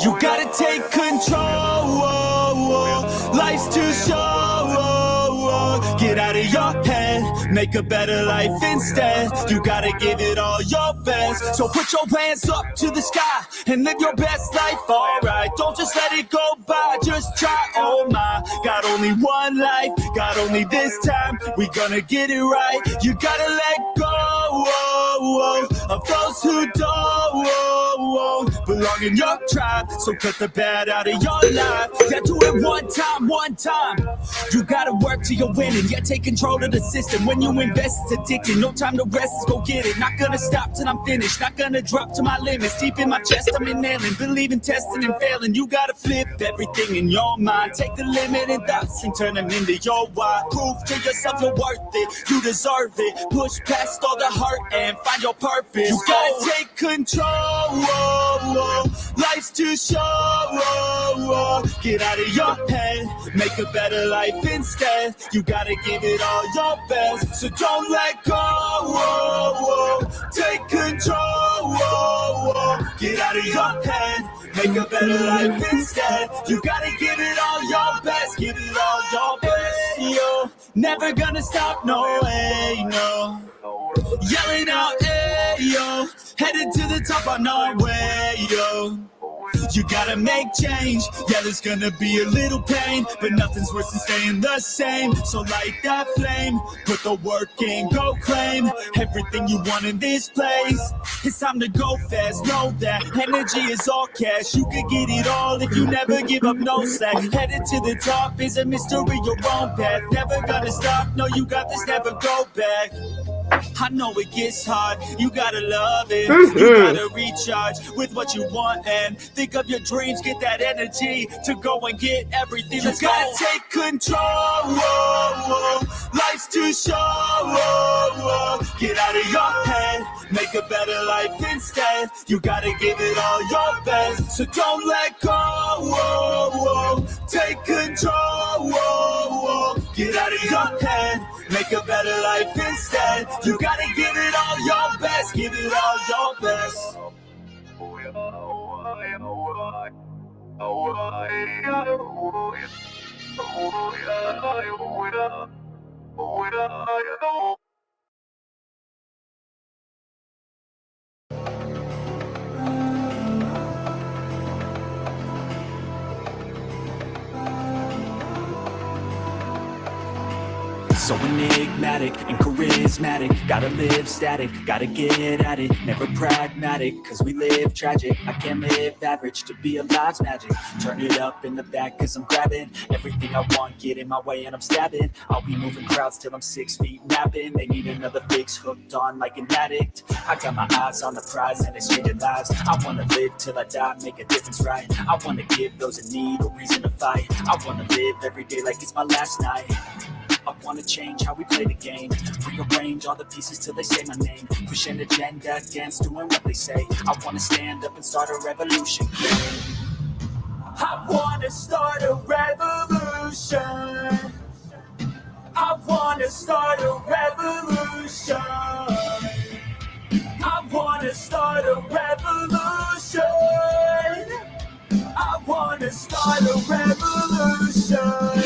You gotta take control, life's too short. Get out of your head, make a better life instead. You gotta give it all your best. So put your hands up to the sky and live your best life, alright. Don't just let it go by, just try, oh my. Got only one life, got only this time. We gonna get it right. You gotta let go of those who don't belong in your tribe. So cut the bad out of your life. Yeah, do it one time. You gotta work till you're winning. Yeah, take control of the system. When you invest, it's addicting. No time to rest, let's go get it. Not gonna stop till I'm finished. Not gonna drop to my limits. Deep in my chest, I'm inhaling. Believe in testing and failing. You gotta flip everything in your mind. Take the limited thoughts and turn them into your why. Prove to yourself you're worth it. You deserve it. Push past all the hurt and find your purpose. You gotta take control. Life's too short. Get out of your head, make a better life instead. You gotta give it all your best, so don't let go. Take control. Get out of your head, make a better life instead. You gotta give it all your best, give it all your best. Yo, never gonna stop, no way, no. Yelling out, hey, yo, headed to the top on our way, yo. You gotta make change, yeah, there's gonna be a little pain, but nothing's worse than staying the same. So light that flame, put the work in, go claim everything you want in this place. It's time to go fast, know that energy is all cash. You could get it all if you never give up, no slack. Headed to the top is a mystery, your own path. Never gonna stop, no, you got this, never go back. I know it gets hard, you gotta love it. You gotta recharge with what you want and think of your dreams. Get that energy to go and get everything. You gotta take control. Life's too short. Get out of your head, make a better life instead. You gotta give it all your best, so don't let go. Take control. Get out of your head, make a better life instead. You gotta give it all your best, give it all your best. So enigmatic and charismatic, gotta live static, gotta get at it, never pragmatic, cause we live tragic. I can't live average, to be alive's magic. Turn it up in the back cause I'm grabbing everything I want, get in my way and I'm stabbing. I'll be moving crowds till I'm 6 feet napping. They need another fix, hooked on like an addict. I got my eyes on the prize and it's changing lives. I wanna live till I die, make a difference right. I wanna give those in need a reason to fight. I wanna live every day like it's my last night. I wanna change how we play the game, rearrange all the pieces till they say my name, push an agenda against doing what they say. I wanna stand up and start a revolution. I wanna start a revolution. I wanna start a revolution. I wanna start a revolution. I wanna start a revolution.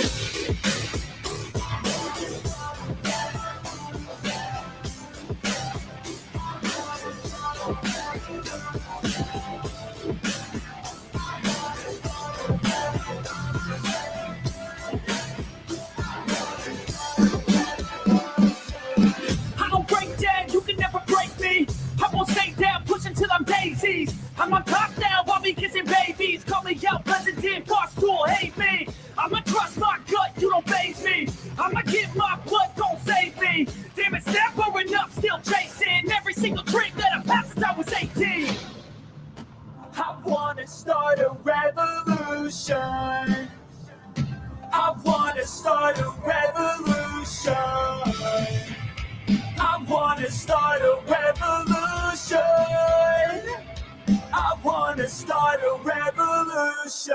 I'm on top now, while me kissing babies. Call me out, president, bar stool, hate me. I'ma trust my gut, you don't faze me. I'ma give my blood, don't save me. Damn it's never enough, still chasing every single drink that I passed since I was 18. I wanna start a revolution. I wanna start a revolution. I wanna start a revolution. I wanna start a revolution.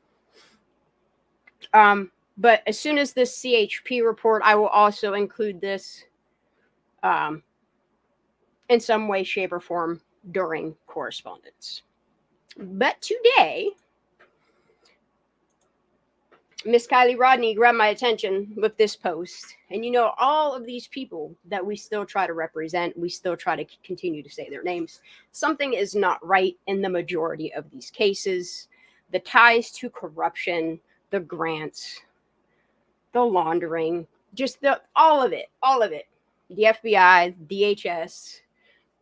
But as soon as this CHP report, I will also include this in some way, shape, or form during correspondence. But today, Miss Kylie Rodney grabbed my attention with this post. And all of these people that we still try to represent, we still try to continue to say their names. Something is not right in the majority of these cases. The ties to corruption, the grants, the laundering, just all of it. The FBI, DHS,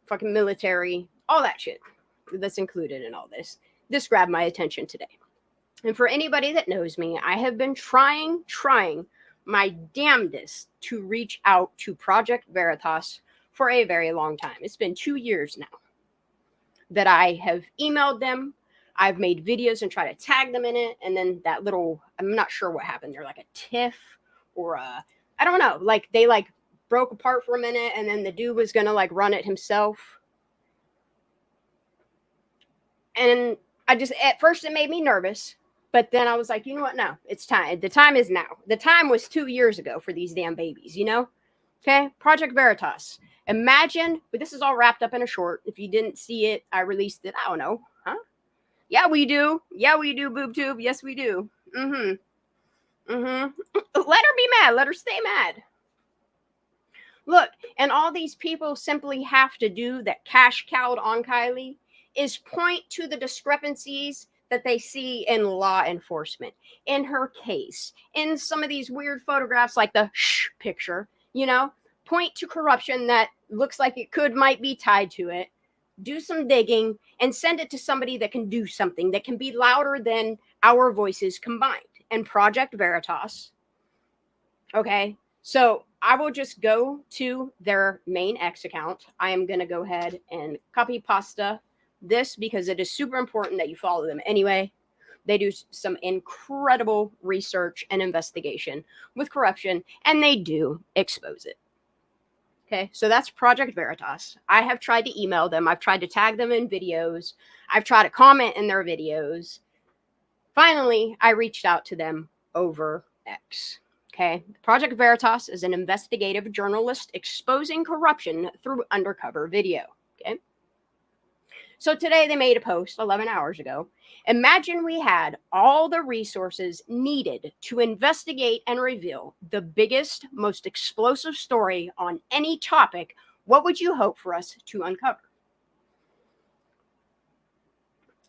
fucking military, all that shit that's included in all this. This grabbed my attention today. And for anybody that knows me, I have been trying my damnedest to reach out to Project Veritas for a very long time. It's been 2 years now that I have emailed them. I've made videos and try to tag them in it. And then that little, I'm not sure what happened. They're like a tiff or I don't know. Like they broke apart for a minute and then the dude was going to run it himself. And at first it made me nervous. But then I was like, you know what? No, it's time. The time is now. The time was 2 years ago for these damn babies, Okay? Project Veritas. Imagine, but this is all wrapped up in a short. If you didn't see it, I released it. I don't know. Huh? Yeah, we do. Yeah, we do, boob tube. Yes, we do. Let her be mad. Let her stay mad. Look, and all these people simply have to do that cash cowed on Kylie is point to the discrepancies that they see in law enforcement, in her case, in some of these weird photographs like the picture, point to corruption that looks like it might be tied to it, do some digging, and send it to somebody that can do something, that can be louder than our voices combined. And Project Veritas, okay? So I will just go to their main X account. I am going to go ahead and copy pasta this because it is super important that you follow them anyway. They do some incredible research and investigation with corruption, and they do expose it. Okay, so that's Project Veritas. I have tried to email them. I've tried to tag them in videos. I've tried to comment in their videos. Finally, I reached out to them over X. Okay, Project Veritas is an investigative journalist exposing corruption through undercover video. Okay. So today they made a post 11 hours ago. Imagine we had all the resources needed to investigate and reveal the biggest, most explosive story on any topic. What would you hope for us to uncover?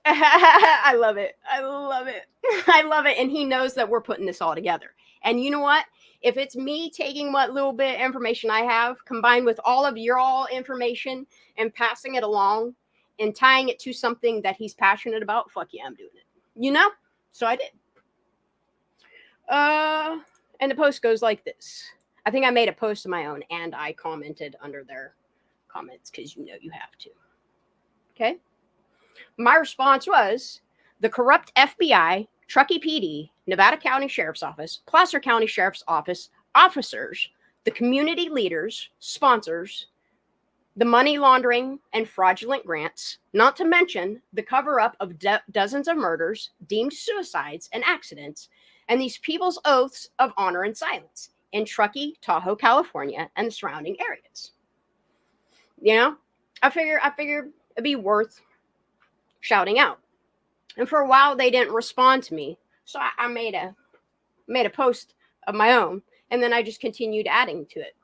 I love it. I love it. I love it. And he knows that we're putting this all together. And you know what? If it's me taking what little bit of information I have, combined with all of your all information and passing it along, and tying it to something that he's passionate about, fuck yeah, I'm doing it. So I did. And the post goes like this. I think I made a post of my own and I commented under their comments because you have to. Okay. My response was the corrupt FBI, Truckee PD, Nevada County Sheriff's Office, Placer County Sheriff's Office, officers, the community leaders, sponsors, the money laundering and fraudulent grants, not to mention the cover-up of dozens of murders, deemed suicides and accidents, and these people's oaths of honor and silence in Truckee, Tahoe, California, and the surrounding areas. I figure it'd be worth shouting out. And for a while, they didn't respond to me, so I made a post of my own, and then I just continued adding to it.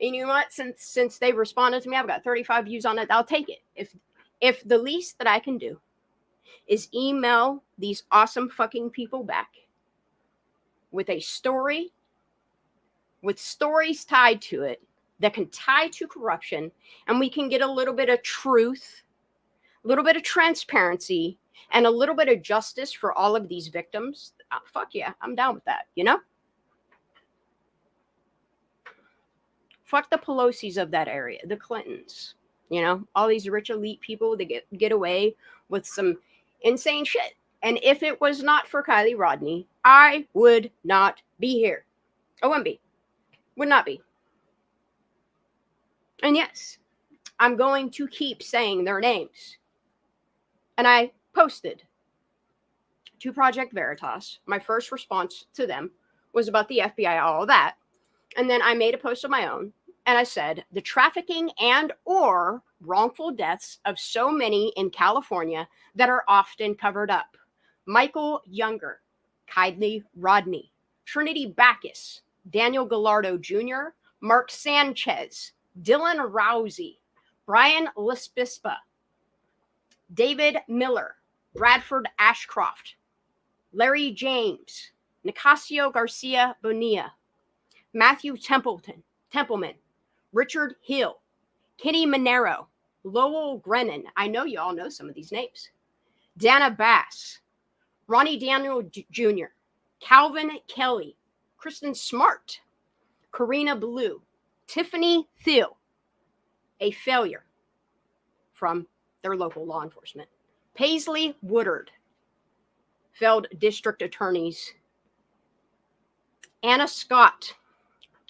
And you know what? Since they've responded to me, I've got 35 views on it. I'll take it. If the least that I can do is email these awesome fucking people back with a story, with stories tied to it that can tie to corruption, and we can get a little bit of truth, a little bit of transparency, and a little bit of justice for all of these victims, fuck yeah, I'm down with that, Fuck the Pelosi's of that area, the Clintons, all these rich elite people that get away with some insane shit. And if it was not for Kylie Rodney, I would not be here. I wouldn't be. Would not be. And yes, I'm going to keep saying their names. And I posted to Project Veritas. My first response to them was about the FBI, all of that. And then I made a post of my own, and I said, the trafficking and or wrongful deaths of so many in California that are often covered up. Michael Younger, Kylie Rodney, Trinity Backus, Daniel Gallardo Jr., Mark Sanchez, Dylan Rousey, Brian Lespispa, David Miller, Bradford Ashcroft, Larry James, Nicasio Garcia Bonilla, Matthew Templeman, Richard Hill, Kenny Monero, Lowell Grennan. I know you all know some of these names. Dana Bass, Ronnie Daniel Jr., Calvin Kelly, Kristen Smart, Karina Blue, Tiffany Thiel, a failure from their local law enforcement, Paisley Woodard, failed district attorneys, Anna Scott,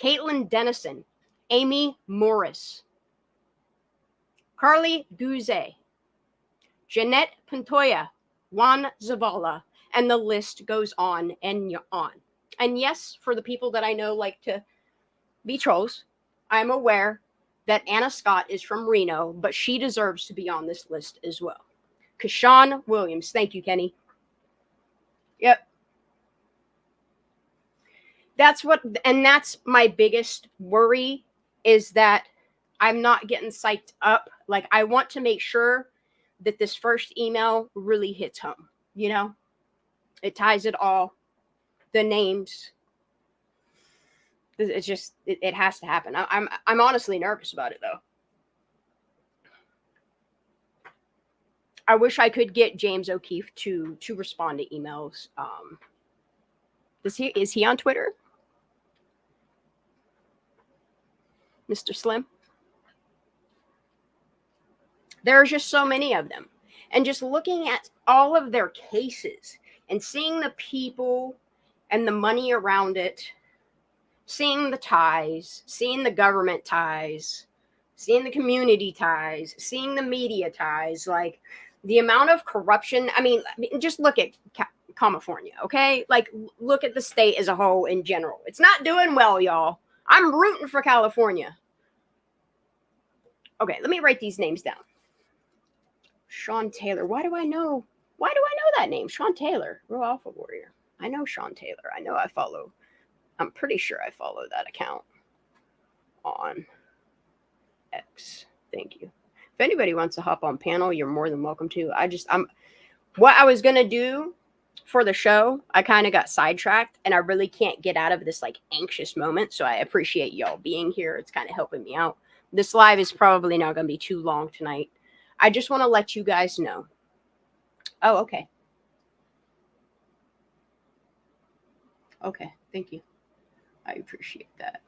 Caitlin Dennison, Amy Morris, Carly Gouze, Jeanette Pantoya, Juan Zavala, and the list goes on and on. And yes, for the people that I know like to be trolls, I'm aware that Anna Scott is from Reno, but she deserves to be on this list as well. Kashawn Williams. Thank you, Kenny. Yep. That's my biggest worry, is that I'm not getting psyched up. Like, I want to make sure that this first email really hits home. You know, it ties it all. The names. It's just, it has to happen. I'm honestly nervous about it, though. I wish I could get James O'Keefe to respond to emails. Is he on Twitter? Mr. Slim? There's just so many of them. And just looking at all of their cases and seeing the people and the money around it, seeing the ties, seeing the government ties, seeing the community ties, seeing the media ties, like the amount of corruption. I mean just look at California, okay? Like, look at the state as a whole in general. It's not doing well, y'all. I'm rooting for California. Okay, let me write these names down. Sean Taylor. Why do I know that name? Sean Taylor, Real Alpha Warrior. I know Sean Taylor. I'm pretty sure I follow that account on X. Thank you. If anybody wants to hop on panel, you're more than welcome to. What I was going to do for the show, I kind of got sidetracked, and I really can't get out of this like anxious moment. So I appreciate y'all being here. It's kind of helping me out. This live is probably not going to be too long tonight. I just want to let you guys know. Oh, okay. Okay, thank you. I appreciate that.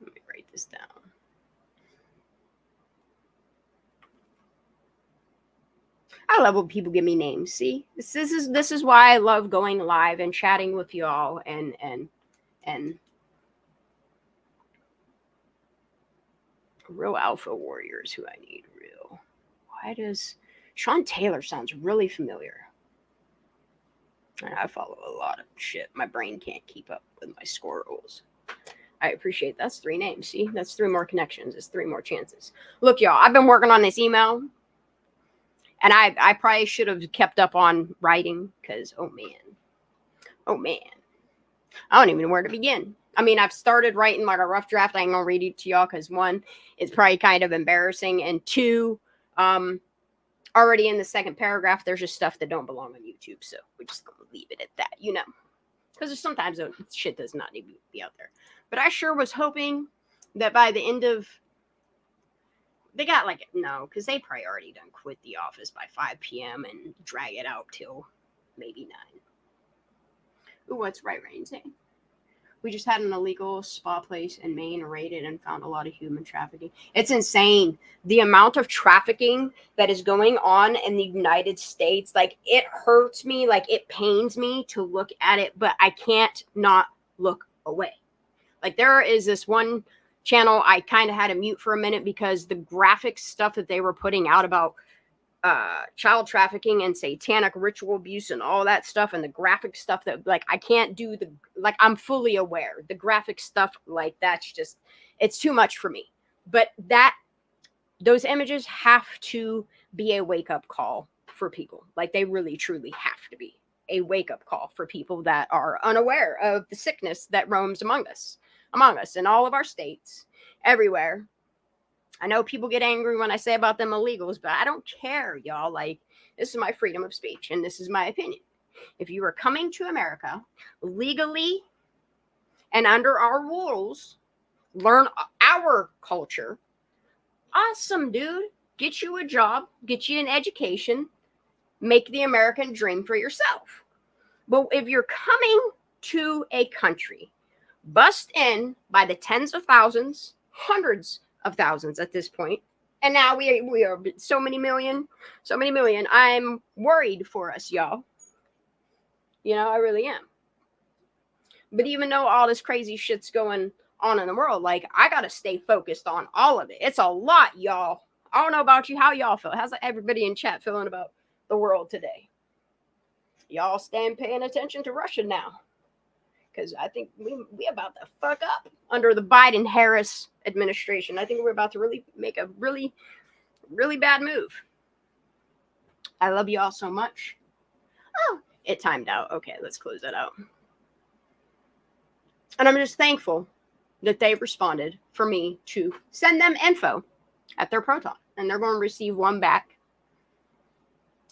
Let me write this down. I love when people give me names. See, this is why I love going live and chatting with y'all and Real Alpha Warriors, who I need. Real. Why does Sean Taylor sounds really familiar? I follow a lot of shit. My brain can't keep up with my squirrels. I appreciate that's 3 names. See, that's 3 more connections. It's 3 more chances. Look, y'all, I've been working on this email, and I probably should have kept up on writing because, oh man, I don't even know where to begin. I mean, I've started writing like a rough draft. I ain't gonna read it to y'all because 1, it's probably kind of embarrassing, and 2, already in the second paragraph, there's just stuff that don't belong on YouTube, so we're just gonna leave it at that, you know, because sometimes shit does not need to be out there. But I sure was hoping that by the end of, they got like, no, because they probably already done quit the office by 5 p.m. and drag it out till maybe 9. Ooh, what's Right Rain saying? We just had an illegal spa place in Maine raided and found a lot of human trafficking. It's insane. The amount of trafficking that is going on in the United States, like, it hurts me, like, it pains me to look at it, but I can't not look away. Like, there is this one channel I kind of had to mute for a minute because the graphic stuff that they were putting out about child trafficking and satanic ritual abuse and all that stuff, and the graphic stuff that, like, I can't do the, like, I'm fully aware the graphic stuff, like, that's just, it's too much for me. But those images have to be a wake-up call for people. Like, they really truly have to be a wake-up call for people that are unaware of the sickness that roams among us in all of our states, everywhere. I know people get angry when I say about them illegals, but I don't care, y'all. Like, this is my freedom of speech, and this is my opinion. If you are coming to America legally and under our rules, learn our culture, awesome, dude. Get you a job, get you an education, make the American dream for yourself. But if you're coming to a country, bust in by the tens of thousands, hundreds of thousands at this point, and now we are so many million. I'm worried for us, y'all. You know, I really am. But even though all this crazy shit's going on in the world, like, I gotta stay focused on all of it. It's a lot, y'all. I don't know about you, how y'all feel. How's everybody in chat feeling about the world today? Y'all staying paying attention to Russia now, because I think we about to fuck up under the Biden-Harris administration. I think we're about to really make a really, really bad move. I love you all so much. Oh, it timed out. Okay, let's close that out. And I'm just thankful that they responded for me to send them info at their Proton. And they're going to receive one back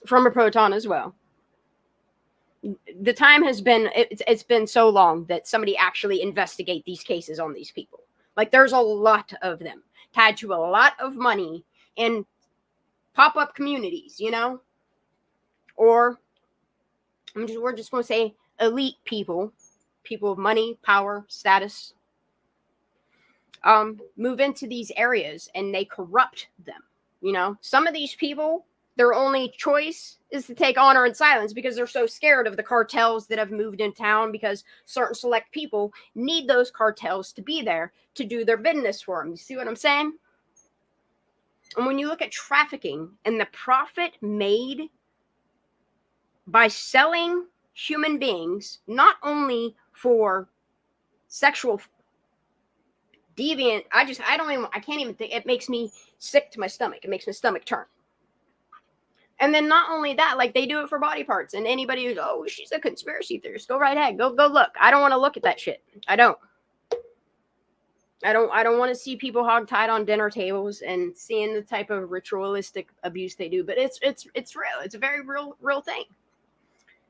from a Proton as well. The time has been, it's been so long that somebody actually investigate these cases on these people. Like, there's a lot of them tied to a lot of money in pop-up communities, you know? Or we're just going to say elite people of money, power, status, move into these areas and they corrupt them. You know, some of these people, their only choice is to take honor and silence because they're so scared of the cartels that have moved in town, because certain select people need those cartels to be there to do their business for them. You see what I'm saying? And when you look at trafficking and the profit made by selling human beings, not only for sexual deviant, I can't even think, it makes me sick to my stomach. It makes my stomach turn. And then not only that, like, they do it for body parts. And anybody who's, oh, she's a conspiracy theorist, go right ahead. Go look. I don't want to look at that shit. I don't want to see people hogtied on dinner tables and seeing the type of ritualistic abuse they do. But it's real. It's a very real thing.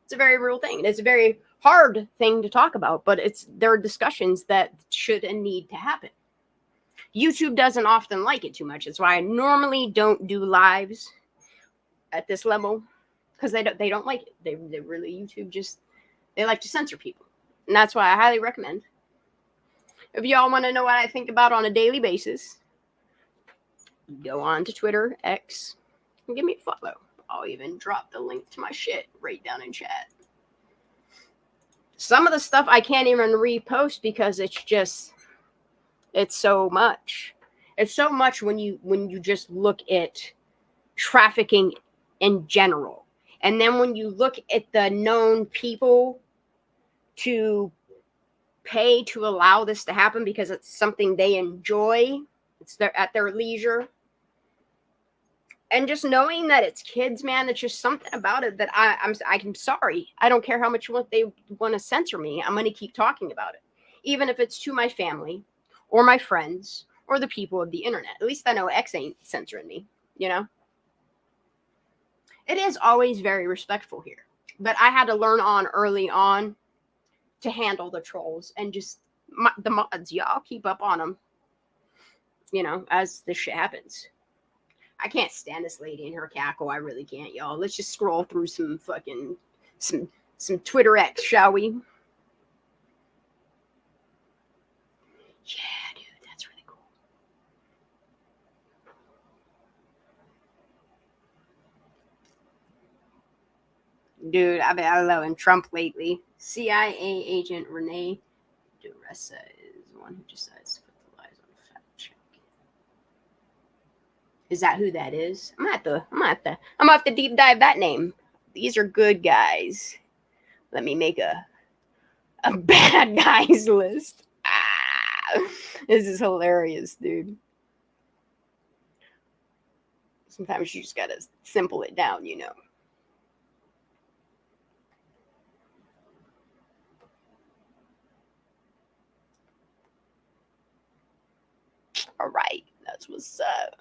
It's a very real thing. It's a very hard thing to talk about, but there are discussions that should and need to happen. YouTube doesn't often like it too much. That's why I normally don't do lives at this level, because they don't like it. They really, YouTube just, they like to censor people. And that's why I highly recommend, if y'all want to know what I think about on a daily basis, go on to Twitter, X, and give me a follow. I'll even drop the link to my shit right down in chat. Some of the stuff I can't even repost because it's so much. It's so much when you just look at trafficking in general. And then when you look at the known people to pay to allow this to happen because it's something they enjoy, it's at their leisure. And just knowing that it's kids, man, it's just something about it that I'm sorry. I don't care how much they want to censor me. I'm going to keep talking about it. Even if it's to my family or my friends or the people of the internet. At least I know X ain't censoring me, you know? It is always very respectful here. But I had to learn early on to handle the trolls and just the mods. Y'all keep up on them, you know, as this shit happens. I can't stand this lady and her cackle. I really can't, y'all. Let's just scroll through some Twitter X, shall we? Yeah, dude, that's really cool. Dude, I've been loving Trump lately. CIA agent Renee DeRessa is the one who decides to put the lies on fact check. Is that who that is? I'm gonna have to deep dive that name. These are good guys. Let me make a bad guys list. This is hilarious, dude. Sometimes you just gotta simple it down, you know. All right, that's what's up.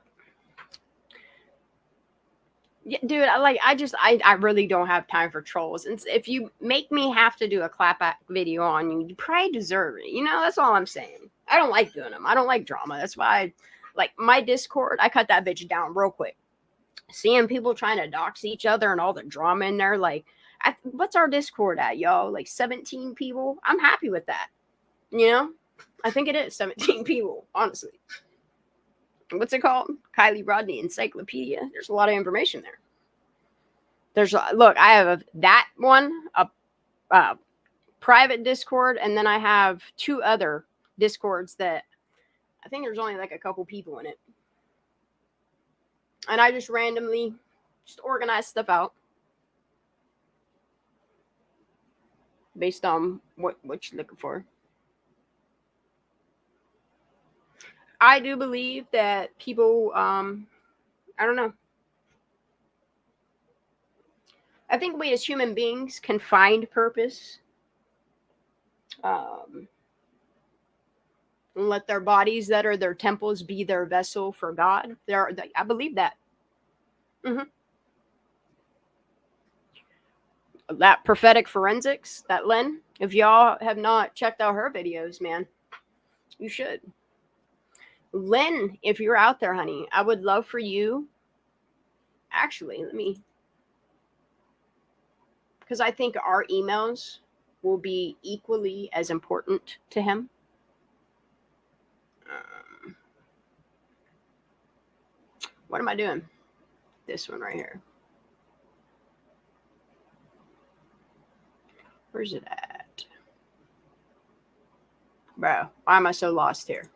Yeah, dude, I really don't have time for trolls. And if you make me have to do a clapback video on you, you probably deserve it. You know, that's all I'm saying. I don't like doing them. I don't like drama. That's why like my Discord, I cut that bitch down real quick. Seeing people trying to dox each other and all the drama in there, like, what's our Discord at, y'all? Like 17 people? I'm happy with that. You know? I think it is 17 people, honestly. What's it called? Kylie Rodney Encyclopedia. There's a lot of information there. Look, I have that one, a private Discord, and then I have 2 other Discords that I think there's only like a couple people in it. And I just randomly just organize stuff out based on what you're looking for. I do believe that people, I don't know. I think we as human beings can find purpose. And let their bodies that are their temples be their vessel for God. I believe that. That prophetic forensics, that Len, if y'all have not checked out her videos, man, you should. Len, if you're out there, honey, I would love for you. Actually, because I think our emails will be equally as important to him. What am I doing? This one right here. Where's it at? Bro, why am I so lost here?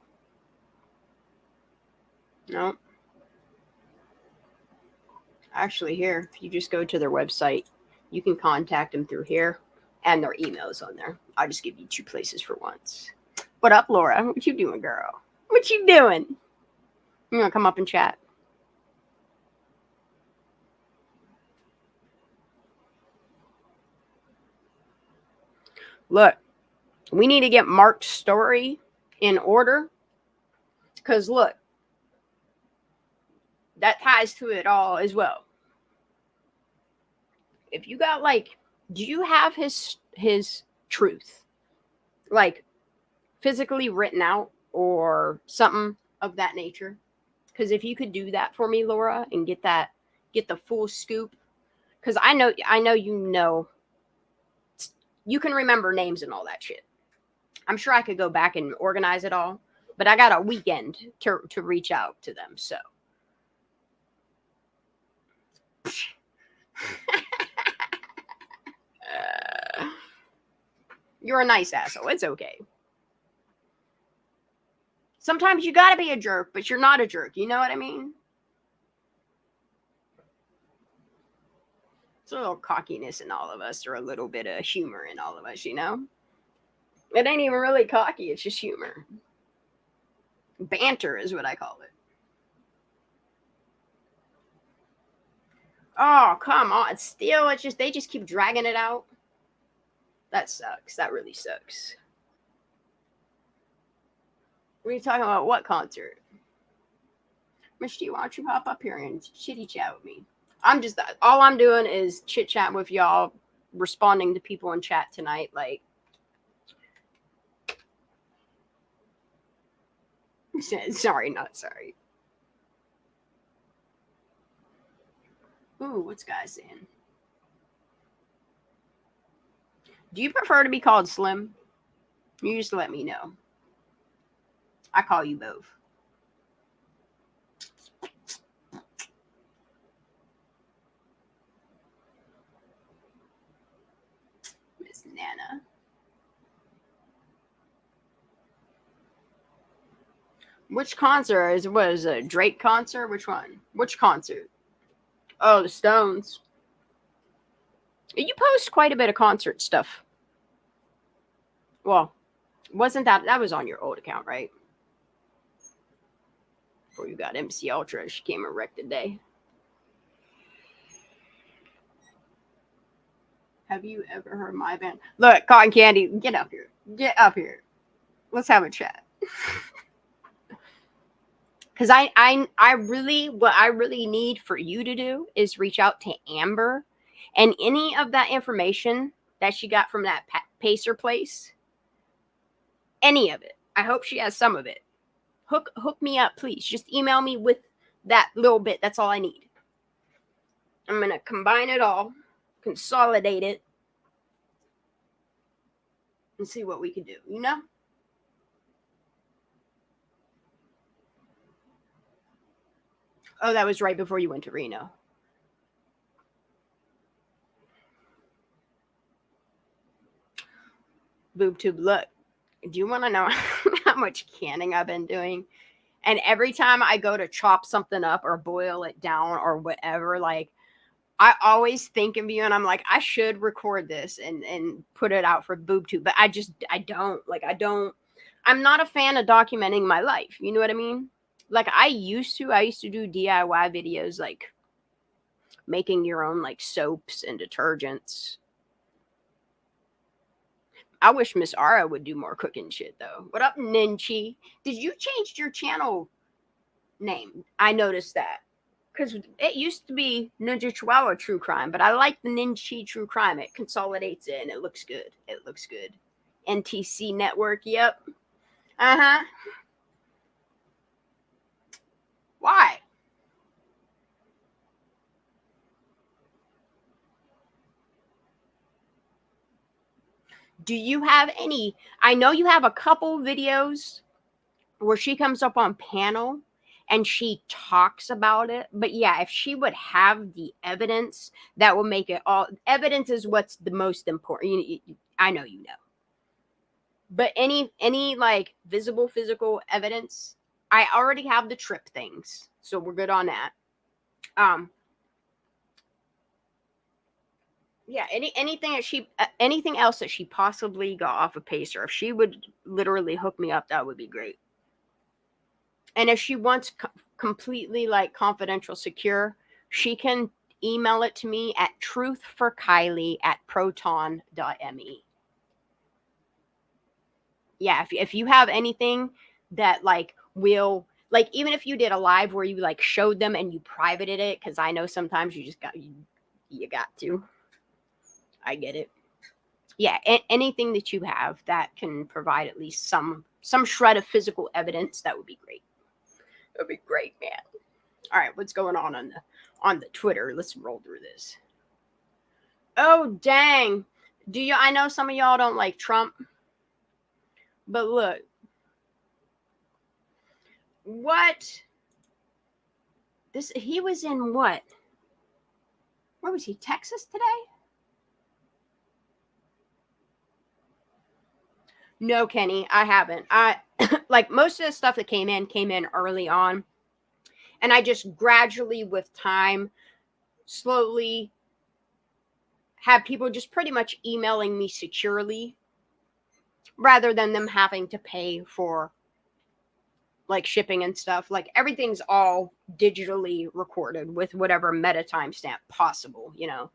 No. Actually, here, if you just go to their website, you can contact them through here, and their email's on there. I'll just give you 2 places for once. What up, Laura? What you doing, girl? What you doing? You want to come up and chat? Look, we need to get Mark's story in order. Because, look, that ties to it all as well. If you got, like, do you have his truth? Like, physically written out or something of that nature? Because if you could do that for me, Laura, and get the full scoop. Because I know you can remember names and all that shit. I'm sure I could go back and organize it all, but I got a weekend to reach out to them. So you're a nice asshole. It's okay. Sometimes you gotta be a jerk, but you're not a jerk. You know what I mean? It's a little cockiness in all of us, or a little bit of humor in all of us, you know? It ain't even really cocky, it's just humor. Banter is what I call it. Oh, come on. Still, they just keep dragging it out. That sucks. That really sucks. What are you talking about? What concert? Misty, why don't you hop up here and chitty chat with me? All I'm doing is chit chat with y'all, responding to people in chat tonight. Like, sorry, not sorry. Ooh, what's guy saying? Do you prefer to be called Slim? You just let me know. I call you both. Miss Nana. Which concert is what is a Drake concert? Which one? Which concert? Oh, the Stones. You post quite a bit of concert stuff. Well, wasn't that was on your old account, right? Before you got MC Ultra, she came and wrecked the day. Have you ever heard my band? Look, Cotton Candy, get up here. Get up here. Let's have a chat. Because I really, what I really need for you to do is reach out to Amber, and any of that information that she got from that Pacer place, any of it. I hope she has some of it. Hook me up, please. Just email me with that little bit. That's all I need. I'm gonna combine it all, consolidate it, and see what we can do. You know. Oh, that was right before you went to Reno. BoobTube, look, do you want to know how much canning I've been doing? And every time I go to chop something up or boil it down or whatever, like, I always think of you and I'm like, I should record this and put it out for BoobTube. But I don't. I'm not a fan of documenting my life. You know what I mean? Like I used to do DIY videos, like making your own like soaps and detergents. I wish Miss Ara would do more cooking shit though. What up, Ninchi? Did you change your channel name? I noticed that. Because it used to be Ninja Chihuahua True Crime, but I like the Ninchi True Crime. It consolidates it and it looks good. It looks good. NTC Network, yep. Uh-huh. Why? Do you have any? I know you have a couple videos where she comes up on panel and she talks about it. But yeah, if she would have the evidence, that will make it all. Evidence is what's the most important. I know you know. But any like visible physical evidence, I already have the trip things, so we're good on that. Yeah, anything else that she possibly got off of Pacer, if she would literally hook me up, that would be great. And if she wants completely like confidential, secure, she can email it to me at truthforkylie@proton.me. Yeah, if you have anything that like will, like, even if you did a live where you like showed them and you privated it, because I know sometimes you just got to. I get it. Yeah, anything that you have that can provide at least some shred of physical evidence, that would be great. That would be great, man. All right, what's going on the Twitter? Let's roll through this. Oh dang! I know some of y'all don't like Trump, but look, what? He was in what? Where was he? Texas today? No, Kenny, I haven't. I like most of the stuff that came in early on, and I just gradually, with time, slowly have people just pretty much emailing me securely rather than them having to pay for like shipping and stuff. Like everything's all digitally recorded with whatever meta timestamp possible, you know.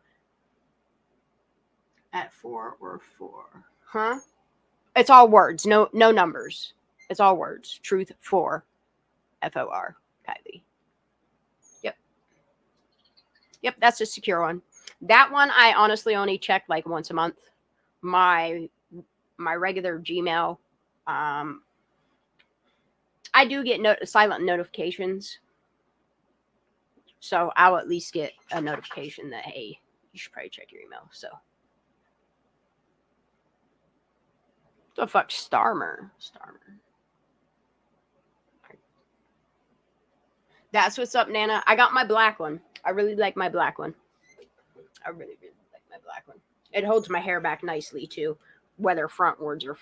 At 4 or 4, huh? It's all words, no numbers. It's all words. Truth for FOR, Kylie. Yep, that's a secure one. That one I honestly only check like once a month. My regular Gmail, I do get silent notifications, so I'll at least get a notification that, hey, you should probably check your email. So the fuck, Starmer. That's what's up, Nana. I got my black one. I really like my black one. I really like my black one. It holds my hair back nicely too, whether frontwards or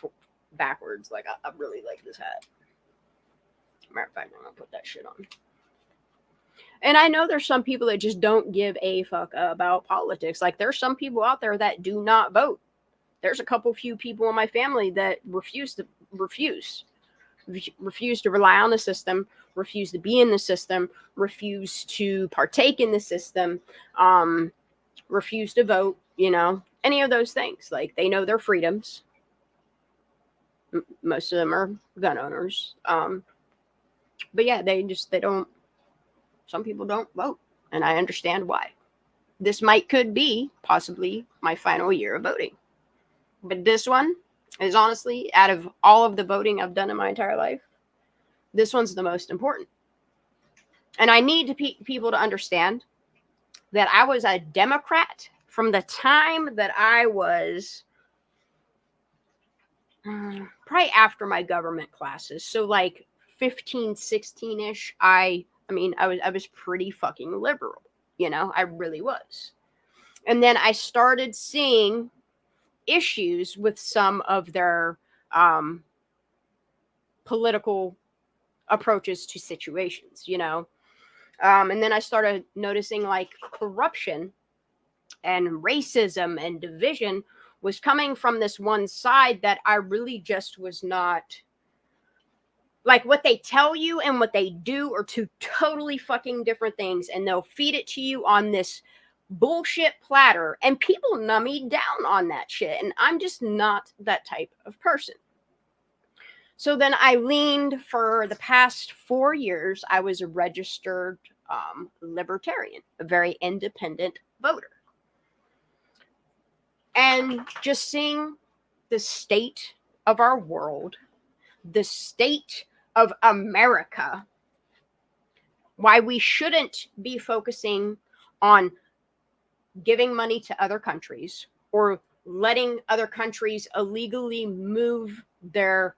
backwards. Like I really like this hat. Matter of fact, I'm gonna put that shit on. And I know there's some people that just don't give a fuck about politics. Like there's some people out there that do not vote. There's a couple few people in my family that refuse to rely on the system, refuse to be in the system, refuse to partake in the system, refuse to vote, you know, any of those things. Like they know their freedoms. Most of them are gun owners. But yeah, they don't, some people don't vote. And I understand why. This could be possibly my final year of voting. But this one is honestly, out of all of the voting I've done in my entire life, this one's the most important. And I need people to understand that I was a Democrat from the time that I was probably after my government classes. So like 15, 16-ish, I was pretty fucking liberal. You know, I really was. And then I started seeing issues with some of their political approaches to situations, you know. And then I started noticing like corruption and racism and division was coming from this one side that I really just was not, like, what they tell you and what they do are two totally fucking different things, and they'll feed it to you on this bullshit platter, and people numb me down on that shit, and I'm just not that type of person. So then I leaned for the past 4 years. I was a registered libertarian, a very independent voter. And just seeing the state of our world, the state of America, why we shouldn't be focusing on giving money to other countries or letting other countries illegally move their...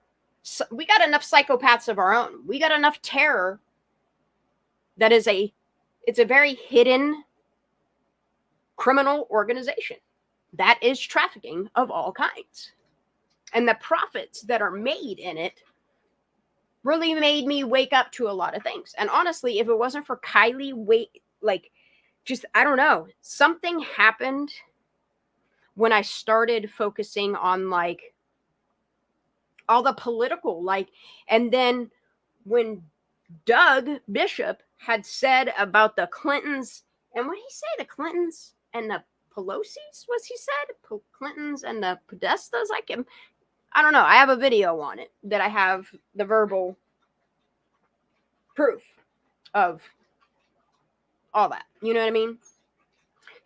We got enough psychopaths of our own. We got enough terror that it's a very hidden criminal organization that is trafficking of all kinds. And the profits that are made in it really made me wake up to a lot of things. And honestly, if it wasn't for Kylie, I don't know, something happened when I started focusing on like all the political, and then when Doug Bishop had said about the Clintons, and what did he say? The Clintons and the Pelosi's, was he said? Clintons and the Podestas? I don't know. I have a video on it that I have the verbal proof of all that. You know what I mean?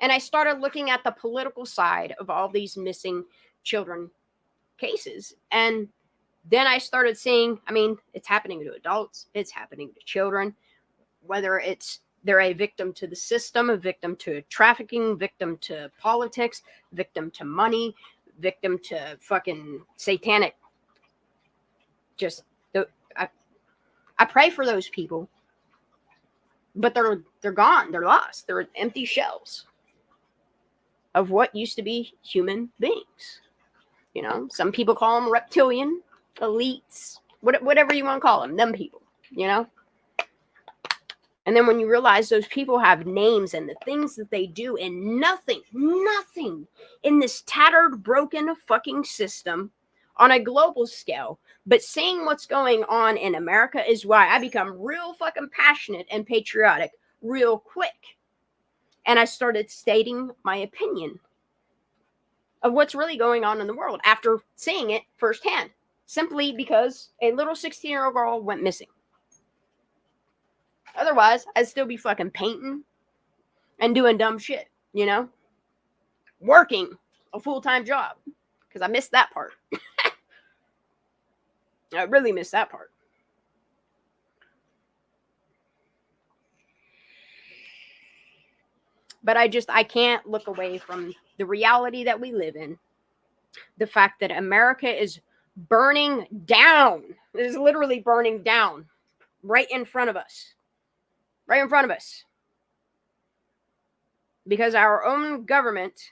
And I started looking at the political side of all these missing children cases. And then I started seeing, it's happening to adults, it's happening to children, whether they're a victim to the system, a victim to trafficking, victim to politics, victim to money, victim to fucking satanic. I pray for those people, but they're gone, they're lost, they're empty shells of what used to be human beings. You know, some people call them reptilian, elites, whatever you want to call them people, you know. And then when you realize those people have names and the things that they do, and nothing in this tattered, broken fucking system on a global scale, but seeing what's going on in America is why I become real fucking passionate and patriotic real quick. And I started stating my opinion of what's really going on in the world after seeing it firsthand, simply because a little 16-year-old girl went missing. Otherwise, I'd still be fucking painting and doing dumb shit, you know? Working a full-time job, because I missed that part. I really missed that part. But I can't look away from the reality that we live in. The fact that America is burning down. It is literally burning down right in front of us. Right in front of us. Because our own government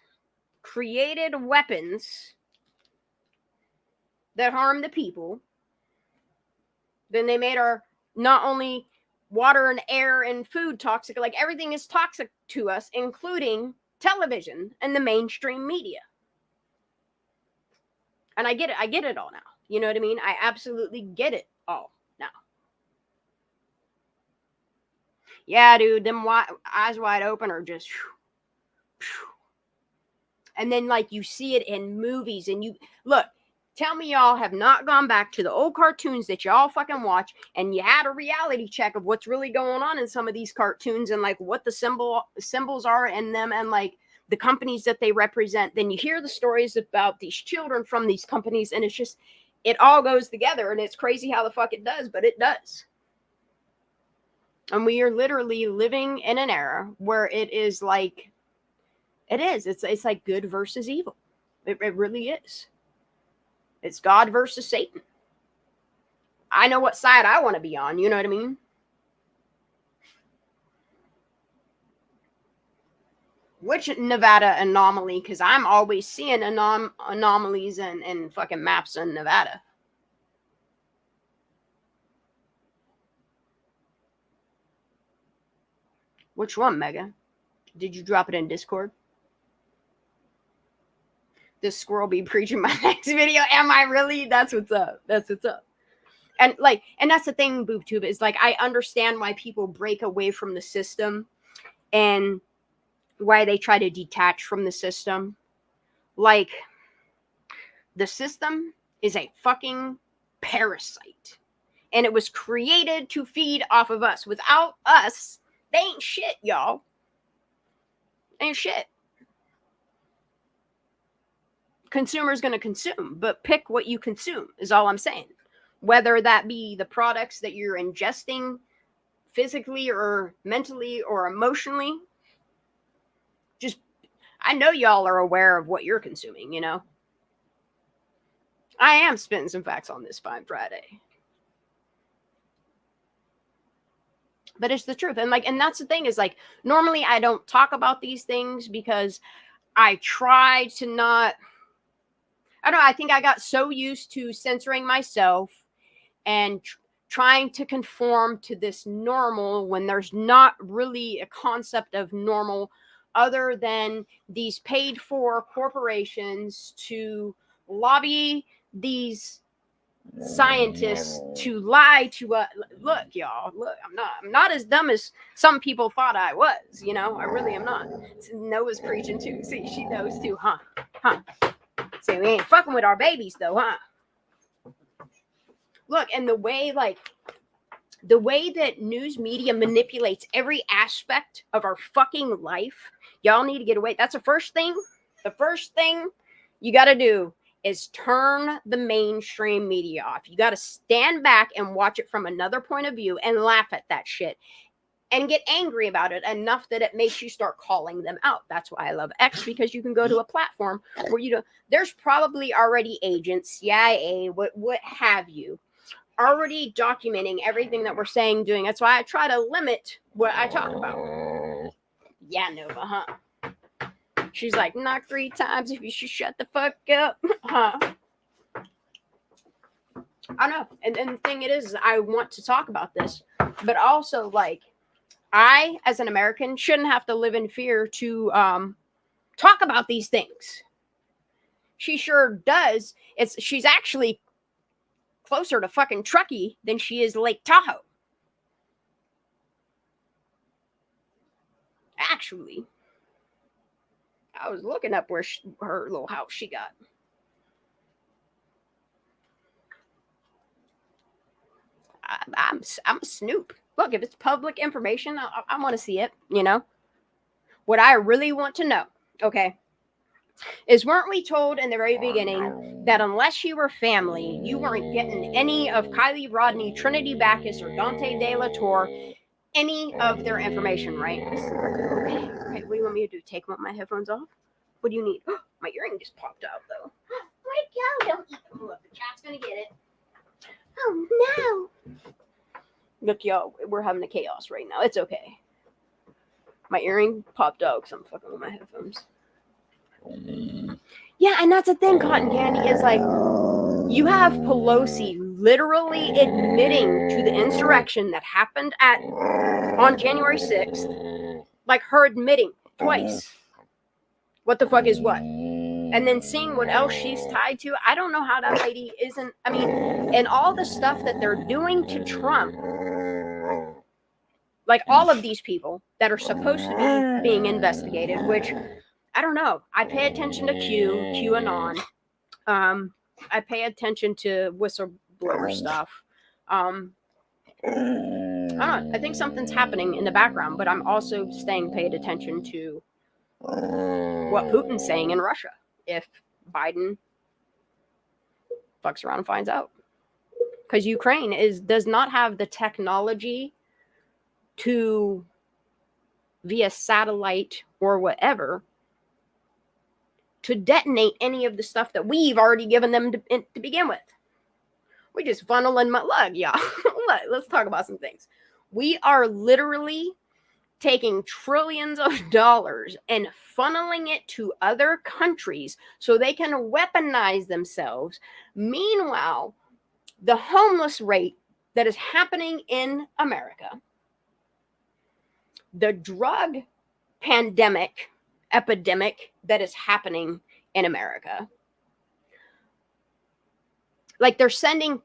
created weapons that harm the people. Then they made our not only water and air and food toxic, like everything is toxic to us, including television and the mainstream media. And I get it all now. You know what I mean? I absolutely get it all now. Yeah, dude, them eyes wide open are just, and then like you see it in movies, and you look. Tell me y'all have not gone back to the old cartoons that y'all fucking watch, and you had a reality check of what's really going on in some of these cartoons and like what the symbols are in them and like the companies that they represent. Then you hear the stories about these children from these companies, and it's just, it all goes together, and it's crazy how the fuck it does, but it does. And we are literally living in an era where it is like, it's like good versus evil. It really is. It's God versus Satan. I know what side I want to be on. You know what I mean? Which Nevada anomaly? Because I'm always seeing anomalies and fucking maps in Nevada. Which one, Mega? Did you drop it in Discord? This squirrel be preaching my next video. Am I really? That's what's up. That's what's up. And like, and that's the thing, BoobTube, is like, I understand why people break away from the system and why they try to detach from the system. Like, the system is a fucking parasite. And it was created to feed off of us. Without us, they ain't shit, y'all. Ain't shit. Consumer's going to consume, but pick what you consume is all I'm saying. Whether that be the products that you're ingesting physically or mentally or emotionally, just, I know y'all are aware of what you're consuming, you know? I am spitting some facts on this Fine Friday. But it's the truth. And like, and that's the thing is like, normally I don't talk about these things because I try to not, I don't know, I think I got so used to censoring myself and trying to conform to this normal when there's not really a concept of normal other than these paid for corporations to lobby these scientists to lie to us. Look, y'all, look, I'm not as dumb as some people thought I was, you know. I really am not. Noah's preaching too. See, she knows too, huh? See, we ain't fucking with our babies though, huh? Look, and the way that news media manipulates every aspect of our fucking life, y'all need to get away. That's the first thing. The first thing you got to do is turn the mainstream media off. You got to stand back and watch it from another point of view and laugh at that shit and get angry about it enough that it makes you start calling them out. That's why I love X, because you can go to a platform where you know there's probably already agents, CIA, what have you, already documenting everything that we're saying, doing. That's why I try to limit what I talk about. Yeah, Nova, huh? She's like, knock 3 times if you should shut the fuck up, huh? I know. And the thing it is I want to talk about this, but also like I, as an American, shouldn't have to live in fear to talk about these things. She sure does. She's actually closer to fucking Truckee than she is Lake Tahoe. Actually, I was looking up where her little house she got. I'm a snoop. Look, if it's public information, I want to see it, you know? What I really want to know, okay, is weren't we told in the very beginning that unless you were family, you weren't getting any of Kylie Rodney, Trinity Backus, or Dante De La Torre, any of their information, right? Okay. What do you want me to do? Take my headphones off? What do you need? My earring just popped out, though. Where'd go? Don't eat them. Look, the cat's going to get it. Oh, no. Look, y'all, we're having a chaos right now. It's okay. My earring popped out because I'm fucking with my headphones. Yeah, and that's the thing, Cotton Candy, is like, you have Pelosi literally admitting to the insurrection that happened on January 6th, like her admitting twice what the fuck is what, and then seeing what else she's tied to. I don't know how that lady isn't, I mean, and all the stuff that they're doing to Trump, like all of these people that are supposed to be being investigated, which I don't know. I pay attention to QAnon. I pay attention to whistleblower stuff. I don't know. I think something's happening in the background, but I'm also staying paid attention to what Putin's saying in Russia if Biden fucks around and finds out. Because Ukraine does not have the technology to, via satellite or whatever, to detonate any of the stuff that we've already given them to begin with. We just funneling look, y'all. Let's talk about some things. We are literally taking trillions of dollars and funneling it to other countries so they can weaponize themselves. Meanwhile, the homeless rate that is happening in America, the drug epidemic that is happening in America, like they're sending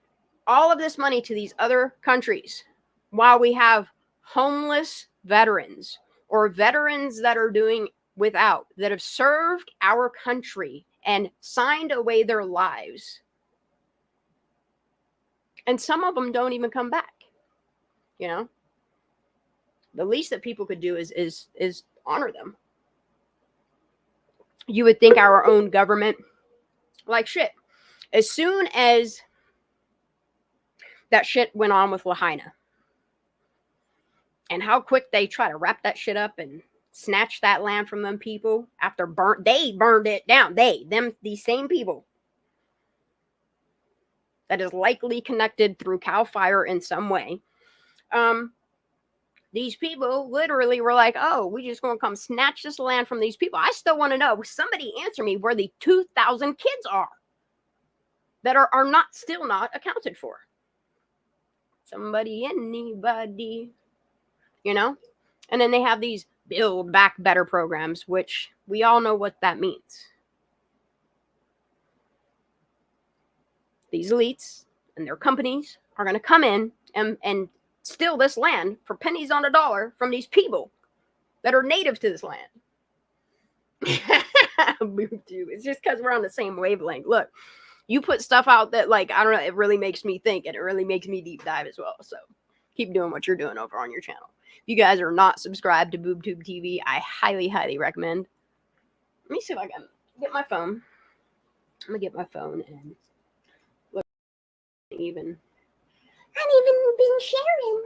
all of this money to these other countries while we have homeless veterans or veterans that are doing without, that have served our country and signed away their lives. And some of them don't even come back. You know, the least that people could do is honor them. You would think our own government, like shit, as soon as that shit went on with Lahaina and how quick they try to wrap that shit up and snatch that land from them people after they burned it down. These same people that is likely connected through Cal Fire in some way. These people literally were like, oh, we just gonna come snatch this land from these people. I still want to know, somebody answer me where the 2,000 kids are that are not still not accounted for. Somebody, anybody, you know? And then they have these Build Back Better programs, which we all know what that means. These elites and their companies are going to come in and steal this land for pennies on a dollar from these people that are native to this land. It's just because we're on the same wavelength. Look, you put stuff out that, like, I don't know, it really makes me think, and it really makes me deep dive as well. So keep doing what you're doing over on your channel. If you guys are not subscribed to BoobTube TV, I highly, highly recommend. Let me see if I can get my phone. I'm going to get my phone and look. I've even been sharing.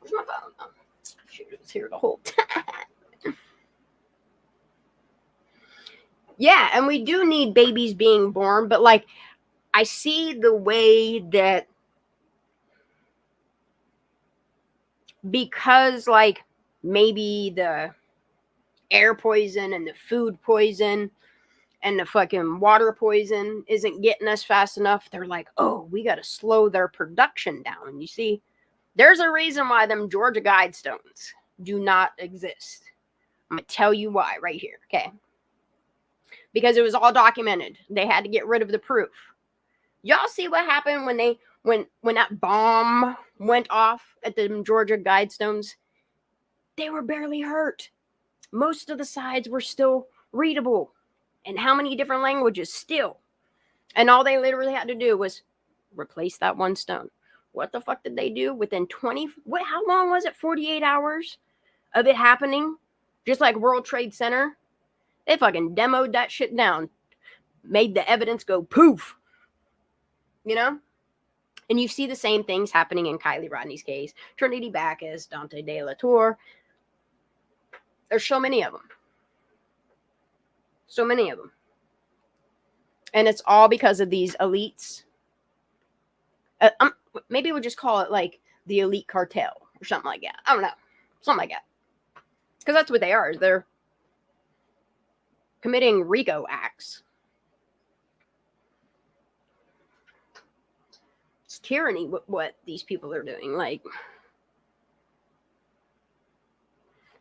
Where's my phone? Oh, shoot, it was here the whole time. Yeah, and we do need babies being born, but like I see the way that, because like maybe the air poison and the food poison and the fucking water poison isn't getting us fast enough, they're like, oh, we got to slow their production down. And you see, there's a reason why them Georgia Guidestones do not exist. I'm going to tell you why right here, okay? Because it was all documented. They had to get rid of the proof. Y'all see what happened when that bomb went off at the Georgia Guidestones? They were barely hurt. Most of the sides were still readable. And how many different languages still? And all they literally had to do was replace that one stone. What the fuck did they do within how long was it? 48 hours of it happening? Just like World Trade Center. They fucking demoed that shit down. Made the evidence go poof. You know? And you see the same things happening in Kylie Rodney's case. Trinity Backus, Dante De La Tour. There's so many of them. So many of them. And it's all because of these elites. Maybe we'll just call it like the elite cartel or something like that. I don't know. Something like that. Because that's what they are. They're committing RICO acts. tyranny what these people are doing. Like,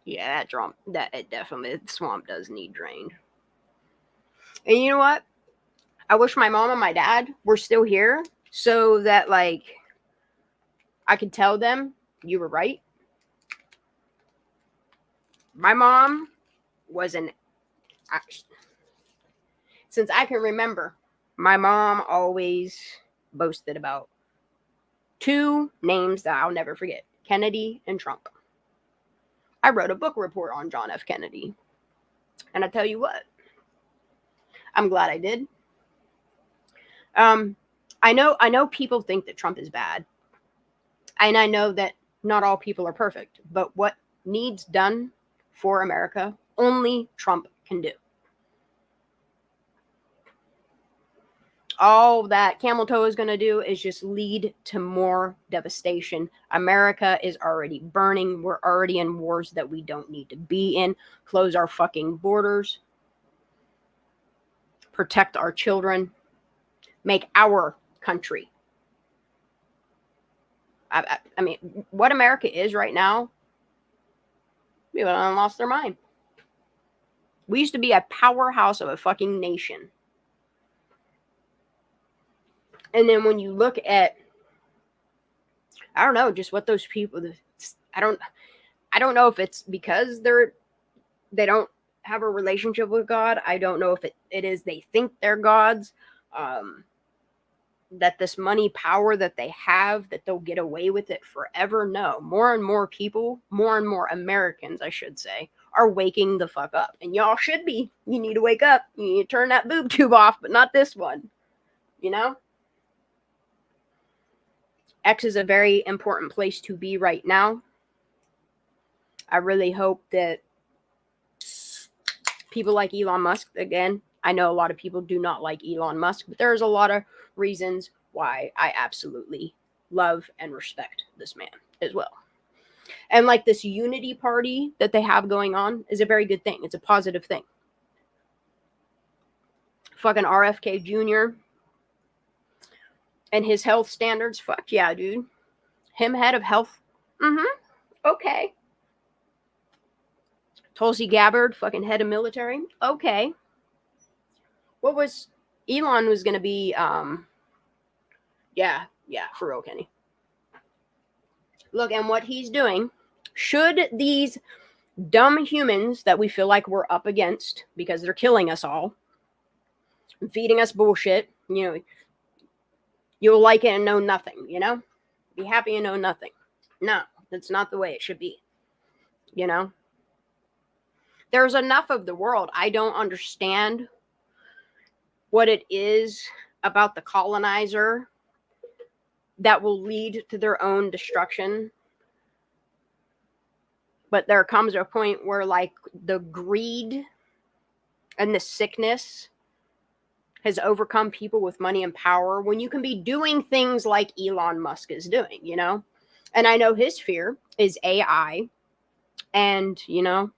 yeah, the swamp does need drained. And you know what? I wish my mom and my dad were still here so that, like, I could tell them, you were right. My mom was since I can remember, my mom always boasted about two names that I'll never forget: Kennedy and Trump. I wrote a book report on John F. Kennedy. And I tell you what, I'm glad I did. I know people think that Trump is bad. And I know that not all people are perfect. But what needs done for America, only Trump can do. All that camel toe is going to do is just lead to more devastation. America is already burning. We're already in wars that we don't need to be in. Close our fucking borders. Protect our children. Make our country. I mean, what America is right now, people have lost their mind. We used to be a powerhouse of a fucking nation. And then when you look at, I don't know, just what those people, I don't know if it's because they don't have a relationship with God. I don't know if it is they think they're gods, that this money power that they have, that they'll get away with it forever. No, more and more people, more and more Americans, I should say, are waking the fuck up. And y'all should be. You need to wake up. You need to turn that boob tube off, but not this one. You know? X is a very important place to be right now. I really hope that people like Elon Musk, again, I know a lot of people do not like Elon Musk, but there's a lot of reasons why I absolutely love and respect this man as well. And like this unity party that they have going on is a very good thing. It's a positive thing. Fucking RFK Jr. and his health standards. Fuck yeah, dude. Him head of health. Okay. Tulsi Gabbard, fucking head of military. Okay. What was Elon was going to be, yeah, for real, Kenny. Look, and what he's doing, should these dumb humans that we feel like we're up against because they're killing us all, feeding us bullshit, you know, you'll like it and know nothing, you know? Be happy and know nothing. No, that's not the way it should be, you know? There's enough of the world. I don't understand what it is about the colonizer that will lead to their own destruction. But there comes a point where, like, the greed and the sickness has overcome people with money and power when you can be doing things like Elon Musk is doing, you know? And I know his fear is AI and, you know,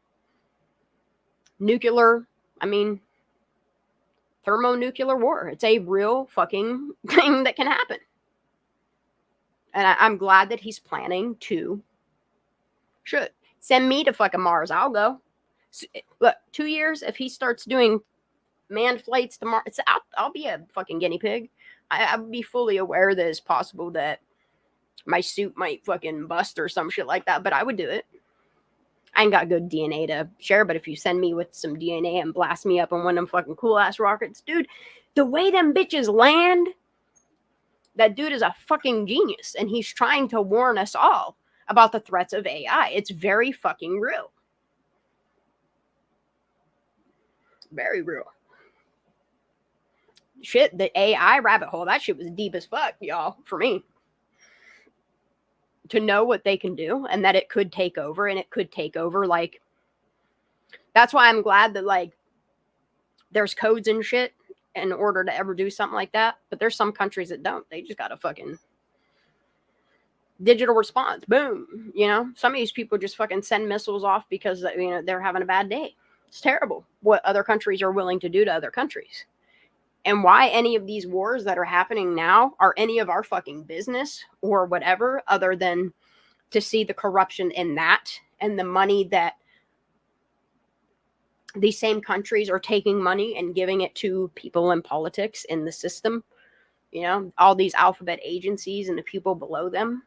nuclear, thermonuclear war. It's a real fucking thing that can happen. And I'm glad that he's planning to. Should send me to fucking Mars. I'll go. Look, 2 years, if he starts doing manned flights to Mars, I'll be a fucking guinea pig. I'll be fully aware that it's possible that my suit might fucking bust or some shit like that, but I would do it. I ain't got good DNA to share, but if you send me with some DNA and blast me up on one of them fucking cool ass rockets, dude, the way them bitches land, that dude is a fucking genius, and he's trying to warn us all about the threats of AI. It's very fucking real. Very real. Shit, the AI rabbit hole, that shit was deep as fuck, y'all, for me. To know what they can do and that it could take over, and it could take over, like, that's why I'm glad that, like, there's codes and shit in order to ever do something like that. But there's some countries that don't. They just got a fucking digital response. Boom. You know, some of these people just fucking send missiles off because, you know, they're having a bad day. It's terrible what other countries are willing to do to other countries. And why any of these wars that are happening now are any of our fucking business or whatever, other than to see the corruption in that and the money that these same countries are taking money and giving it to people in politics in the system. You know, all these alphabet agencies and the people below them.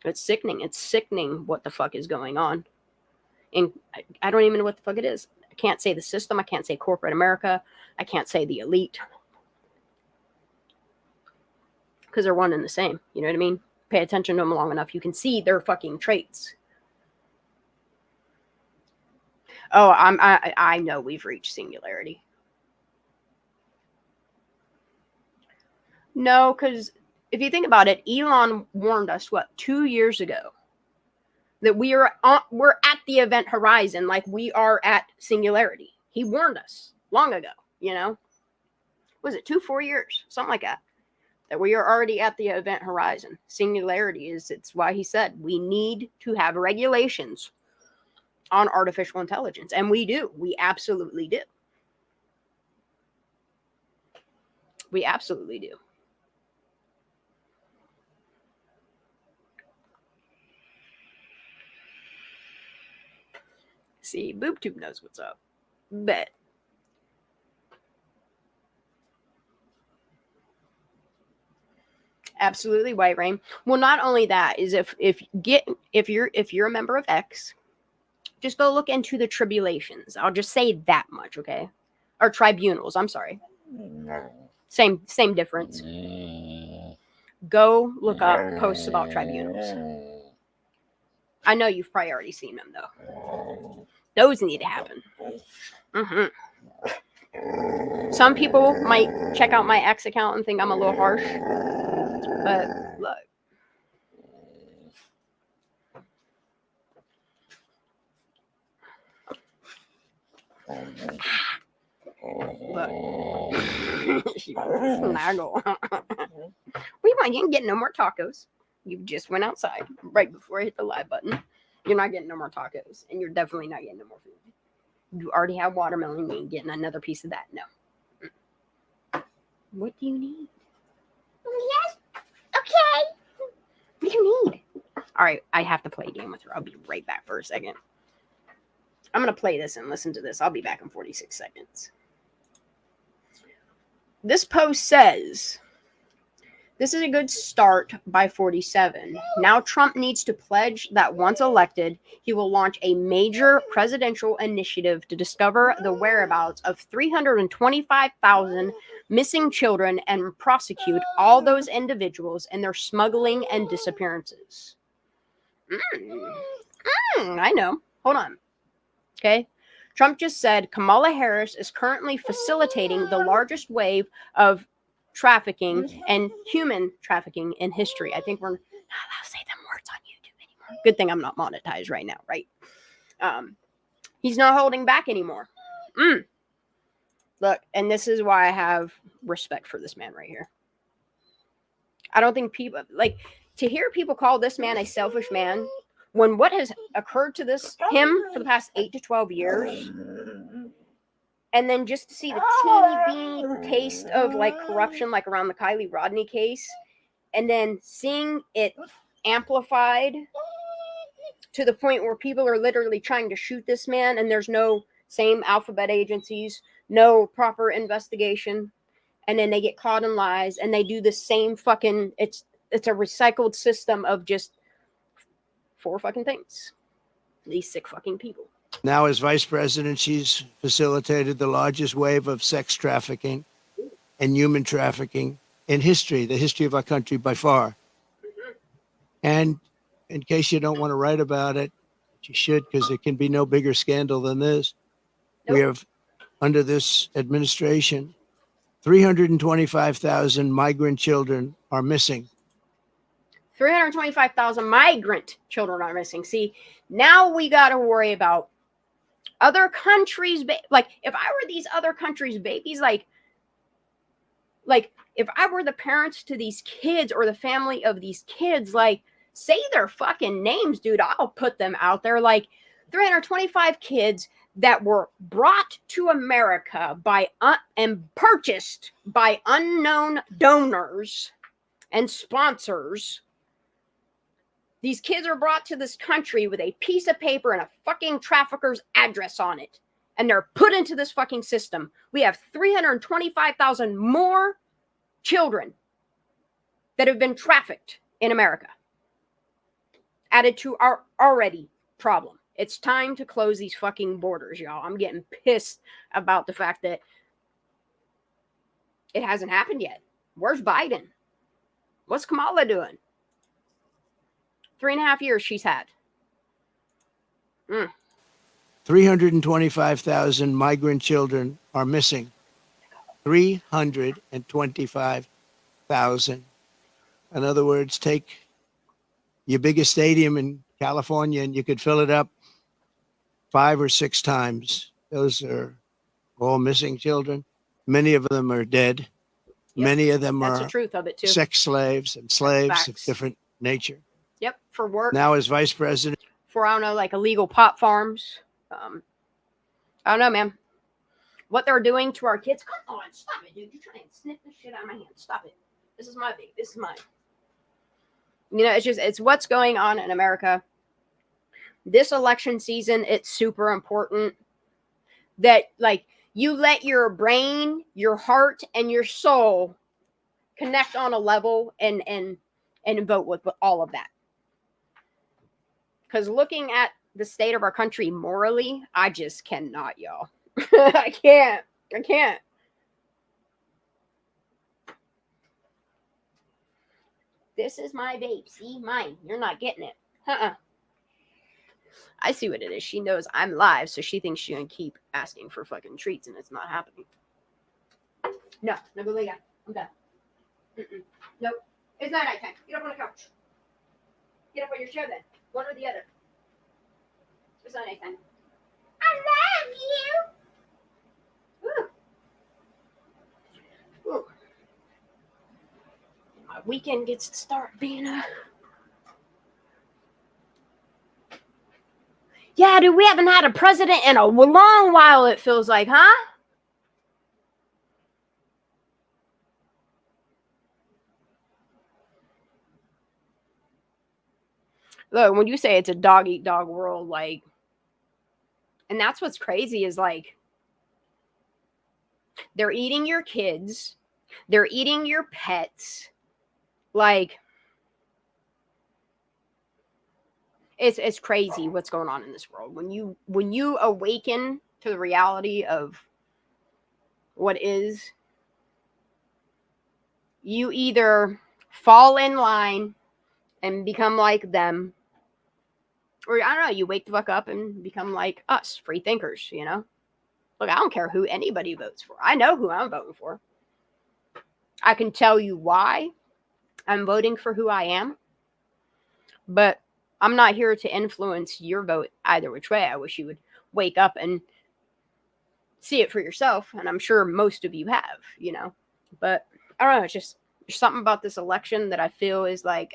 It's sickening. It's sickening what the fuck is going on. And I don't even know what the fuck it is. I can't say the system. I can't say corporate America. I can't say the elite. Because they're one and the same. You know what I mean? Pay attention to them long enough, you can see their fucking traits. Oh, I know we've reached singularity. No, because if you think about it, Elon warned us, 2 years ago, that we're at the event horizon, like we are at singularity. He warned us long ago, you know? Was it 4 years? Something like that. That we are already at the event horizon. Singularity it's why he said we need to have regulations on artificial intelligence. And we do. We absolutely do. We absolutely do. See, BoobTube knows what's up. Bet. Absolutely, White Rain. Well, not only that is if you're a member of X, just go look into the tribulations. I'll just say that much, okay? Or tribunals. I'm sorry. Same difference. Go look up posts about tribunals. I know you've probably already seen them though. Those need to happen. Mm-hmm. Some people might check out my X account and think I'm a little harsh. But look. Snaggle. We ain't getting no more tacos. You just went outside right before I hit the live button. You're not getting no more tacos. And you're definitely not getting no more food. You already have watermelon. You ain't getting another piece of that. No. What do you need? Yes. Okay. What do you need? All right. I have to play a game with her. I'll be right back for a second. I'm going to play this and listen to this. I'll be back in 46 seconds. This post says, this is a good start by 47. Now Trump needs to pledge that once elected, he will launch a major presidential initiative to discover the whereabouts of 325,000 missing children and prosecute all those individuals in their smuggling and disappearances. I know. Hold on. Okay. Trump just said Kamala Harris is currently facilitating the largest wave of trafficking and human trafficking in history. I think we're not allowed to say them words on YouTube anymore. Good thing I'm not monetized right now, right? He's not holding back anymore. Look, and this is why I have respect for this man right here. I don't think people, like, to hear people call this man a selfish man, when what has occurred to him for the past 8 to 12 years, and then just to see the teeny taste of like corruption, like around the Kylie Rodney case, and then seeing it amplified to the point where people are literally trying to shoot this man, and there's no same alphabet agencies, no proper investigation, and then they get caught in lies, and they do the same fucking, it's a recycled system of just 4 fucking things. These sick fucking people. Now, as vice president, she's facilitated the largest wave of sex trafficking and human trafficking in history, the history of our country by far. And in case you don't want to write about it, you should, because there can be no bigger scandal than this. Nope. We have, under this administration, 325,000 migrant children are missing. 325,000 migrant children are missing. See, now we got to worry about other countries. Like, if I were these other countries' babies, like if I were the parents to these kids or the family of these kids, like, say their fucking names, dude. I'll put them out there. Like, 325 kids that were brought to America by and purchased by unknown donors and sponsors. These kids are brought to this country with a piece of paper and a fucking trafficker's address on it. And they're put into this fucking system. We have 325,000 more children that have been trafficked in America, added to our already problem. It's time to close these fucking borders, y'all. I'm getting pissed about the fact that it hasn't happened yet. Where's Biden? What's Kamala doing? 3.5 years she's had. 325,000 migrant children are missing. 325,000. In other words, take your biggest stadium in California and you could fill it up 5 or 6 times. Those are all missing children. Many of them are dead. Yep. Many of them That's are the truth of it too. sex slaves and slaves of Facts. different nature. Yep, for work. Now as vice president. For, I don't know, like illegal pot farms. I don't know, man. What they're doing to our kids. Come on, stop it, dude. You're trying to sniff the shit out of my hand. Stop it. This is my baby. This is mine. You know, it's what's going on in America. This election season, it's super important that, like, you let your brain, your heart, and your soul connect on a level and vote with all of that. Because looking at the state of our country morally, I just cannot, y'all. I can't. This is my babe. See, mine. You're not getting it. I see what it is. She knows I'm live, so she thinks she can keep asking for fucking treats, and it's not happening. No, go lay down. I'm done. Nope. It's not nighttime. Get up on the couch. Get up on your chair then. One or the other. It's not nighttime. I love you. Ooh. Ooh. My weekend gets to start being a... Yeah, dude, we haven't had a president in a long while, it feels like, huh? Look, when you say it's a dog-eat-dog world, like... And that's what's crazy is, like... They're eating your kids. They're eating your pets. Like... It's crazy what's going on in this world. When you awaken to the reality of what is, you either fall in line and become like them, or I don't know, you wake the fuck up and become like us, free thinkers, you know? Look, I don't care who anybody votes for. I know who I'm voting for. I can tell you why I'm voting for who I am, but I'm not here to influence your vote either which way. I wish you would wake up and see it for yourself. And I'm sure most of you have, you know. But I don't know. It's just there's something about this election that I feel is like,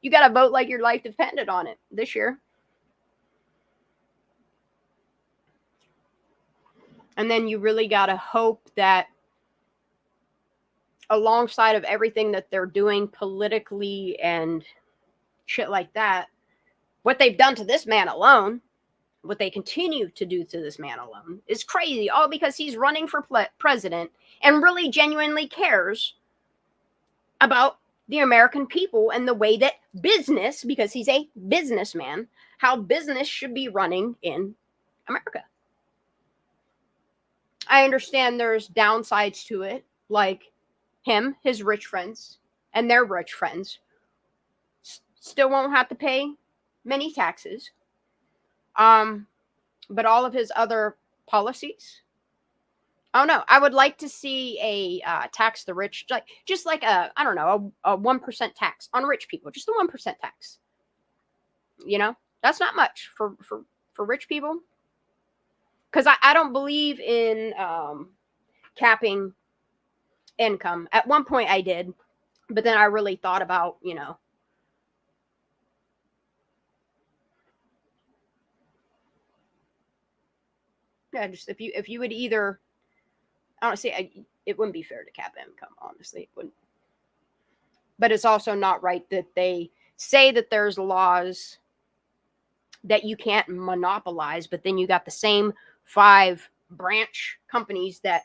you got to vote like your life depended on it this year. And then you really got to hope that alongside of everything that they're doing politically and shit like that, what they've done to this man alone, what they continue to do to this man alone is crazy, all because he's running for president and really genuinely cares about the American people and the way that business, because he's a businessman, how business should be running in America. I understand there's downsides to it, like him, his rich friends, and their rich friends still won't have to pay many taxes. But all of his other policies, I don't know. I would like to see a tax the rich, just like a 1% tax on rich people, just a 1% tax. You know, that's not much for rich people. Because I don't believe in capping income. At one point I did, but then I really thought about, you know, Yeah, just if you would either, honestly, it wouldn't be fair to cap income. Honestly, it wouldn't. But it's also not right that they say that there's laws that you can't monopolize, but then you got the same 5 branch companies that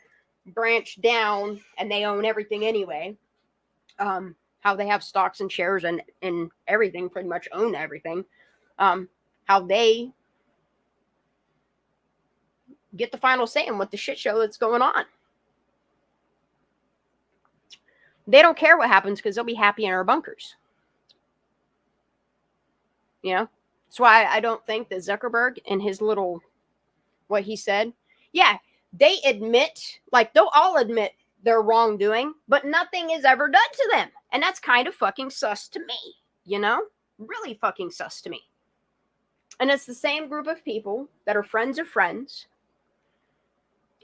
branch down and they own everything anyway. How they have stocks and shares and everything, pretty much own everything. How they get the final say in what the shit show that's going on. They don't care what happens because they'll be happy in our bunkers. You know? That's why I don't think that Zuckerberg and his little, what he said, yeah, they admit, like they'll all admit their wrongdoing, but nothing is ever done to them. And that's kind of fucking sus to me, you know? Really fucking sus to me. And it's the same group of people that are friends of friends.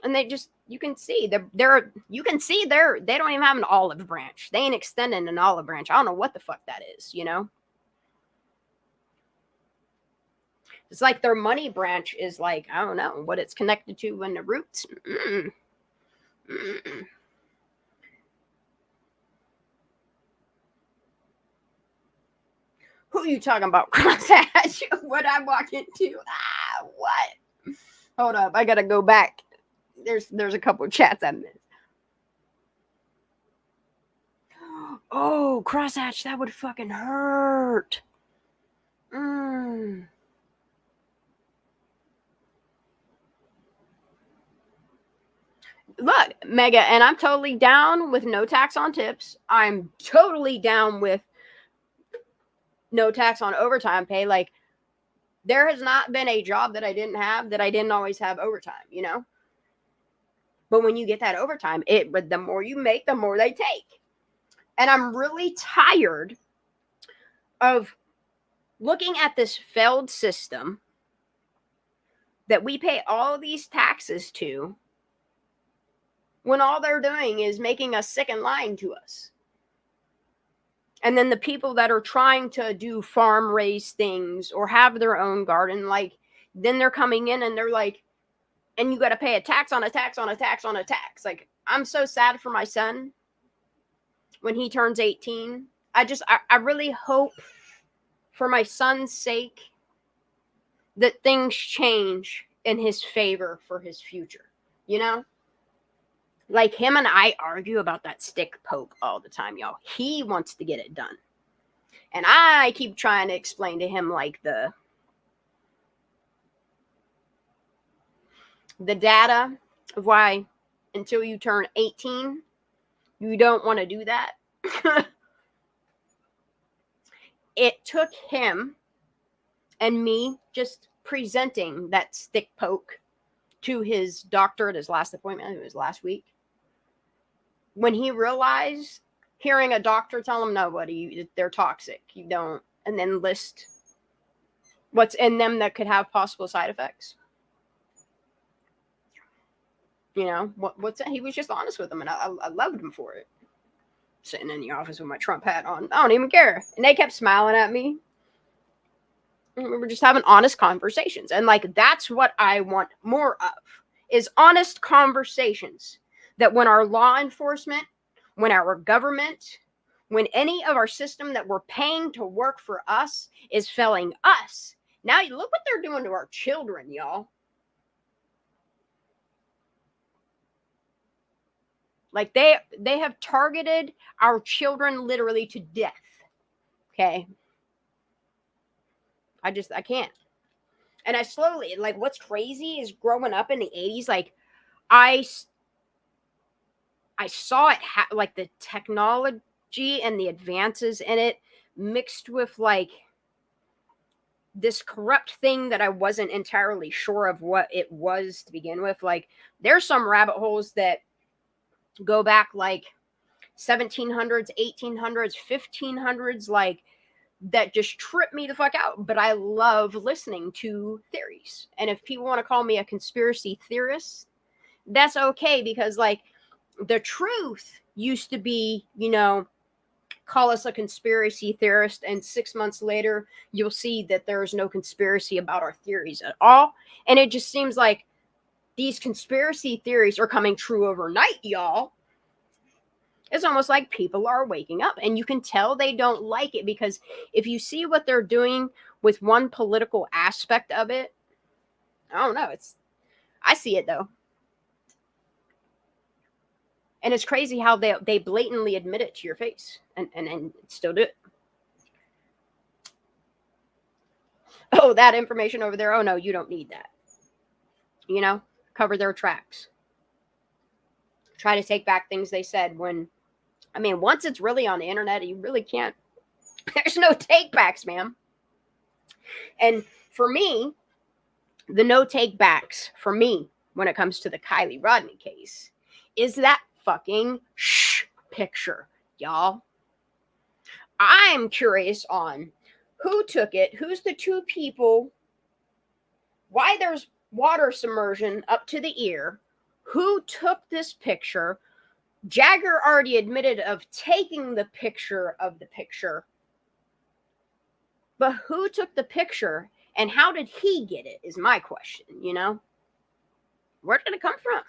And they just, you can see they don't even have an olive branch. They ain't extending an olive branch. I don't know what the fuck that is, you know? It's like their money branch is like, I don't know what it's connected to in the roots. Who are you talking about, Crosshatch? What I walk into? What? Hold up, I gotta go back. There's a couple of chats I missed. Oh, Crosshatch, that would fucking hurt. Look, Mega, and I'm totally down with no tax on tips. I'm totally down with no tax on overtime pay. Like, there has not been a job that I didn't have that I didn't always have overtime, you know? But when you get that overtime, the more you make, the more they take. And I'm really tired of looking at this failed system that we pay all these taxes to, when all they're doing is making us sick and lying to us. And then the people that are trying to do farm raised things or have their own garden, like, then they're coming in and they're like, and you got to pay a tax on a tax on a tax on a tax. Like, I'm so sad for my son when he turns 18. I really hope for my son's sake that things change in his favor for his future, you know? Like, him and I argue about that stick poke all the time, y'all. He wants to get it done. And I keep trying to explain to him, like, the data of why until you turn 18, you don't want to do that. It took him and me just presenting that stick poke to his doctor at his last appointment. It was last week. When he realized, hearing a doctor tell him, no, buddy, they're toxic. You don't. And then list what's in them that could have possible side effects. You know, what's that? He was just honest with them, and I loved him for it. Sitting in the office with my Trump hat on. I don't even care. And they kept smiling at me. And we were just having honest conversations. And, like, that's what I want more of, is honest conversations. That when our law enforcement, when our government, when any of our system that we're paying to work for us is failing us. Now, look what they're doing to our children, y'all. Like, they have targeted our children literally to death. Okay. I can't. And I slowly, like, what's crazy is growing up in the 80s, like, I saw it, like, the technology and the advances in it mixed with, like, this corrupt thing that I wasn't entirely sure of what it was to begin with. Like, there's some rabbit holes that go back, like, 1700s, 1800s, 1500s, like, that just trip me the fuck out. But I love listening to theories. And if people want to call me a conspiracy theorist, that's okay, because, like, the truth used to be, you know, call us a conspiracy theorist, and 6 months later, you'll see that there is no conspiracy about our theories at all. And it just seems like these conspiracy theories are coming true overnight, y'all. It's almost like people are waking up, and you can tell they don't like it, because if you see what they're doing with one political aspect of it, I don't know. I see it though. And it's crazy how they blatantly admit it to your face and still do it. Oh, that information over there. Oh no, you don't need that. You know, cover their tracks. Try to take back things they said when, I mean, once it's really on the internet, you really can't. There's no take backs, ma'am. And for me, the no take backs for me when it comes to the Kylie Rodney case is that fucking picture, y'all. I'm curious on who took it, who's the two people, why there's water submersion up to the ear, who took this picture. Jagger already admitted of taking the picture of the picture, but who took the picture and how did he get it is my question, you know? Where did it come from?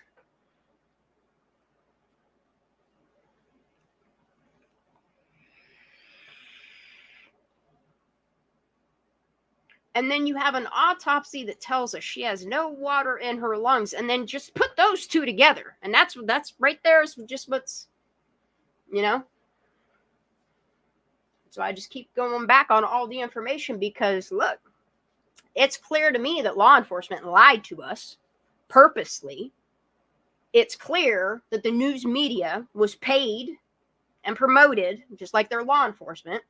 And then you have an autopsy that tells us she has no water in her lungs, and then just put those two together. And that's right there is just what's, you know? So I just keep going back on all the information because, look, it's clear to me that law enforcement lied to us purposely. It's clear that the news media was paid and promoted, just like their law enforcement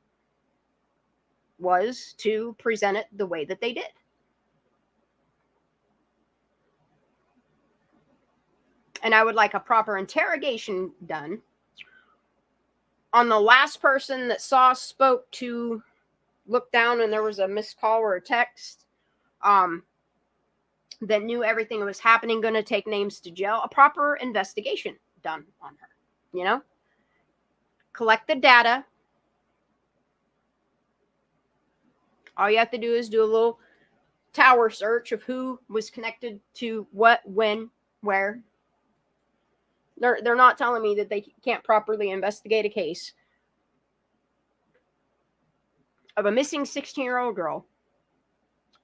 was, to present it the way that they did. And I would like a proper interrogation done on the last person that spoke to, looked down and there was a missed call or a text, that knew everything that was happening, going to take names to jail. A proper investigation done on her, you know? Collect the data. All you have to do is do a little tower search of who was connected to what, when, where. They're not telling me that they can't properly investigate a case of a missing 16-year-old girl,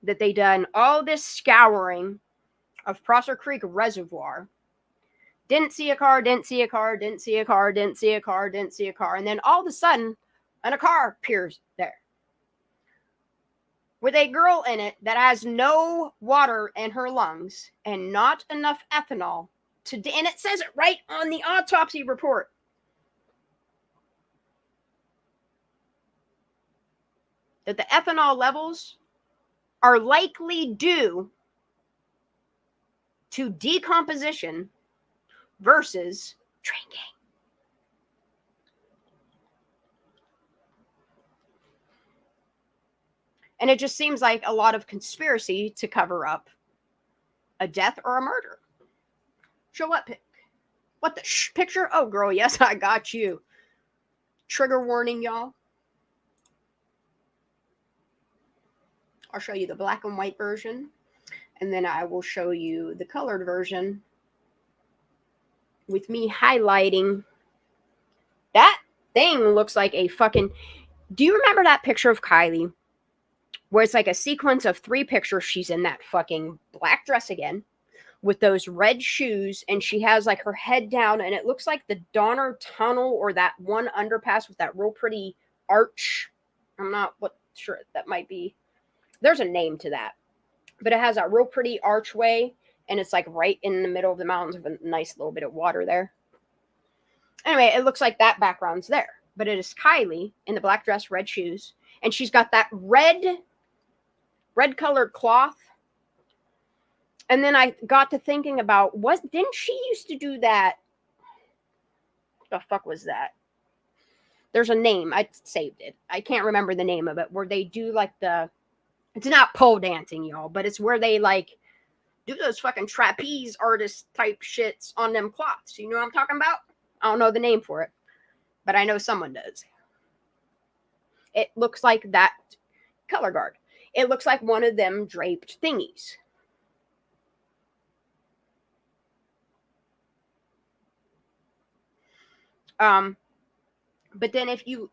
that they done all this scouring of Prosser Creek Reservoir. Didn't see a car, didn't see a car, didn't see a car, didn't see a car, didn't see a car. And then all of a sudden, a car appears there with a girl in it that has no water in her lungs and not enough ethanol and it says it right on the autopsy report. That the ethanol levels are likely due to decomposition versus drinking. And it just seems like a lot of conspiracy to cover up a death or a murder. Show what pic? What the picture? Oh, girl, yes, I got you. Trigger warning, y'all. I'll show you the black and white version, and then I will show you the colored version with me highlighting. That thing looks like a fucking... Do you remember that picture of Kylie where it's like a sequence of 3 pictures? She's in that fucking black dress again with those red shoes, and she has like her head down, and it looks like the Donner Tunnel or that one underpass with that real pretty arch. I'm not sure that might be... There's a name to that, but it has that real pretty archway, and it's like right in the middle of the mountains with a nice little bit of water there. Anyway, it looks like that background's there, but it is Kylie in the black dress, red shoes, and she's got that red colored cloth. And then I got to thinking about, didn't she used to do that? What the fuck was that? There's a name. I saved it. I can't remember the name of it, where they do like it's not pole dancing, y'all, but it's where they like do those fucking trapeze artist type shits on them cloths. You know what I'm talking about? I don't know the name for it, but I know someone does. It looks like that color guard. It looks like one of them draped thingies. But then if you,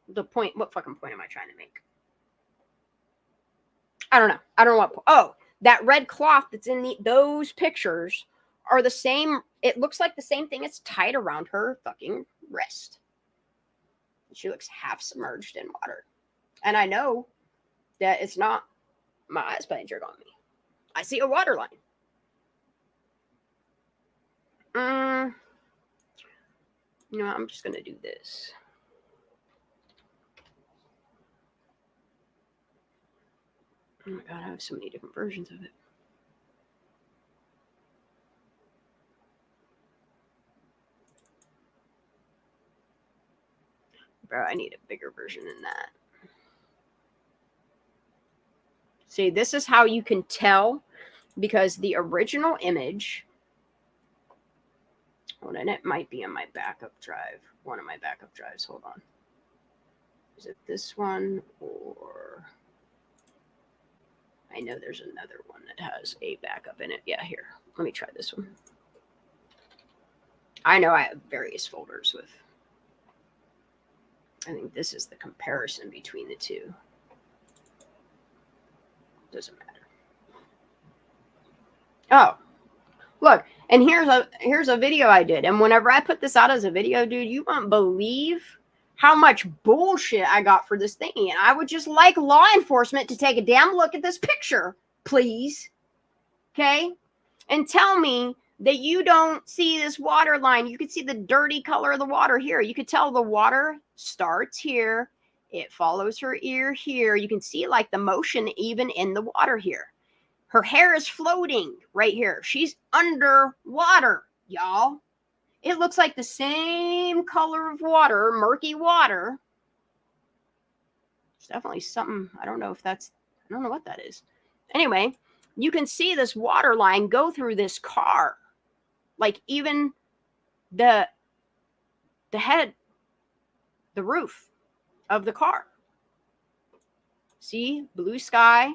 the point, what fucking point am I trying to make? I don't know what. Oh, that red cloth that's in those pictures are the same. It looks like the same thing. It's tied around her fucking wrist. She looks half submerged in water. And I know that it's not my eyes playing trick on me. I see a water line. You know, I'm just going to do this. Oh my God, I have so many different versions of it. Bro, I need a bigger version than that. See, this is how you can tell, because the original image, hold on, it might be on my backup drive. One of my backup drives. Hold on. Is it this one, or I know there's another one that has a backup in it. Yeah, here. Let me try this one. I know I have various folders with. I think this is the comparison between the two. Doesn't matter. Oh, look, and here's a video I did. And whenever I put this out as a video, dude, you won't believe how much bullshit I got for this thing. And I would just like law enforcement to take a damn look at this picture, please. Okay? And tell me that you don't see this water line. You can see the dirty color of the water here. You could tell the water starts here. It follows her ear here. You can see like the motion even in the water here. Her hair is floating right here. She's underwater, y'all. It looks like the same color of water, murky water. It's definitely something. I don't know what that is. Anyway, you can see this water line go through this car. Like even the head, the roof of the car. See, blue sky,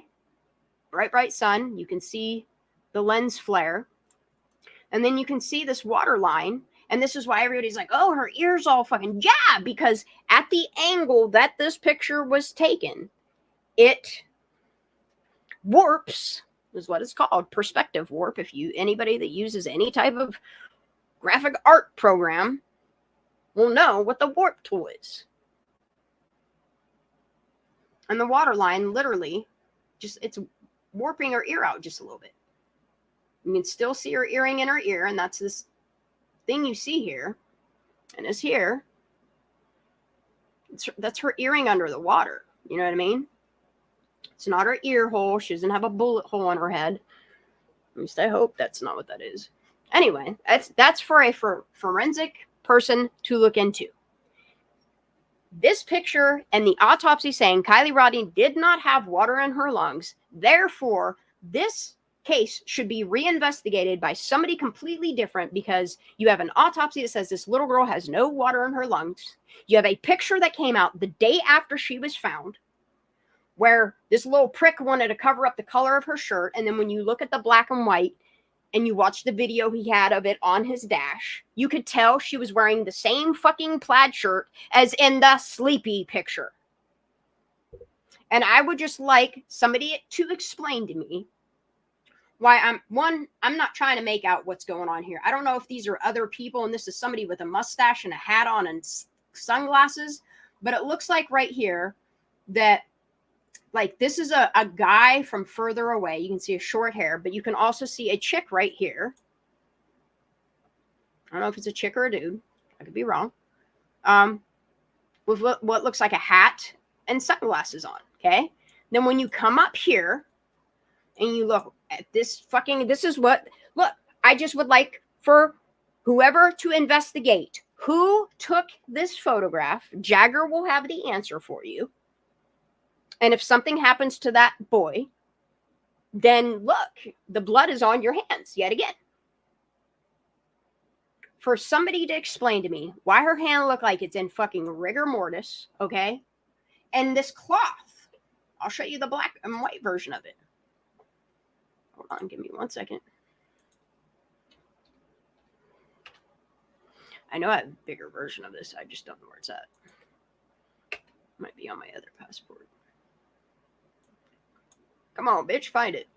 bright sun. You can see the lens flare. And then you can see this water line. And this is why everybody's like, oh, her ear's all fucking, yeah, because at the angle that this picture was taken, it warps, is what it's called, perspective warp. If anybody that uses any type of graphic art program will know what the warp tool is. And the water line literally it's warping her ear out just a little bit. You can still see her earring in her ear, and that's this thing you see here. And it's here. That's her earring under the water. You know what I mean? It's not her ear hole. She doesn't have a bullet hole in her head. At least I hope that's not what that is. Anyway, that's for a forensic person to look into. This picture and the autopsy saying Kiely Rodni did not have water in her lungs. Therefore, this case should be reinvestigated by somebody completely different, because you have an autopsy that says this little girl has no water in her lungs. You have a picture that came out the day after she was found where this little prick wanted to cover up the color of her shirt. And then when you look at the black and white and you watch the video he had of it on his dash, you could tell she was wearing the same fucking plaid shirt as in the Sleepy picture. And I would just like somebody to explain to me why I'm not trying to make out what's going on here. I don't know if these are other people and this is somebody with a mustache and a hat on and sunglasses, but it looks like right here that like this is a guy from further away. You can see a short hair, but you can also see a chick right here. I don't know if it's a chick or a dude. I could be wrong. With what looks like a hat and sunglasses on, okay? Then when you come up here and you look at this look, I just would like for whoever to investigate who took this photograph. Jagger will have the answer for you. And if something happens to that boy, then look, the blood is on your hands yet again. For somebody to explain to me why her hand looked like it's in fucking rigor mortis, okay? And this cloth, I'll show you the black and white version of it. Hold on, give me 1 second. I know I have a bigger version of this. I just don't know where it's at. Might be on my other passport. Come on, bitch, find it.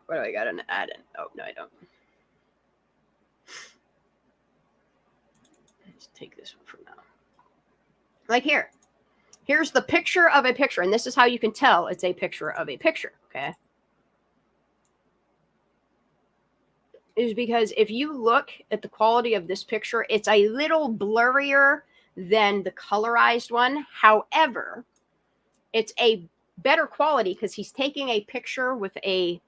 What do I got an add in? Oh, no, I don't. Let's take this one for now. Like here. Here's the picture of a picture. And this is how you can tell it's a picture of a picture. Okay. Is because if you look at the quality of this picture, it's a little blurrier than the colorized one. However, it's a better quality because he's taking a picture with a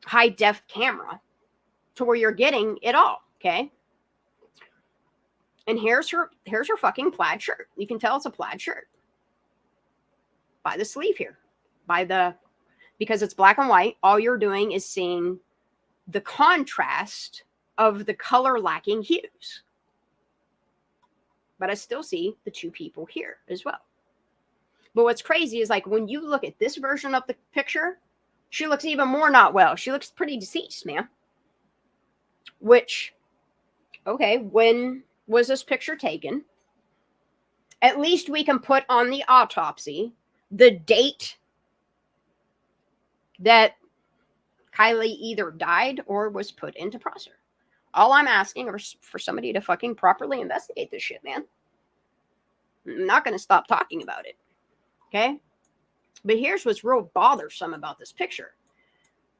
high def camera to where you're getting it all. Okay. And here's her fucking plaid shirt. You can tell it's a plaid shirt by the sleeve here, because it's black and white. All you're doing is seeing the contrast of the color lacking hues. But I still see the two people here as well. But what's crazy is like when you look at this version of the picture, she looks even more not well. She looks pretty deceased, man. Which, okay, when was this picture taken? At least we can put on the autopsy the date that Kylie either died or was put into processor. All I'm asking is for somebody to fucking properly investigate this shit, man. I'm not going to stop talking about it. Okay? But here's what's real bothersome about this picture.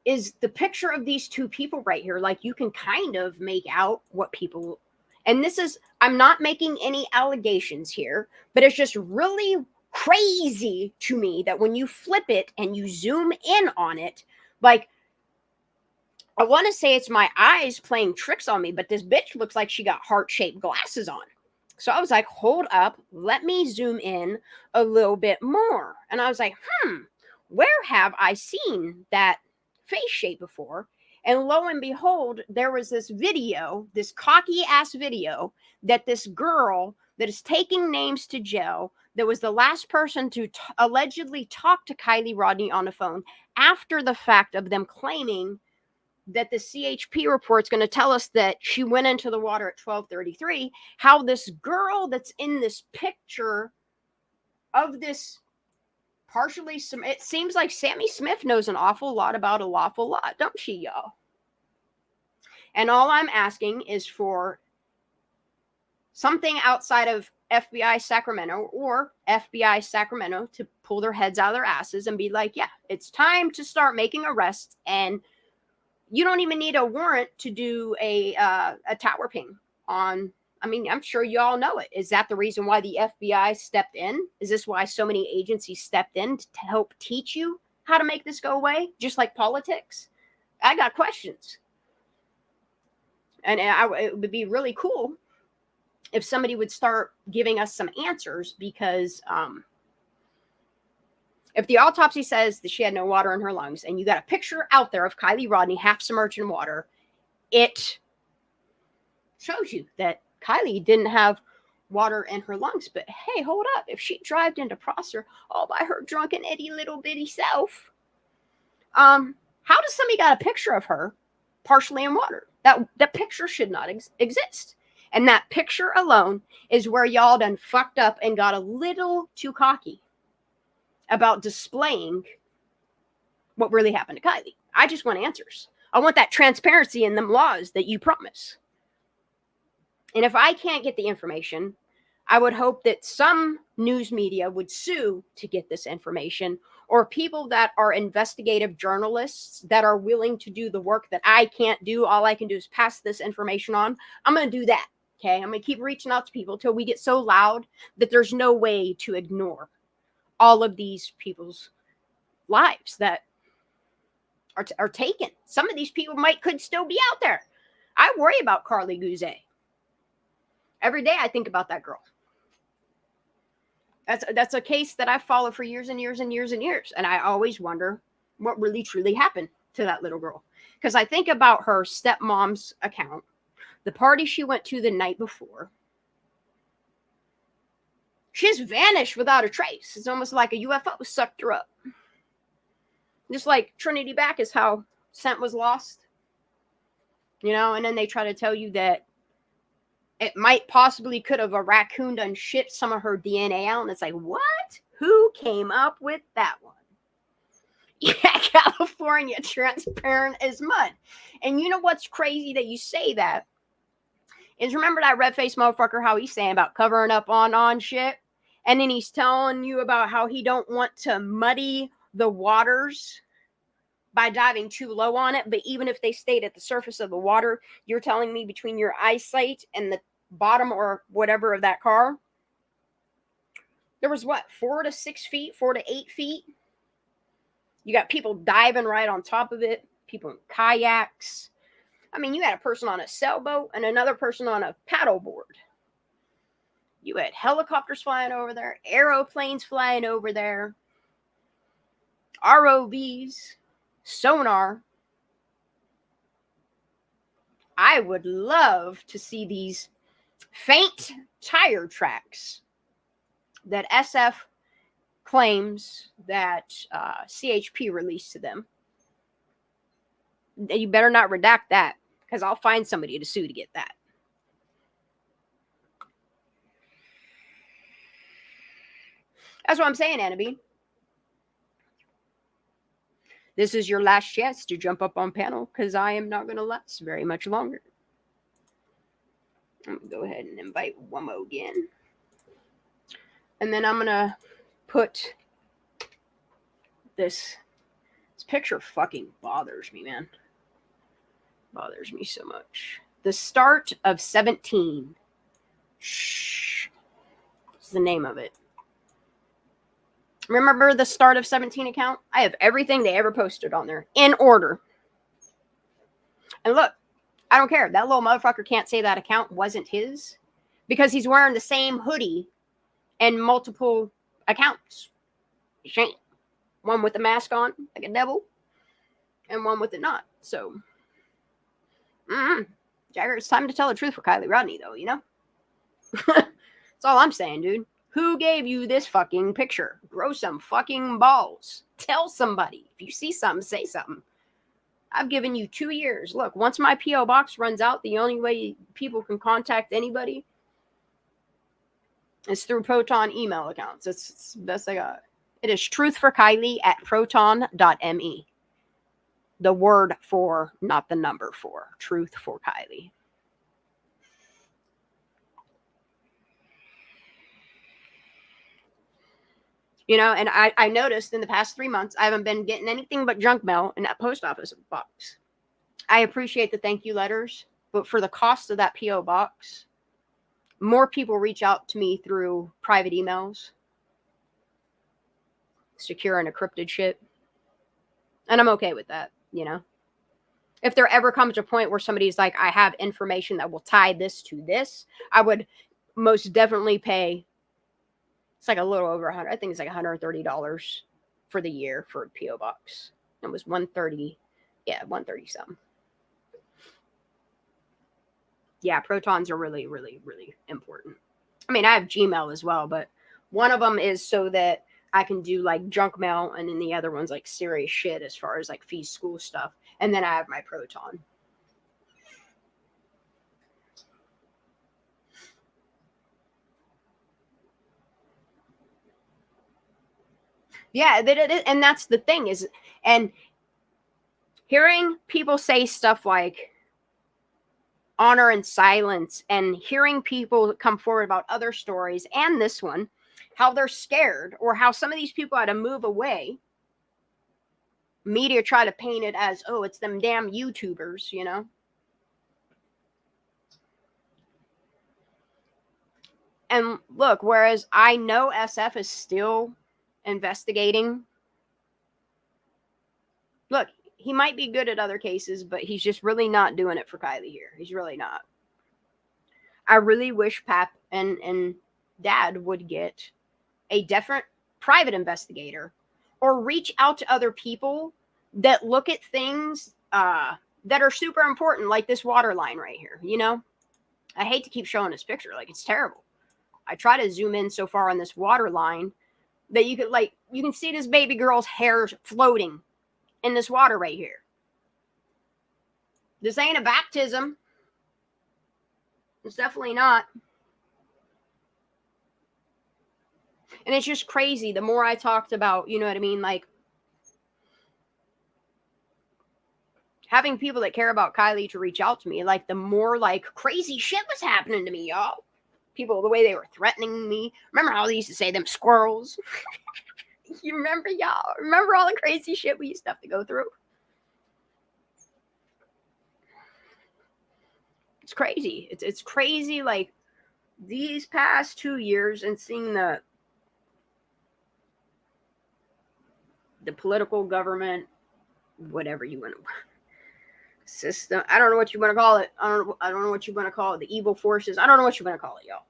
Is the picture of these two people right here. Like you can kind of make out what people... And this is... I'm not making any allegations here. But it's just really crazy to me that when you flip it and you zoom in on it, like... I want to say it's my eyes playing tricks on me, but this bitch looks like she got heart-shaped glasses on. So I was like, hold up, let me zoom in a little bit more. And I was like, where have I seen that face shape before? And lo and behold, there was this video, this cocky-ass video, that this girl that is taking names to jail, that was the last person to allegedly talk to Kylie Rodney on the phone after the fact of them claiming that the CHP report's going to tell us that she went into the water at 12:33, how this girl that's in this picture of this partially, it seems like Sammy Smith knows an awful lot about a lawful lot, don't she, y'all? And all I'm asking is for something outside of FBI Sacramento or FBI Sacramento to pull their heads out of their asses and be like, yeah, it's time to start making arrests. And you don't even need a warrant to do a tower ping on. I mean, I'm sure you all know it. Is that the reason why the FBI stepped in? Is this why so many agencies stepped in to help teach you how to make this go away? Just like politics? I got questions. And it would be really cool if somebody would start giving us some answers, because if the autopsy says that she had no water in her lungs, and you got a picture out there of Kylie Rodney half submerged in water, it shows you that Kylie didn't have water in her lungs. But hey, hold up. If she drived into Prosser all by her drunken, itty little bitty self, how does somebody got a picture of her partially in water? That picture should not exist. And that picture alone is where y'all done fucked up and got a little too cocky about displaying what really happened to Kylie. I just want answers. I want that transparency in them laws that you promise. And if I can't get the information, I would hope that some news media would sue to get this information, or people that are investigative journalists that are willing to do the work that I can't do. All I can do is pass this information on. I'm going to do that. Okay. I'm going to keep reaching out to people till we get so loud that there's no way to ignore all of these people's lives that are taken. Some of these people could still be out there. I worry about Carly Guzet. Every day I think about that girl. That's a case that I followed for years and years and years and years. And I always wonder what really truly happened to that little girl. Because I think about her stepmom's account, the party she went to the night before. She's vanished without a trace. It's almost like a UFO sucked her up. Just like Trinity Backus, how scent was lost. You know, and then they try to tell you that it might possibly could have a raccoon done shit some of her DNA out. And it's like, what? Who came up with that one? Yeah, California, transparent as mud. And you know what's crazy that you say that is, remember that red-faced motherfucker, how he's saying about covering up on shit? And then he's telling you about how he don't want to muddy the waters by diving too low on it. But even if they stayed at the surface of the water, you're telling me between your eyesight and the bottom or whatever of that car, there was what, 4 to 6 feet, 4 to 8 feet? You got people diving right on top of it, people in kayaks. I mean, you had a person on a sailboat and another person on a paddleboard. You had helicopters flying over there, aeroplanes flying over there, ROVs, sonar. I would love to see these faint tire tracks that SF claims that CHP released to them. You better not redact that, because I'll find somebody to sue to get that. That's what I'm saying, Anna B. This is your last chance to jump up on panel, because I am not going to last very much longer. I'm going to go ahead and invite Wummo again. And then I'm going to put this picture. Fucking bothers me, man. Bothers me so much. The Start of 17. Shh. What's the name of it? Remember the Start of 17 account? I have everything they ever posted on there in order. And look, I don't care. That little motherfucker can't say that account wasn't his, because he's wearing the same hoodie and multiple accounts. Shame. One with the mask on, like a devil, and one with it not. So, Jagger, it's time to tell the truth for Kylie Rodney, though, you know? That's all I'm saying, dude. Who gave you this fucking picture? Grow some fucking balls. Tell somebody. If you see something, say something. I've given you 2 years. Look, once my P.O. box runs out, the only way people can contact anybody is through Proton email accounts. It's the best I got. It is truthforkylie@proton.me. The word for, not the number for. Truth for Kylie. You know, and I noticed in the past 3 months, I haven't been getting anything but junk mail in that post office box. I appreciate the thank you letters, but for the cost of that P.O. box, more people reach out to me through private emails, secure and encrypted shit. And I'm okay with that, you know. If there ever comes a point where somebody's like, I have information that will tie this to this, I would most definitely pay. It's like a little over 100. I think it's like $130 for the year for a P.O. box. It was 130. Yeah, 130 something. Yeah, protons are really, really, really important. I mean, I have Gmail as well, but one of them is so that I can do like junk mail, and then the other one's like serious shit as far as like fee school stuff. And then I have my Proton. Yeah, and that's the thing is, and hearing people say stuff like honor and silence, and hearing people come forward about other stories and this one, how they're scared, or how some of these people had to move away. Media try to paint it as, oh, it's them damn YouTubers, you know? And look, whereas I know SF is still investigating. Look, he might be good at other cases, but he's just really not doing it for Kylie here. He's really not. I really wish Pap and Dad would get a different private investigator, or reach out to other people that look at things that are super important, like this water line right here, you know? I hate to keep showing this picture. Like, it's terrible. I try to zoom in so far on this water line that you can see this baby girl's hair floating in this water right here. This ain't a baptism. It's definitely not. And it's just crazy. The more I talked about, you know what I mean? Like, having people that care about Kylie to reach out to me, like, the more, like, crazy shit was happening to me, y'all. People, the way they were threatening me. Remember how they used to say them squirrels? You remember, y'all? Remember all the crazy shit we used to have to go through? It's crazy. It's crazy, like, these past 2 years and seeing the political government, whatever you want to system. I don't know what you want to call it. I don't know what you want to call it. The evil forces. I don't know what you want to call it, y'all.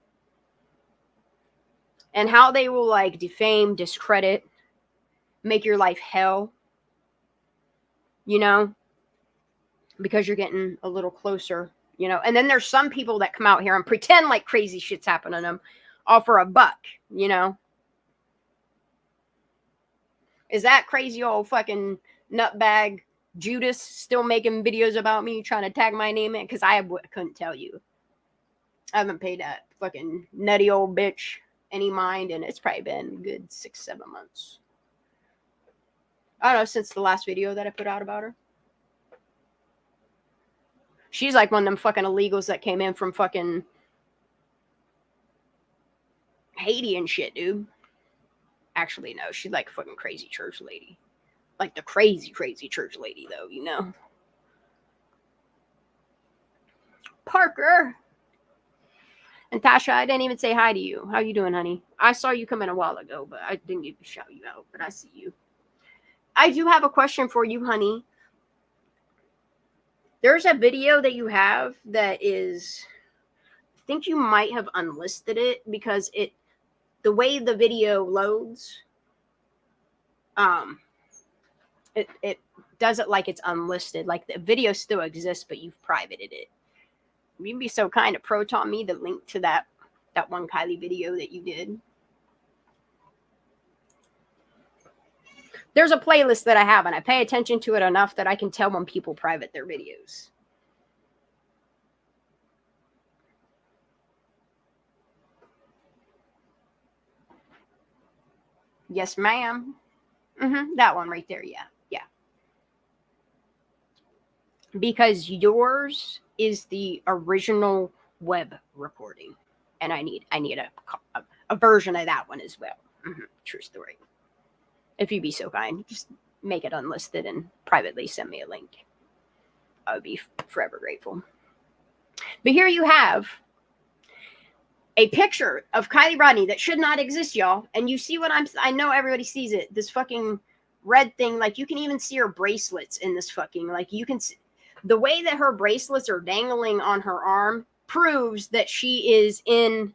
And how they will, like, defame, discredit, make your life hell. You know, because you're getting a little closer. You know, and then there's some people that come out here and pretend like crazy shit's happening to them, all for a buck. You know. Is that crazy old fucking nutbag Judas still making videos about me trying to tag my name in? Because I couldn't tell you. I haven't paid that fucking nutty old bitch any mind, and it's probably been a good 6-7 months. I don't know, since the last video that I put out about her. She's like one of them fucking illegals that came in from fucking Haiti and shit, dude. Actually, no, she's like a fucking crazy church lady. Like the crazy church lady, though, you know. Parker. And Tasha, I didn't even say hi to you. How you doing, honey? I saw you come in a while ago, but I didn't get to shout you out, but I see you. I do have a question for you, honey. There's a video that you have that is, I think you might have unlisted it because the way the video loads, it does it like it's unlisted. Like the video still exists, but you've privated it. You'd be so kind to proton me the link to that one Kylie video that you did. There's a playlist that I have, and I pay attention to it enough that I can tell when people private their videos. Yes, ma'am. That one right there. Yeah. Yeah. Because yours is the original web recording, and I need a version of that one as well. True story. If you'd be so kind, just make it unlisted and privately send me a link. I would be forever grateful. But here you have a picture of Kylie Rodney that should not exist, y'all. And you see what I know everybody sees it. This fucking red thing. Like, you can even see her bracelets in this fucking, like, you can see the way that her bracelets are dangling on her arm proves that she is in,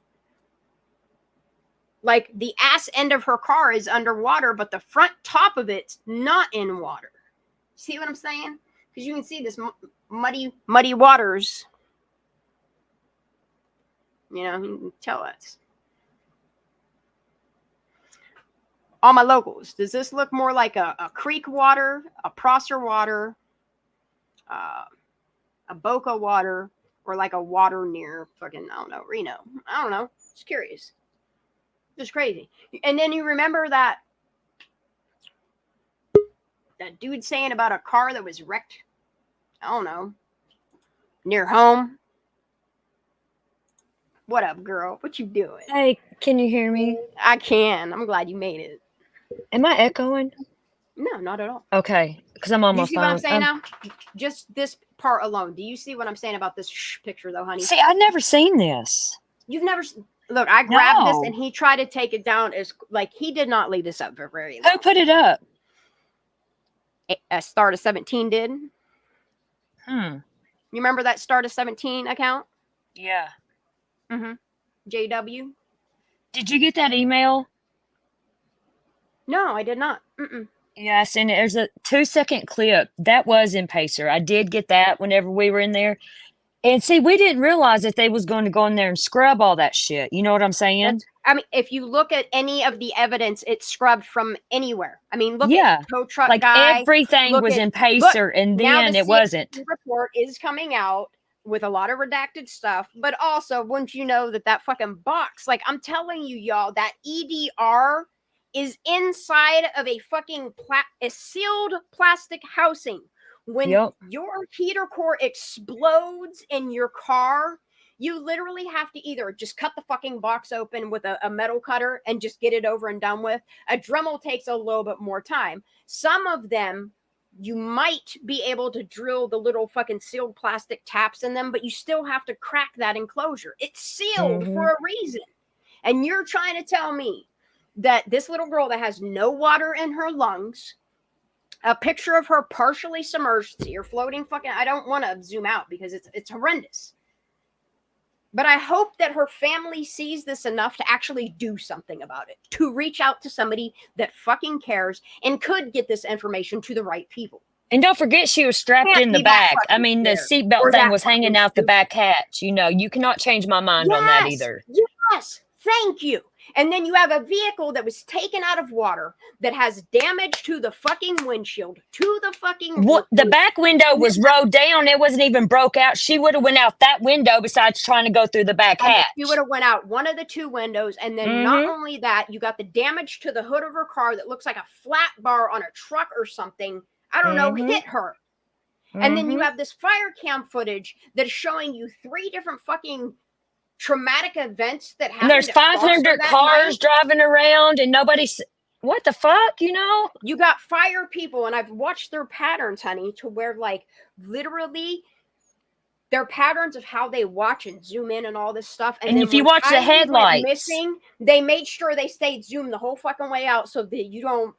like, the ass end of her car is underwater, but the front top of it's not in water. See what I'm saying? Because you can see this muddy waters. You know, you can tell us. All my locals, does this look more like a creek water, a Prosser water, a Boca water, or like a water near fucking, I don't know, Reno? I don't know. Just curious. Just crazy. And then you remember that dude saying about a car that was wrecked, I don't know, near home? What up, girl? What you doing? Hey, can you hear me? I can. I'm glad you made it. Am I echoing? No, not at all. Okay, because I'm on Do my you see phone. what I'm saying now? Just this part alone. Do you see what I'm saying about this picture, though, honey? See, I've never seen this. You've never... Look, I grabbed this, No. and he tried to take it down as... Like, he did not leave this up for very long. Who put it up? A Start of 17 did. Hmm. You remember that Start of 17 account? Yeah. JW? Did you get that email? No, I did not. Yeah, I sent it. There's a 2-second clip. That was in Pacer. I did get that whenever we were in there. And see, we didn't realize that they was going to go in there and scrub all that shit. You know what I'm saying? I mean, if you look at any of the evidence, it's scrubbed from anywhere. I mean, look Yeah. at tow truck Like guy. everything Look was at in look Pacer, and now then the it wasn't. CAC report is coming out with a lot of redacted stuff, but also wouldn't you know that fucking box, like I'm telling you, y'all, that EDR is inside of a fucking a sealed plastic housing. When Yep. your heater core explodes in your car, you literally have to either just cut the fucking box open with a metal cutter and just get it over and done with. A Dremel takes a little bit more time. Some of them, you might be able to drill the little fucking sealed plastic taps in them, but you still have to crack that enclosure. It's sealed for a reason. And you're trying to tell me that this little girl that has no water in her lungs, a picture of her partially submerged, so you're floating fucking, I don't want to zoom out because it's horrendous. But I hope that her family sees this enough to actually do something about it, to reach out to somebody that fucking cares and could get this information to the right people. And don't forget, she was strapped Can't in the be that back. I fucking mean, the scared. seatbelt Or thing that was hanging fucking out the stupid. back hatch. You know, you cannot change my mind on that either. Yes, thank you. And then you have a vehicle that was taken out of water that has damage to the fucking windshield, to the fucking What, the roof. back window was rolled down. It wasn't even broke out. She would have went out that window besides trying to go through the back I mean, hatch. she would have went out one of the two windows, and then not only that, you got the damage to the hood of her car that looks like a flat bar on a truck or something. I don't know, hit her. And then you have this fire cam footage that's showing you 3 different fucking traumatic events that happened. And there's 500 cars driving around, and nobody's. What the fuck, you know? You got fire people, and I've watched their patterns, honey, to where, like, literally their patterns of how they watch and zoom in and all this stuff. And if you watch the headlights, missing, they made sure they stayed zoomed the whole fucking way out so that you don't.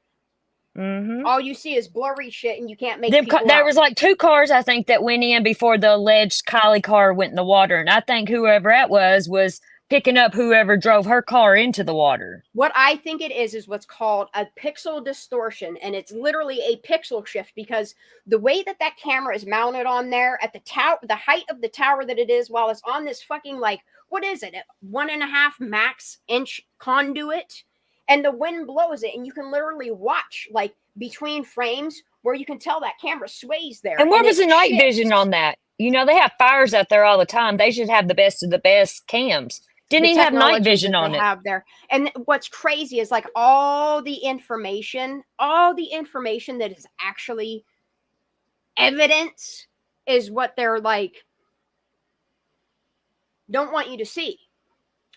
All you see is blurry shit, and you can't make people there out. was like 2 cars, I think, that went in before the alleged Kylie car went in the water, and I think whoever that was picking up whoever drove her car into the water. What I think it is what's called a pixel distortion, and it's literally a pixel shift because the way that camera is mounted on there at the tower, the height of the tower that it is, while it's on this fucking, like, what is it, 1.5 max inch conduit, and the wind blows it, and you can literally watch, like, between frames where you can tell that camera sways there. And where was the night vision on that? You know, they have fires out there all the time. They should have the best of the best cams. Didn't even have night vision on it. Have there. And what's crazy is, like, all the information that is actually evidence is what they're, like, don't want you to see.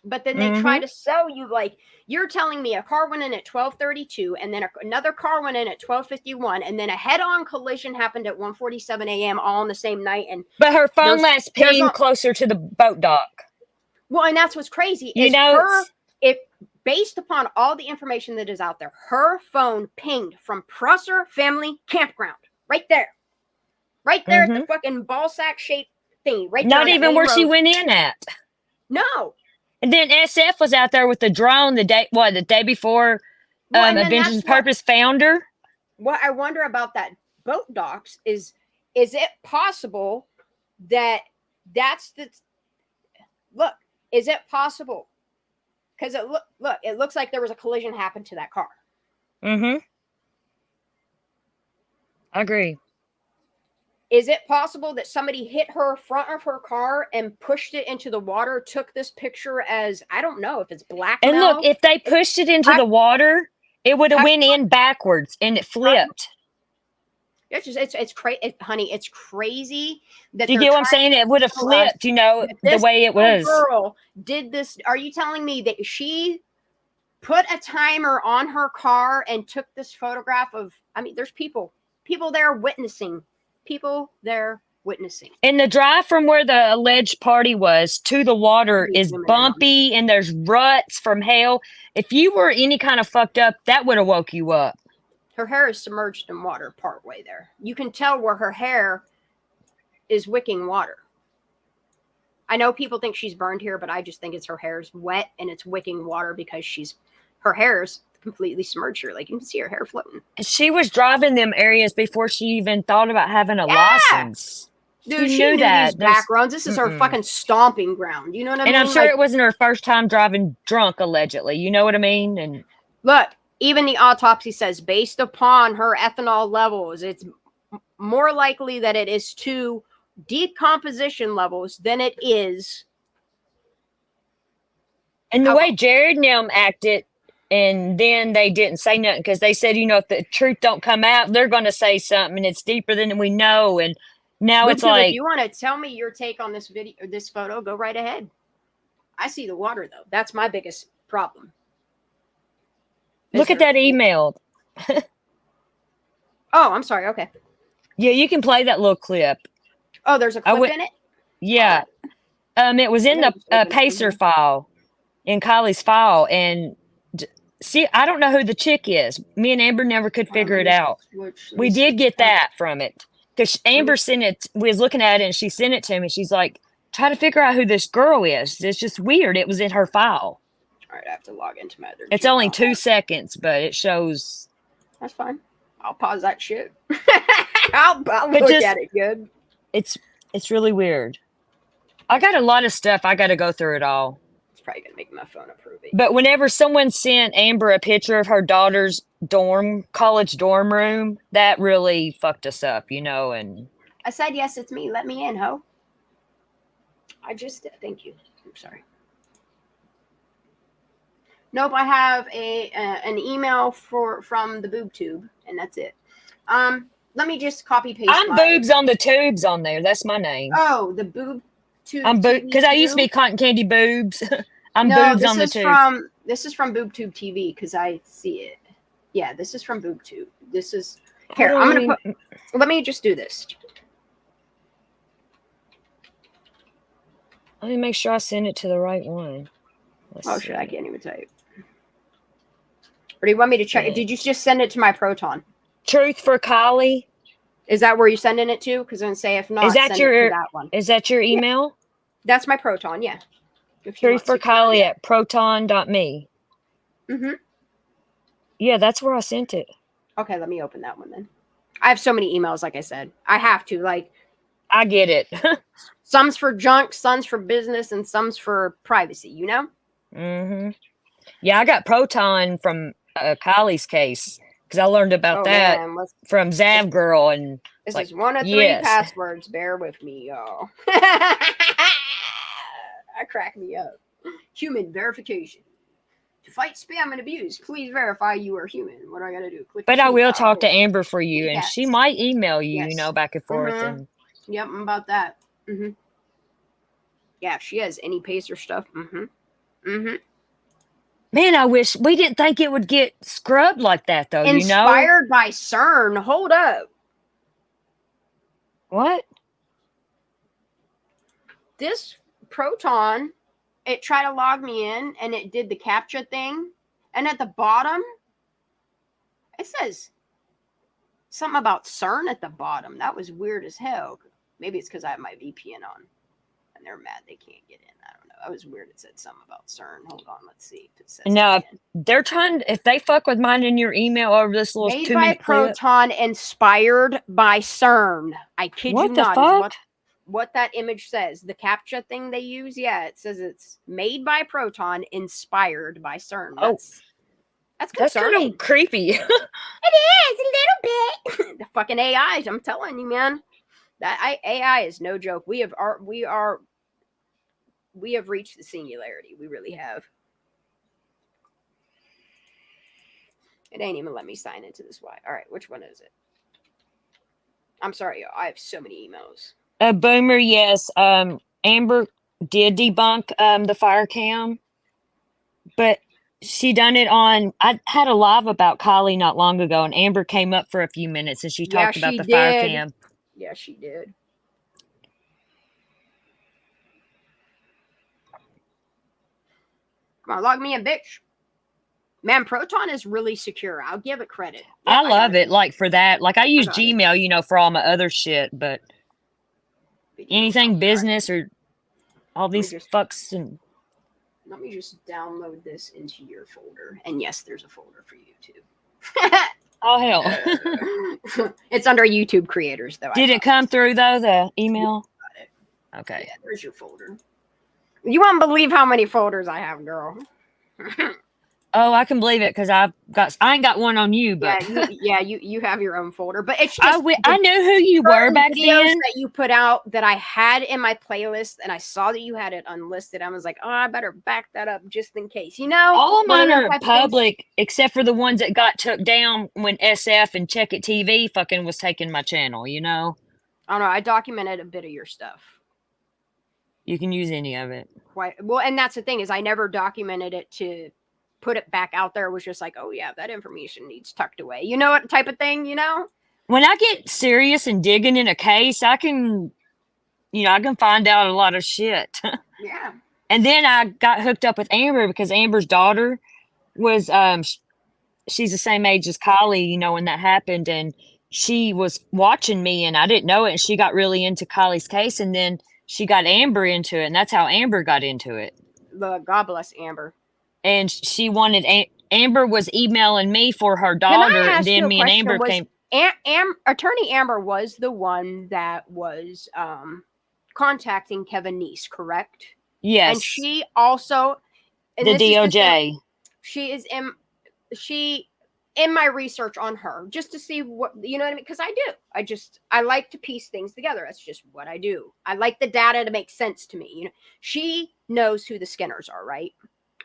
But then they try to sell you, like, you're telling me a car went in at 12:32, and then another car went in at 12:51, and then a head-on collision happened at 1:47 a.m. all on the same night. But her phone last pinged closer to the boat dock. Well, and that's what's crazy. You know, based upon all the information that is out there, her phone pinged from Prosser Family Campground, right there at the fucking ball sack shaped thing, right there. Not even where she went in at. No. And then SF was out there with the drone the day before Adventures Purpose found her. What I wonder about that boat docks is it possible that that's the look? Is it possible? Because it looks like there was a collision happened to that car. I agree. Is it possible that somebody hit her front of her car and pushed it into the water, took this picture as, I don't know if it's blackmail. And look, if they pushed it into the water, it would have went in backwards and it flipped. It's crazy, honey. It's crazy that. Do you get what I'm saying? It would have flipped, you know, the way it was. Girl did this. Are you telling me that she put a timer on her car and took this photograph of? I mean, there's people there witnessing. And the drive from where the alleged party was to the water is bumpy, and there's ruts from hell. If you were any kind of fucked up, that would have woke you up. Her hair is submerged in water partway there. You can tell where her hair is wicking water. I know people think she's burned here, but I just think it's her hair's wet and it's wicking water because her hair's completely submerged here. Like, you can see her hair floating. She was driving them areas before she even thought about having a license. Dude, She she knew knew that. these backgrounds. This is her Mm-mm. fucking stomping ground. You know what I And mean? I'm sure Like, it wasn't her first time driving drunk, allegedly. You know what I mean? And look, even the autopsy says based upon her ethanol levels, it's more likely that it is to decomposition levels than it is. and the Alcohol. way Jared and them acted, and then they didn't say nothing because they said, you know, if the truth don't come out, they're going to say something, and it's deeper than we know. And now it's Boob Tube, if like, you want to tell me your take on this video or this photo, go right ahead. I see the water though. That's my biggest problem. look at that email. Oh, I'm sorry. Okay. Yeah, you can play that little clip. Oh, there's a clip in it. Yeah. It was in the Pacer file, in Kylie's file, and see, I don't know who the chick is. Me and Amber never could figure it out. We did get that from it because Amber sent it. We was looking at it, and she sent it to me. She's like, try to figure out who this girl is. It's just weird. It was in her file. All right, I have to log into my other. It's only 2 seconds, but it shows. That's fine. I'll pause that shit. I'll look at it good. It's really weird. I got a lot of stuff. I got to go through it all. It's probably gonna make my phone approve it. But whenever someone sent Amber a picture of her daughter's college dorm room, that really fucked us up, you know. And I said, yes, it's me. Let me in, ho. I just did. Thank you. I'm sorry. Nope, I have an email from the Boob Tube, and that's it. Let me just copy paste. I'm Boobs on the Tubes on there. That's my name. Oh, the Boob Tube. I'm because I used to be Cotton Candy Boobs. I'm no, Boobs on the Tube. This is from Boob Tube TV because I see it. Yeah, this is from Boob Tube. This is here. I'm gonna put. Let me just do this. Let me make sure I send it to the right one. Let's shit, I can't even type. Or do you want me to check it? Did you just send it to my Proton? Truth for Kylie. Is that where you're sending it to? Because I'm say if not, is that send your it to that one. Is that your email? Yeah. That's my Proton. Yeah. Truth for Kylie at proton.me. Mm-hmm. Yeah, that's where I sent it. Okay, let me open that one then. I have so many emails, like I said. I have to, like. I get it. Some's for junk, some's for business, and some's for privacy, you know? Mm-hmm. Yeah, I got Proton from Kylie's case because I learned about that from Zav Girl. And this is one of 3 passwords. Bear with me, y'all. That cracked me up. Human verification. To fight spam and abuse, please verify you are human. What do I gotta do? Click. But I will talk to Amber for you, and she might email you, you know, back and forth. Mm-hmm. And yep, I'm about that. Mm-hmm. Yeah, if she has any Pacer stuff. Mm-hmm. Mm-hmm. Man, I wish we didn't think it would get scrubbed like that, though. Inspired by CERN. Hold up. What? This Proton, it tried to log me in, and it did the CAPTCHA thing. And at the bottom, it says something about CERN at the bottom. That was weird as hell. Maybe it's because I have my VPN on, and they're mad they can't get in. I don't know. That was weird. It said something about CERN. Hold on, let's see if it says. No, they're trying. If they fuck with mine in your email over this little made by Proton, inspired by CERN. I kid you not. Fuck? What that image says. The CAPTCHA thing they use. Yeah, it says it's made by Proton, inspired by CERN. That's concerning. That's kind of creepy. It is a little bit. The fucking AI. I'm telling you, man. That AI is no joke. We have reached the singularity. We really have. It ain't even let me sign into this Y. All right, which one is it? I'm sorry, y'all. I have so many emails. Boomer, yes. Amber did debunk the fire cam, but she done it on. I had a live about Kylie not long ago, and Amber came up for a few minutes and she talked about the fire cam. Yeah, she did. Come on, log me in, bitch. Man, Proton is really secure. I'll give it credit. Yeah, I love it. Like for that, like I use Gmail, you know, for all my other shit, but anything business or all these fucks and. Let me just download this into your folder. And yes, there's a folder for you too. Oh, hell. It's under YouTube creators, though. Did it come through, though, the email? Okay. Yeah, there's your folder. You won't believe how many folders I have, girl. Oh, I can believe it because I ain't got one on you, but you have your own folder, but it's just I knew who you were back videos then. that you put out that I had in my playlist, and I saw that you had it unlisted. I was like, oh, I better back that up just in case, All of mine are type of public except for the ones that got took down when SF and Check It TV fucking was taking my channel, I don't know. I documented a bit of your stuff. You can use any of it. Quite well, and that's the thing is I never documented it to put it back out there. It was just like, oh yeah, that information needs tucked away. You know what type of thing, When I get serious and digging in a case, I can find out a lot of shit. Yeah. And then I got hooked up with Amber because Amber's daughter was she's the same age as Kylie, when that happened, and she was watching me and I didn't know it, and she got really into Kylie's case, and then she got Amber into it, and that's how Amber got into it. God bless Amber. And she wanted Amber was emailing me for her daughter, and then me and Amber came. Attorney Amber was the one that was contacting Kevin Neese, correct? Yes. And she also the DOJ. She is in my research on her just to see what you know what I mean, because I like to piece things together. That's just what I do. I like the data to make sense to me. She knows who the Skinners are, right?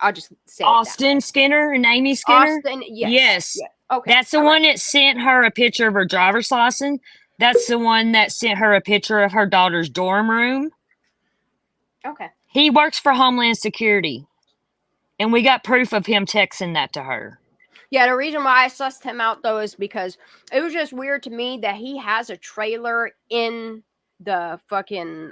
I'll just say Austin Skinner and Amy Skinner. Austin, yes. Okay, that's the one that sent her a picture of her driver's license. That's the one that sent her a picture of her daughter's dorm room. Okay. He works for Homeland Security, and we got proof of him texting that to her. Yeah, the reason why I sussed him out, though, is because it was just weird to me that he has a trailer in the fucking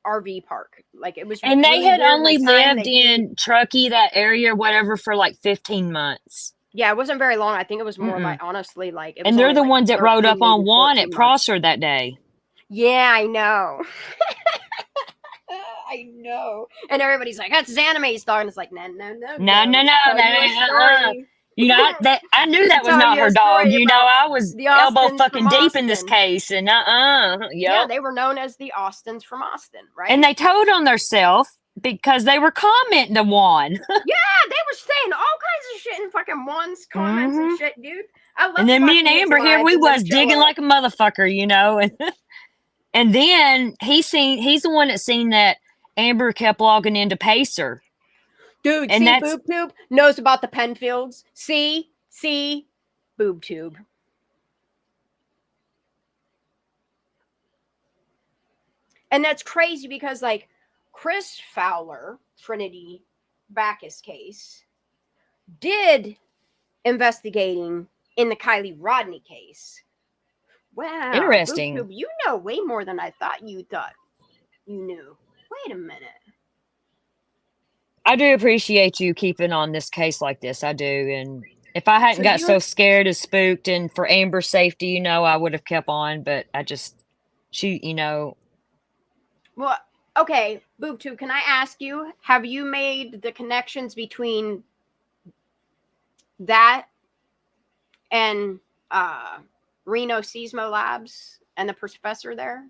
RV park. Like, it was and really they had weird, only like, lived in Truckee, that area, whatever, for like 15 months. Yeah, it wasn't very long. I think it was more like, honestly, like... And they're the ones that rode up on Juan at Prosser that day. Yeah, I know. I know. And everybody's like, that's Xanime's dog. And it's like, no. I knew that was not her dog. I was elbow fucking deep in this case. And Yeah, they were known as the Austins from Austin, right? And they told on themselves because they were commenting to Juan. Yeah, they were saying all kinds of shit in fucking Juan's comments and shit, dude. I love. And then me and Amber here, we was digging like a motherfucker, And then he's the one that seen that Amber kept logging into Pacer. Dude, and BoobTube knows about the Penfields. See, BoobTube. And that's crazy because, like, Chris Fowler, Trinity Backus case, did investigating in the Kylie Rodney case. Wow. Interesting. BoobTube, you know way more than I thought you knew. Wait a minute. I do appreciate you keeping on this case like this. I do. And if I hadn't got so scared and spooked, and for Amber's safety, I would have kept on. But Well, okay, BoobTube, can I ask you, have you made the connections between that and Reno Seismo Labs and the professor there?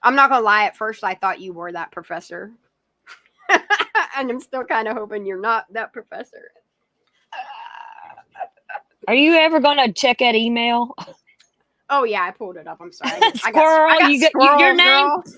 I'm not going to lie. At first, I thought you were that professor. And I'm still kind of hoping you're not that professor. Are you ever going to check that email? Oh, yeah, I pulled it up. I'm sorry.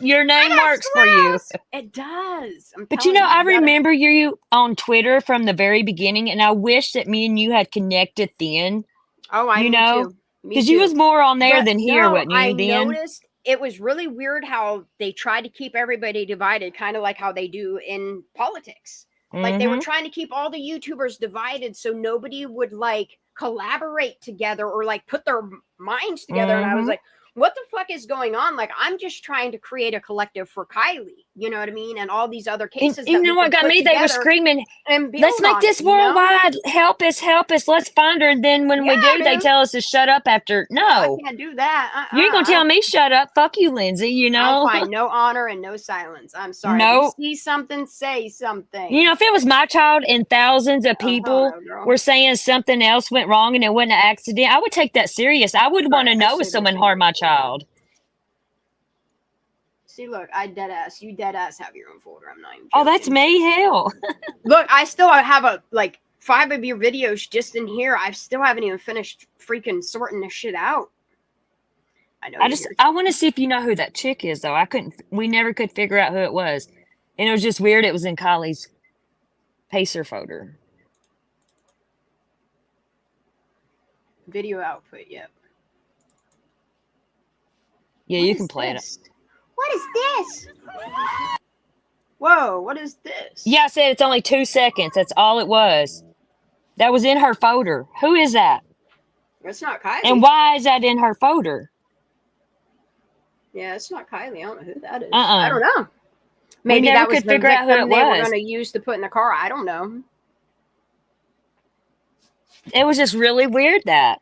Your name works for you. It does. But I remember you on Twitter from the very beginning, and I wish that me and you had connected then. Oh, I know. Because you was more on there than here, wasn't you? I noticed it was really weird how they tried to keep everybody divided, kind of like how they do in politics. Like they were trying to keep all the YouTubers divided so nobody would like collaborate together or like put their minds together. And I was like, what the fuck is going on? Like, I'm just trying to create a collective for Kylie. You know what I mean? And all these other cases. And you know what got me? They were screaming, "Let's make this worldwide! Help us! Help us! Let's find her!" And then when we do, they tell us to shut up after. No, I can't do that. you ain't gonna tell me shut up. Fuck you, Lindsay. You know, I'll find no honor and no silence. I'm sorry. No. See something, say something. You know, if it was my child and thousands of people were saying something else went wrong and it wasn't an accident, I would take that serious. I would want to know if someone harmed my child. See, look, I dead ass. You dead ass have your own folder. I'm not even joking. Oh, that's me. Hell. Look, I still have 5 of your videos just in here. I still haven't even finished freaking sorting this shit out. I know. I want to see if you know who that chick is, though. We never could figure out who it was. And it was just weird. It was in Kylie's Pacer folder. Video output, yep. Yeah, you can play it. What is this? Whoa, what is this? Yeah, I said it's only 2 seconds. That's all it was. That was in her folder. Who is that? It's not Kylie. And why is that in her folder? Yeah, it's not Kylie. I don't know who that is. I don't know. Maybe we that was could figure out who it they were was. going to use to put in the car. I don't know. It was just really weird that.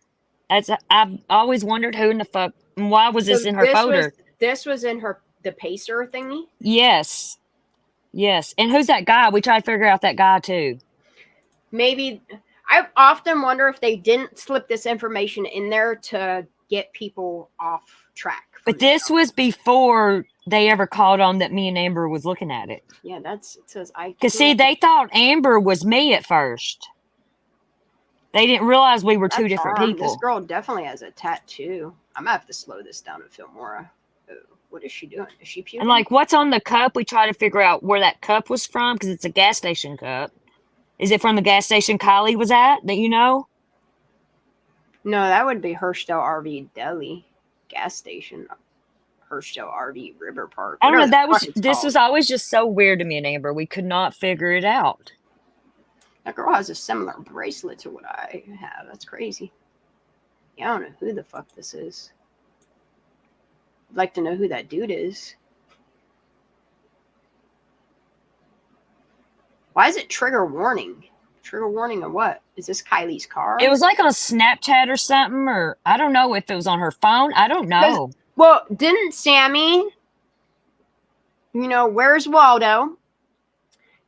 I've always wondered who in the fuck. Why was this in her folder? This was in the Pacer thingy? Yes. Yes. And who's that guy? We tried to figure out that guy too. Maybe. I often wonder if they didn't slip this information in there to get people off track. But this was before they ever called on that me and Amber was looking at it. Yeah, it says I. Because see, they thought Amber was me at first. They didn't realize we were two different people. This girl definitely has a tattoo. I'm gonna have to slow this down and film more. Oh, what is she doing? Is she puking? And like, what's on the cup? We try to figure out where that cup was from because it's a gas station cup. Is it from the gas station Kylie was at that you know? No, that would be Herschel RV Deli gas station. Herschel RV River Park. I don't know. This was always just so weird to me and Amber. We could not figure it out. That girl has a similar bracelet to what I have. That's crazy. Yeah, I don't know who the fuck this is. I'd like to know who that dude is. Why is it trigger warning? Trigger warning of what? Is this Kylie's car? It was like on Snapchat or something, or I don't know if it was on her phone. I don't know. Well, didn't Sammy, Where's Waldo,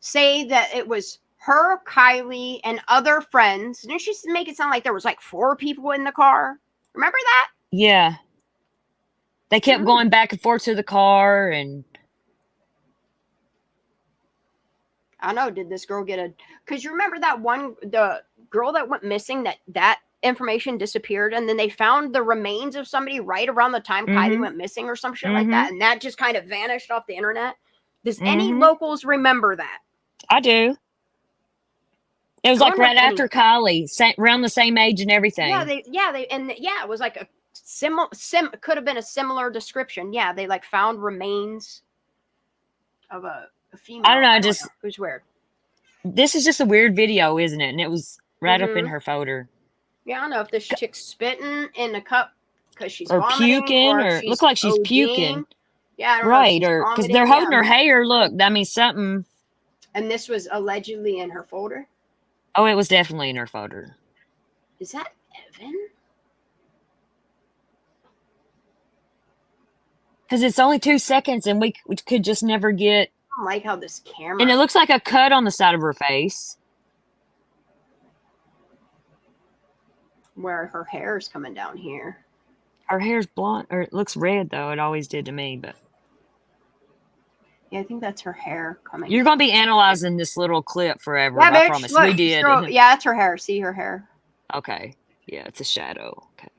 say that it was her, Kylie, and other friends? Didn't she make it sound like there was like 4 people in the car? Remember that? Yeah. They kept going back and forth to the car and... I don't know. Did this girl get because you remember the girl that went missing, that information disappeared, and then they found the remains of somebody right around the time Kylie went missing or some shit like that, and that just kind of vanished off the internet. Does any locals remember that? I do. It was like right after Kylie, around the same age and everything. It was like a could have been a similar description. Yeah, they like found remains of a female. I don't know. It was weird. This is just a weird video, isn't it? And it was right up in her folder. Yeah, I don't know if this chick's spitting in the cup because she's or puking, or look like she's puking. Yeah, I don't right, or because they're holding her hair. Look, that means something. And this was allegedly in her folder. Oh, it was definitely in her folder. Is that Evan? Because it's only 2 seconds, and we could just never get. I don't like how this camera. And it looks like a cut on the side of her face. Where her hair is coming down here. Her hair's blonde, or it looks red though. It always did to me, but. Yeah, I think that's her hair coming. You're gonna be analyzing this little clip forever. Yeah, I promise. Look, we did. Yeah, it's her hair. See her hair. Okay. Yeah, it's a shadow. Okay.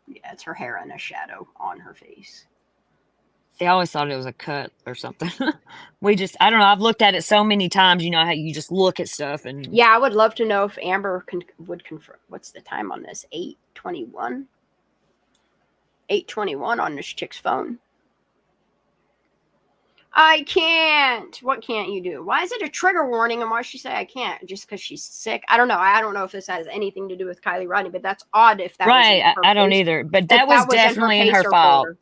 Yeah, it's her hair and a shadow on her face. See, I always thought it was a cut or something. I don't know. I've looked at it so many times. You know how you just look at stuff and. Yeah, I would love to know if Amber would confirm. What's the time on this? 8:21. 8:21 on this chick's phone. I can't. What can't you do? Why is it a trigger warning? And why should she say I can't? Just because she's sick? I don't know. I don't know if this has anything to do with Kylie Rodney, but that's odd if that was in Right. her I don't pacer- either. But if that was that was in her definitely in her pacer fault. folder.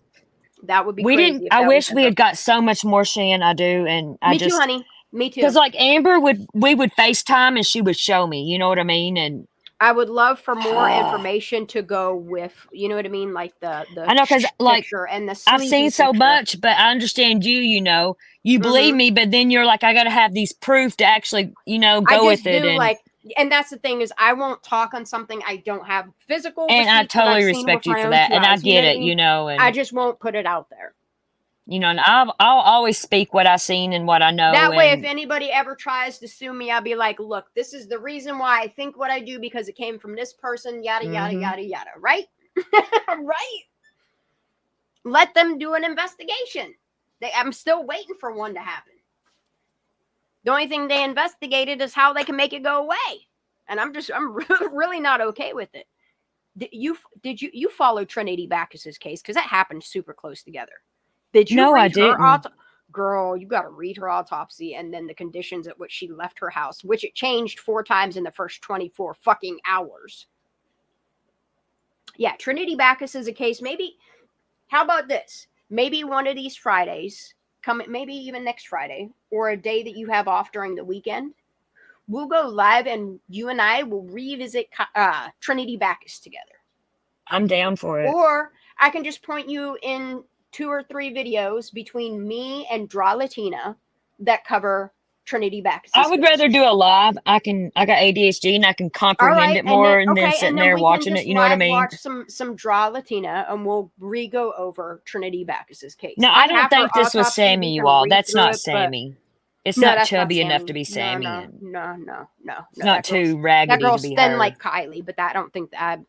That would be We crazy didn't. if I that was wish in we her. had got so much more, Shan. I do, and I Me too, just honey. Me too. because like Amber we would FaceTime and she would show me. You know what I mean? And I would love for more information to go with, you know what I mean, like the I know because like picture and the I've sleepy seen so picture. much, but I understand you. You know, you believe me, but then you're like, I got to have these proof to actually, you know, I go just with it. do And like, and that's the thing is, I won't talk on something I don't have physical. and I receipts that I've totally seen respect with you my for own that, two and I eyes, you know get what I it. mean? You know, and I just won't put it out there. you know, and I'll always speak what I've seen and what I know. That way, if and anybody ever tries to sue me, I'll be like, look, this is the reason why I think what I do because it came from this person, yada, yada, yada, yada, right? Right? Let them do an investigation. I'm still waiting for one to happen. The only thing they investigated is how they can make it go away. And I'm really not okay with it. Did you follow Trinity Backus's case? Because that happened super close together. Did you No, I read her didn't. Girl, you got to read her autopsy and then the conditions at which she left her house, which it changed 4 times in the first 24 fucking hours. Yeah, Trinity Backus is a case. Maybe, how about this? Maybe one of these Fridays, maybe even next Friday, or a day that you have off during the weekend, we'll go live and you and I will revisit Trinity Backus together. I'm down for it. Or I can just point you in 2 or 3 videos between me and Draw Latina that cover Trinity Backus. I would rather do a live. I got ADHD and I can comprehend it more and then sitting there watching it. You know what I mean? Watch some Draw Latina and we'll re-go over Trinity Backus's case. No, I don't think this was Sammy, you all. That's not Sammy. It's not chubby enough to be Sammy. No. It's not too raggedy that girl's to be thin her. like Kylie, but I don't think that.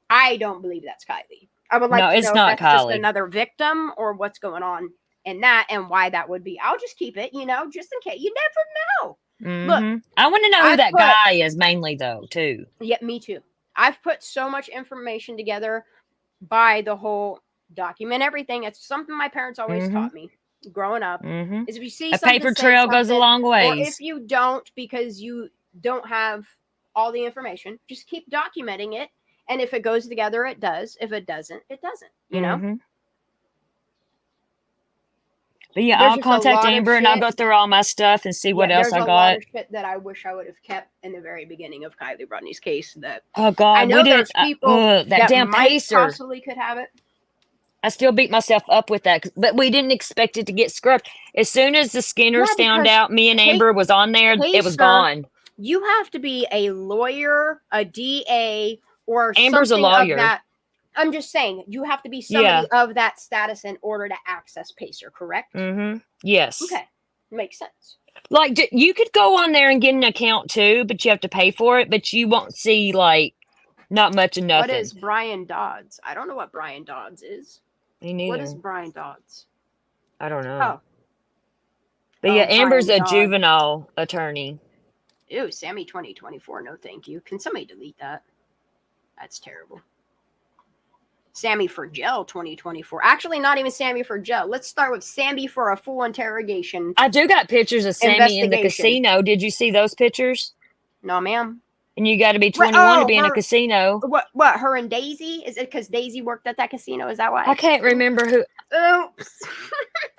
I don't believe that's Kylie. I would like No, to it's know not if that's just Kylie. another victim or what's going on in that and why that would be. I'll just keep it, you know, just in case. You never know. Look, I want to know who that guy is mainly, though, too. Yeah, me too. I've put so much information together by the whole document everything. It's something my parents always taught me growing up. Is if you see a something, paper trail goes a long way. Or if you don't, because you don't have all the information, just keep documenting it. And if it goes together, it does. If it doesn't, it doesn't. You know. But yeah, I'll contact Amber and I'll go through all my stuff and see what else I got. There's a lot of shit that I wish I would have kept in the very beginning of Kylie Rodney's case. That oh god, I know there's people that damn pacer possibly could have it. I still beat myself up with that, but we didn't expect it to get scrubbed. As soon as the Skinners found out me and Amber was on there, it was gone. You have to be a lawyer, a DA, or Amber's something a lawyer. Of that. I'm just saying, you have to be somebody of that status in order to access Pacer, correct? Yes. Okay. Makes sense. Like, you could go on there and get an account too, but you have to pay for it, but you won't see, like, not much of nothing. What is Brian Dodds? I don't know what Brian Dodds is. Me neither. What is Brian Dodds? I don't know. Oh. But yeah, Amber's a juvenile attorney. Ew, Sammy 2024. No, thank you. Can somebody delete that? That's terrible. Sammy for jail 2024. Actually, not even Sammy for jail. Let's start with Sammy for a full interrogation. I do got pictures of Sammy in the casino. Did you see those pictures? No, ma'am. And you got to be 21 to be in a casino. What? Her and Daisy? Is it because Daisy worked at that casino? Is that why? I can't remember who. Oops.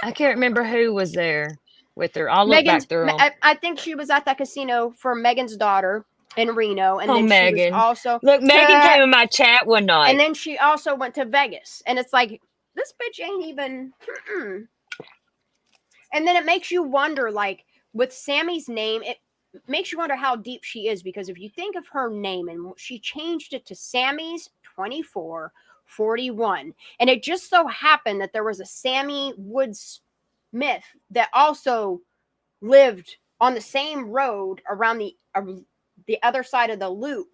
I can't remember who was there with her. I'll look back through them. I think she was at that casino for Megan's daughter in Reno, and then Megan. she was also Megan came in my chat one night, and then she also went to Vegas, and it's like this bitch ain't even. And then it makes you wonder, like with Sammy's name, it makes you wonder how deep she is, because if you think of her name and she changed it to Sammy's 2441, and it just so happened that there was a Sammy Woods Smith that also lived on the same road around the other side of the loop.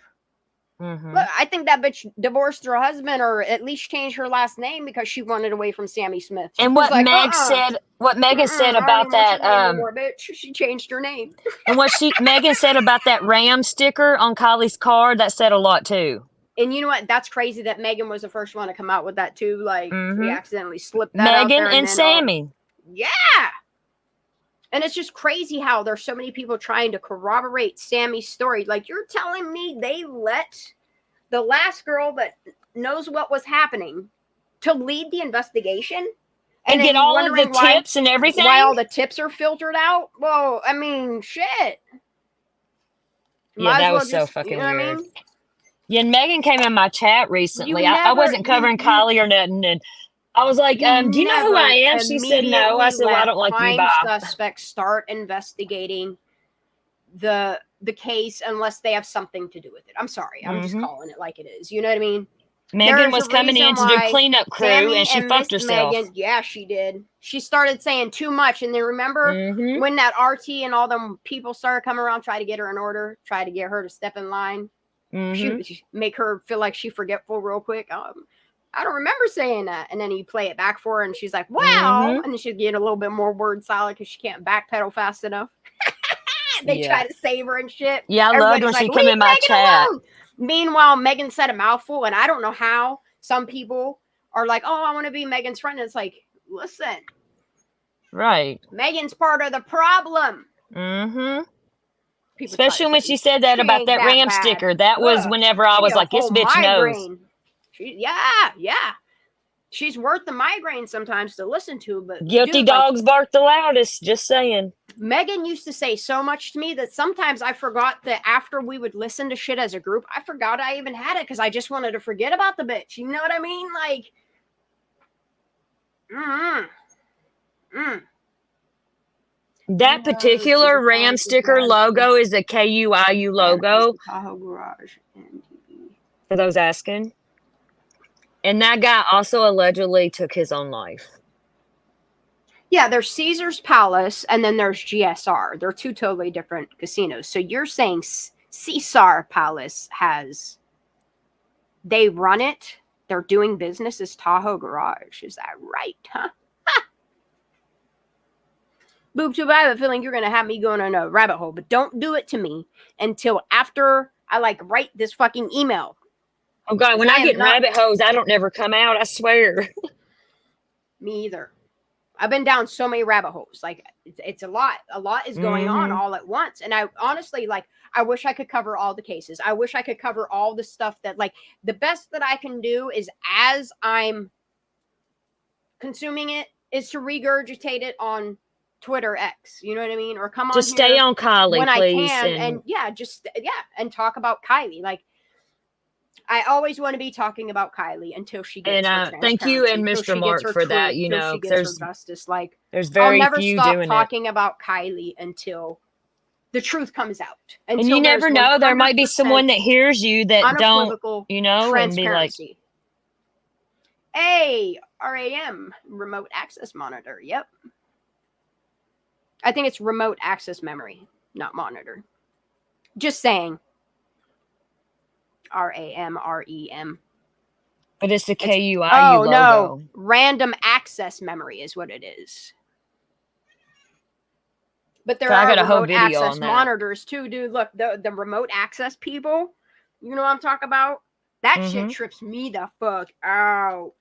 Look, I think that bitch divorced her husband, or at least changed her last name because she wanted away from Sammy Smith. And what Megan said about that, bitch, she changed her name. And what Megan said about that Ram sticker on Kylie's car, that said a lot too. And you know what? That's crazy that Megan was the first one to come out with that too. Like we accidentally slipped that out Megan there, and Sammy. Yeah. And it's just crazy how there's so many people trying to corroborate Sammy's story. Like, you're telling me they let the last girl that knows what was happening to lead the investigation? And get all of the tips and everything? Why all the tips are filtered out? Well, I mean, shit. Yeah, that was so fucking weird. Yeah, and Megan came in my chat recently. I wasn't covering Kylie or nothing, and I was like, "Do you know who I am?" She said, "No." I said, "Well, I don't like you, Bob." Suspects start investigating the case unless they have something to do with it. I'm sorry, I'm just calling it like it is. You know what I mean? Megan was coming in to do cleanup crew, and she fucked herself. Megan, yeah, she did. She started saying too much, and then remember when that RT and all them people started coming around, try to get her in order, try to get her to step in line. She make her feel like she's forgetful real quick. I don't remember saying that. And then you play it back for her, and she's like, wow. And then she'd get a little bit more word salad because she can't backpedal fast enough. They try to save her and shit. Yeah, I loved when she came in my chat. Meanwhile, Megan said a mouthful, and I don't know how some people are like, oh, I want to be Megan's friend. And it's like, listen. Right. Megan's part of the problem. Especially when she said that about that Ram sticker. That was whenever I was like, this bitch knows. Yeah. She's worth the migraine sometimes to listen to, but guilty dogs bark the loudest, just saying. Megan used to say so much to me that sometimes I forgot that after we would listen to shit as a group, I forgot I even had it because I just wanted to forget about the bitch. You know what I mean? Like, That particular Ram sticker logo is a KUIU logo. Tahoe Garage. For those asking. And that guy also allegedly took his own life. Yeah, there's Caesar's Palace and then there's GSR. They're two totally different casinos. So you're saying Caesar Palace they run it. They're doing business as Tahoe Garage. Is that right, huh? Boob tube, I have a feeling you're going to have me going in a rabbit hole, but don't do it to me until after I write this fucking email. Oh God, when I get rabbit holes, I don't never come out, I swear. Me either. I've been down so many rabbit holes. Like, it's a lot. A lot is going on all at once. And I honestly, I wish I could cover all the cases. I wish I could cover all the stuff that, the best that I can do is as I'm consuming it is to regurgitate it on Twitter X, you know what I mean? Or come on, just stay on Kylie when please, I can, and talk about Kylie. I always want to be talking about Kylie until she gets her thank you and Mr. Mark for that. You know, there's justice. There's very I'll never few stop doing talking about Kylie until the truth comes out. And you never know, there might be someone that hears you that don't, and be like, hey, RAM, remote access monitor. Yep. I think it's remote access memory, not monitor. Just saying. RAM. But it's the KUIU logo. No. Random access memory is what it is. But there are remote access monitors too, dude. Look, the remote access people, you know what I'm talking about? That shit trips me the fuck out.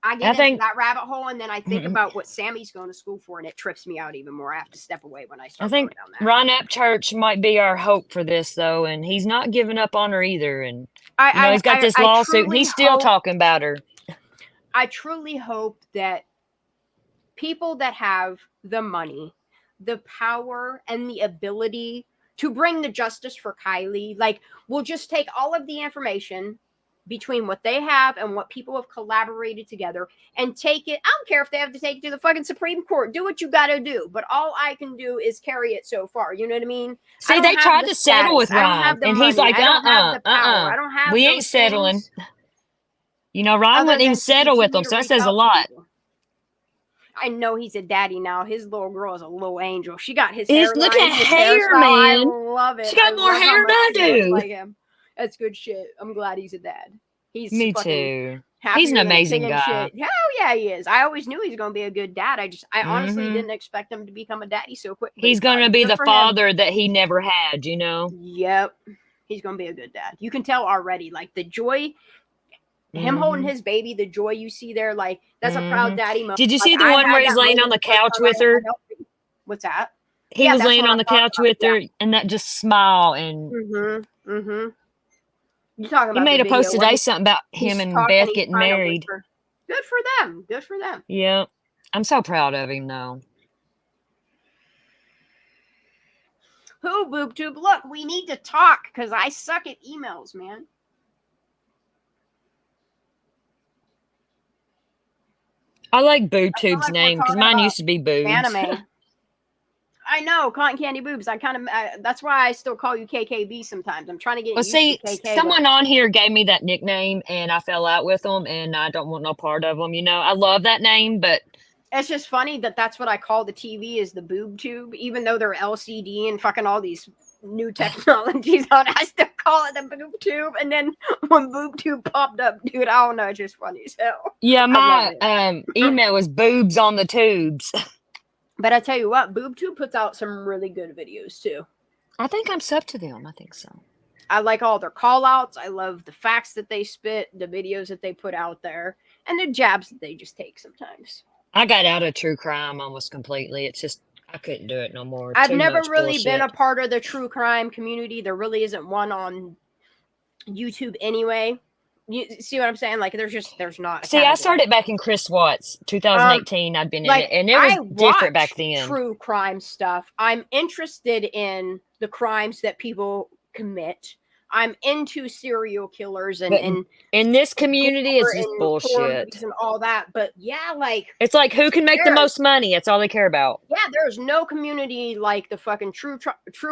I get into that rabbit hole, and then I think about what Sammy's going to school for, and it trips me out even more. I have to step away when I start going down that. Ron Epchurch might be our hope for this, though, and he's not giving up on her either. And he's got this lawsuit, and he's still talking about her. I truly hope that people that have the money, the power, and the ability to bring the justice for Kylie, will just take all of the information between what they have and what people have collaborated together and take it. I don't care if they have to take it to the fucking Supreme Court. Do what you got to do. But all I can do is carry it so far. You know what I mean? See, they tried to settle with Ron, and he's like, I don't have we ain't settling. Ron wouldn't even settle with them, so that says a lot. I know he's a daddy now. His little girl is a little angel. She got his hair. Look at hair, man. I love it. She got more hair than I do. Like him. That's good shit. I'm glad he's a dad. Me too. He's an amazing guy. Hell yeah, he is. I always knew he was going to be a good dad. I honestly didn't expect him to become a daddy so quick. He's going to be the father that he never had, Yep. He's going to be a good dad. You can tell already, the joy. him holding his baby, the joy you see there, like that's a proud daddy moment. Did you Like, see the I one had where he's that laying on moment the the first couch time with I her? had help. What's that? He Yeah, was that's laying what on I'm the talking couch about. with Yeah. her, and that just smile, and You talking he about made the a post video when today something about him he's and talking, Beth he's getting trying to married. whisper. Good for them. Good for them. Yeah, I'm so proud of him though. Who, BoobTube? Look, we need to talk because I suck at emails, man. I like I feel BoobTube's like we're name because talking mine about used to be Boobs. anime. I know, cotton candy boobs. I kind of that's why I still call you KKB sometimes. I'm trying to get Well, used see, to KK. someone on here gave me that nickname, and I fell out with them, and I don't want no part of them. You know, I love that name, but It's just funny that that's what I call the TV is the boob tube, even though they're LCD and fucking all these new technologies on. I still call it the boob tube. And then when boob tube popped up, dude, I don't know, it's just funny as hell. yeah, I my love it. email was boobs on the tubes. But I tell you what, BoobTube puts out some really good videos too. I think I'm sub to them. I think so. I like all their call outs. I love the facts that they spit, the videos that they put out there, and the jabs that they just take sometimes. I got out of true crime almost completely. It's just I couldn't do it no more. I've Too never much really been a bullshit. part of the true crime community. There really isn't one on YouTube anyway. You see what I'm saying? Like there's not a See, I category. started back in Chris Watts, 2018. I'd been in it, and it was different back then. True crime stuff. I'm interested in the crimes that people commit. I'm into serial killers and in this community, it's just and bullshit. and all that. But yeah, like it's like who can make the most money. That's all they care about. Yeah, there's no community like the fucking true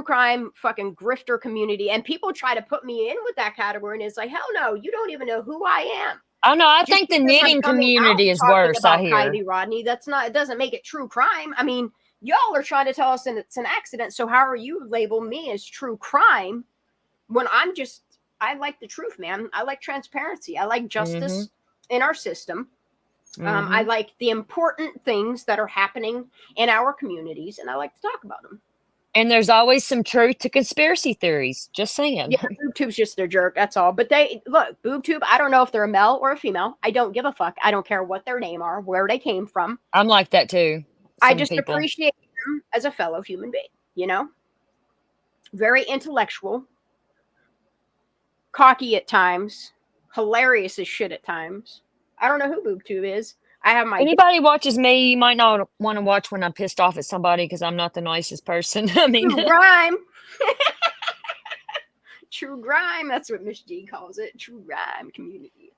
crime fucking grifter community, and people try to put me in with that category, and it's like, hell no, you don't even know who I am. Oh no, I think the knitting community is worse. I hear. Kylie Rodney, that's not. It doesn't make it true crime. I mean, y'all are trying to tell us it's an accident. So how are you label me as true crime when I'm just? I like the truth, man. I like transparency. I like justice in our system. I like the important things that are happening in our communities, and I like to talk about them. And there's always some truth to conspiracy theories. Just saying. Yeah, BoobTube's just a jerk. That's all. But BoobTube, I don't know if they're a male or a female. I don't give a fuck. I don't care what their name are, where they came from. I'm like that too. I just appreciate them as a fellow human being, you know? Very intellectual, cocky at times, hilarious as shit at times. I don't know who BoobTube is. I have my anybody watches me, you might not want to watch when I'm pissed off at somebody because I'm not the nicest person. I mean, true grime. True grime. That's what Miss G calls it. True grime community.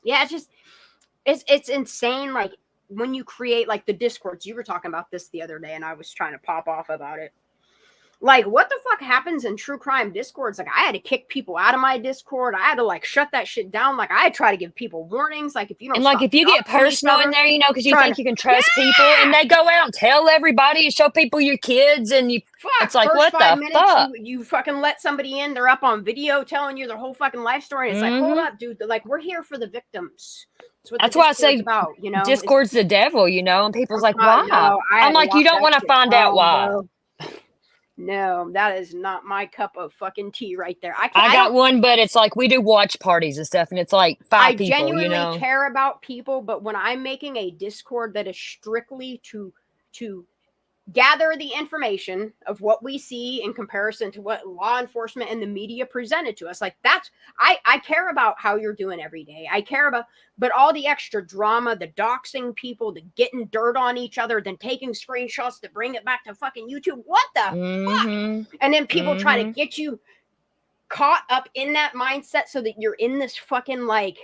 Yeah, it's just it's insane. Like when you create like the Discords, you were talking about this the other day, and I was trying to pop off about it. Like, what the fuck happens in true crime Discords? Like, I had to kick people out of my Discord. I had to like shut that shit down. Like, I try to give people warnings. Like, if you don't, and like if you get personal in there, you know, because you think you can trust people, and they go out and tell everybody and show people your kids, and you, it's like, what the fuck? You fucking let somebody in. They're up on video telling you their whole fucking life story. And it's like, hold up, dude. Like, we're here for the victims. That's why I say about, you know, Discord's the devil, you know, and people's like, why? No, I'm like, you don't want to find out why. Bro. No, that is not my cup of fucking tea right there. I got one, but it's like we do watch parties and stuff, and it's like 5 people. I genuinely care about people, but when I'm making a Discord that is strictly to gather the information of what we see in comparison to what law enforcement and the media presented to us, like that's I care about how you're doing every day. I care about, but all the extra drama, the doxing people, the getting dirt on each other, then taking screenshots to bring it back to fucking YouTube. What the fuck? And then people try to get you caught up in that mindset so that you're in this fucking like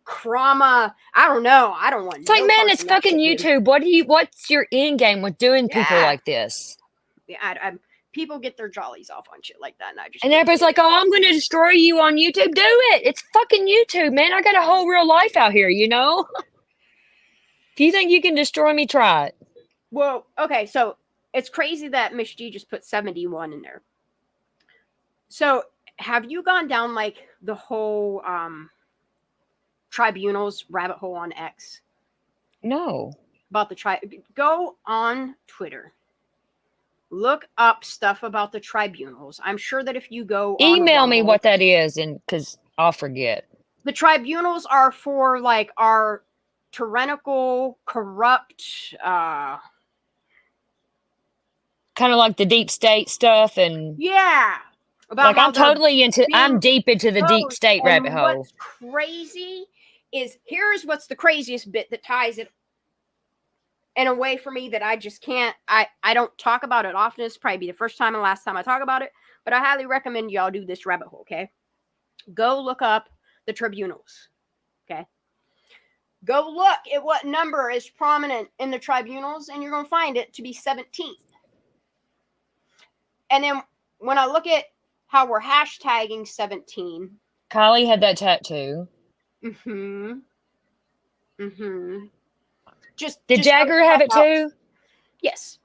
trauma. I don't know. I don't want. It's like, man, it's fucking YouTube. What's your end game with doing people like this? Yeah, people get their jollies off on shit like that, and everybody's like, "Oh, I'm going to destroy you on YouTube." Do it. It's fucking YouTube, man. I got a whole real life out here, you know. If you think you can destroy me, try it. Well, okay, so it's crazy that Miss G just put 71 in there. So, have you gone down like the whole tribunals rabbit hole on X? No. About the go on Twitter. Look up stuff about the tribunals. I'm sure that if you go email me what that is, and because I'll forget. The tribunals are for like our tyrannical, corrupt, kind of like the deep state stuff, and yeah. About like how I'm they're totally into. I'm being deep into the deep exposed. state rabbit And hole. what's crazy is here's what's the craziest bit that ties it in a way for me that I just can't. I don't talk about it often. It's probably be the first time and last time I talk about it, but I highly recommend y'all do this rabbit hole. Okay, go look up the tribunals. Okay. Go look at what number is prominent in the tribunals, and you're going to find it to be 17th. And then when I look at how we're hashtagging 17. Kylie had that tattoo. Mm-hmm. Mm-hmm. Did Jagger have it too? Yes.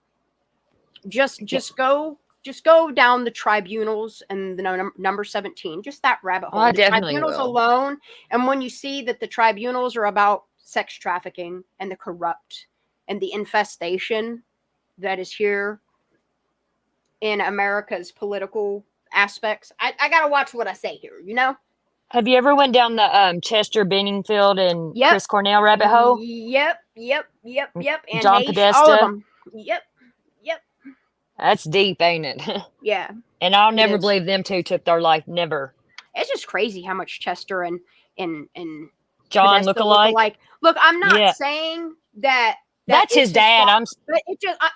Just go down the tribunals and the number 17. Just that rabbit hole. I The definitely tribunals will. alone, and when you see that the tribunals are about sex trafficking and the corrupt and the infestation that is here in America's political aspects, I gotta watch what I say here, you know? Have you ever went down the Chester Benningfield and Chris Cornell rabbit hole? Yep. And John Haish, Podesta. all of them. Yep. That's deep, ain't it? Yeah. And I'll never is. believe them two took their life. Never. It's just crazy how much Chester and John Podesta look alike. Look, I'm not saying that that's his dad. But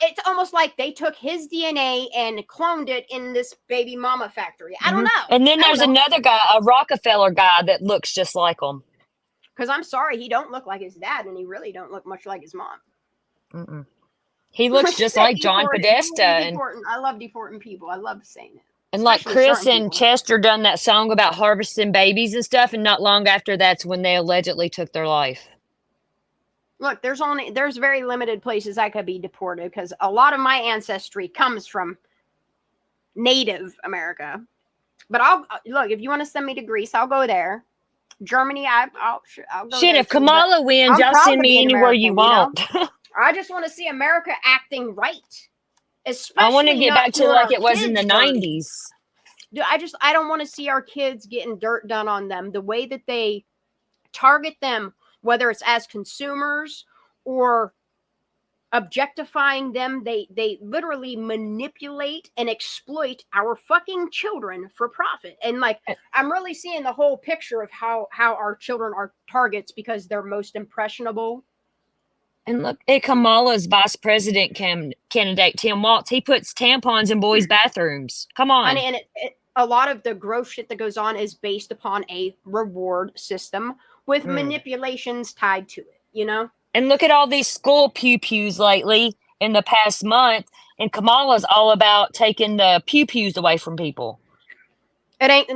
it's almost like they took his DNA and cloned it in this baby mama factory. I don't know. And then there's another guy, a Rockefeller guy, that looks just like him. Because I'm sorry, he don't look like his dad, and he really don't look much like his mom. Mm-mm. He looks just like John Podesta. And I love deporting people. I love saying it. And like Chris and Chester done that song about harvesting babies and stuff, and not long after that's when they allegedly took their life. Look, there's very limited places I could be deported because a lot of my ancestry comes from Native America. But I'll look, if you want to send me to Greece, I'll go there. Germany, I'll go Shit, there if Kamala wins, y'all send me anywhere you want. I just want to see America acting right. Especially I want to get back to like it was in the 90s. Dude, I don't want to see our kids getting dirt done on them. The way that they target them, whether it's as consumers or objectifying them, they literally manipulate and exploit our fucking children for profit. And like, I'm really seeing the whole picture of how our children are targets because they're most impressionable. And look at Kamala's vice president candidate, Tim Walz. He puts tampons in boys' bathrooms. Come on. And a lot of the gross shit that goes on is based upon a reward system with manipulations tied to it, you know? And look at all these school pew-pews lately in the past month. And Kamala's all about taking the pew-pews away from people. It's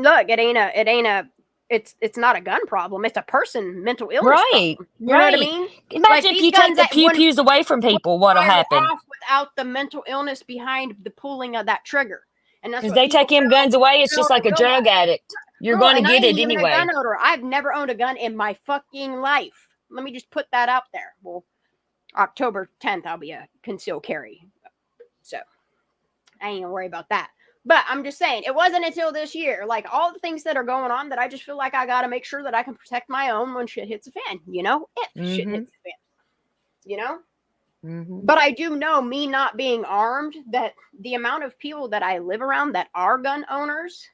not a gun problem. It's a person mental illness problem. You know what I mean? Imagine if you take the pew-pews away from people, what'll happen? Without the mental illness behind the pulling of that trigger. And that's because they take him guns away, it's just like a drug addict. You're going to get it anyway. I've never owned a gun in my fucking life. Let me just put that out there. Well, October 10th, I'll be a concealed carry. So I ain't gonna worry about that. But I'm just saying, it wasn't until this year, like all the things that are going on, that I just feel like I got to make sure that I can protect my own when shit hits the fan, you know? If shit hits the fan, you know? But I do know, me not being armed, that the amount of people that I live around that are gun owners,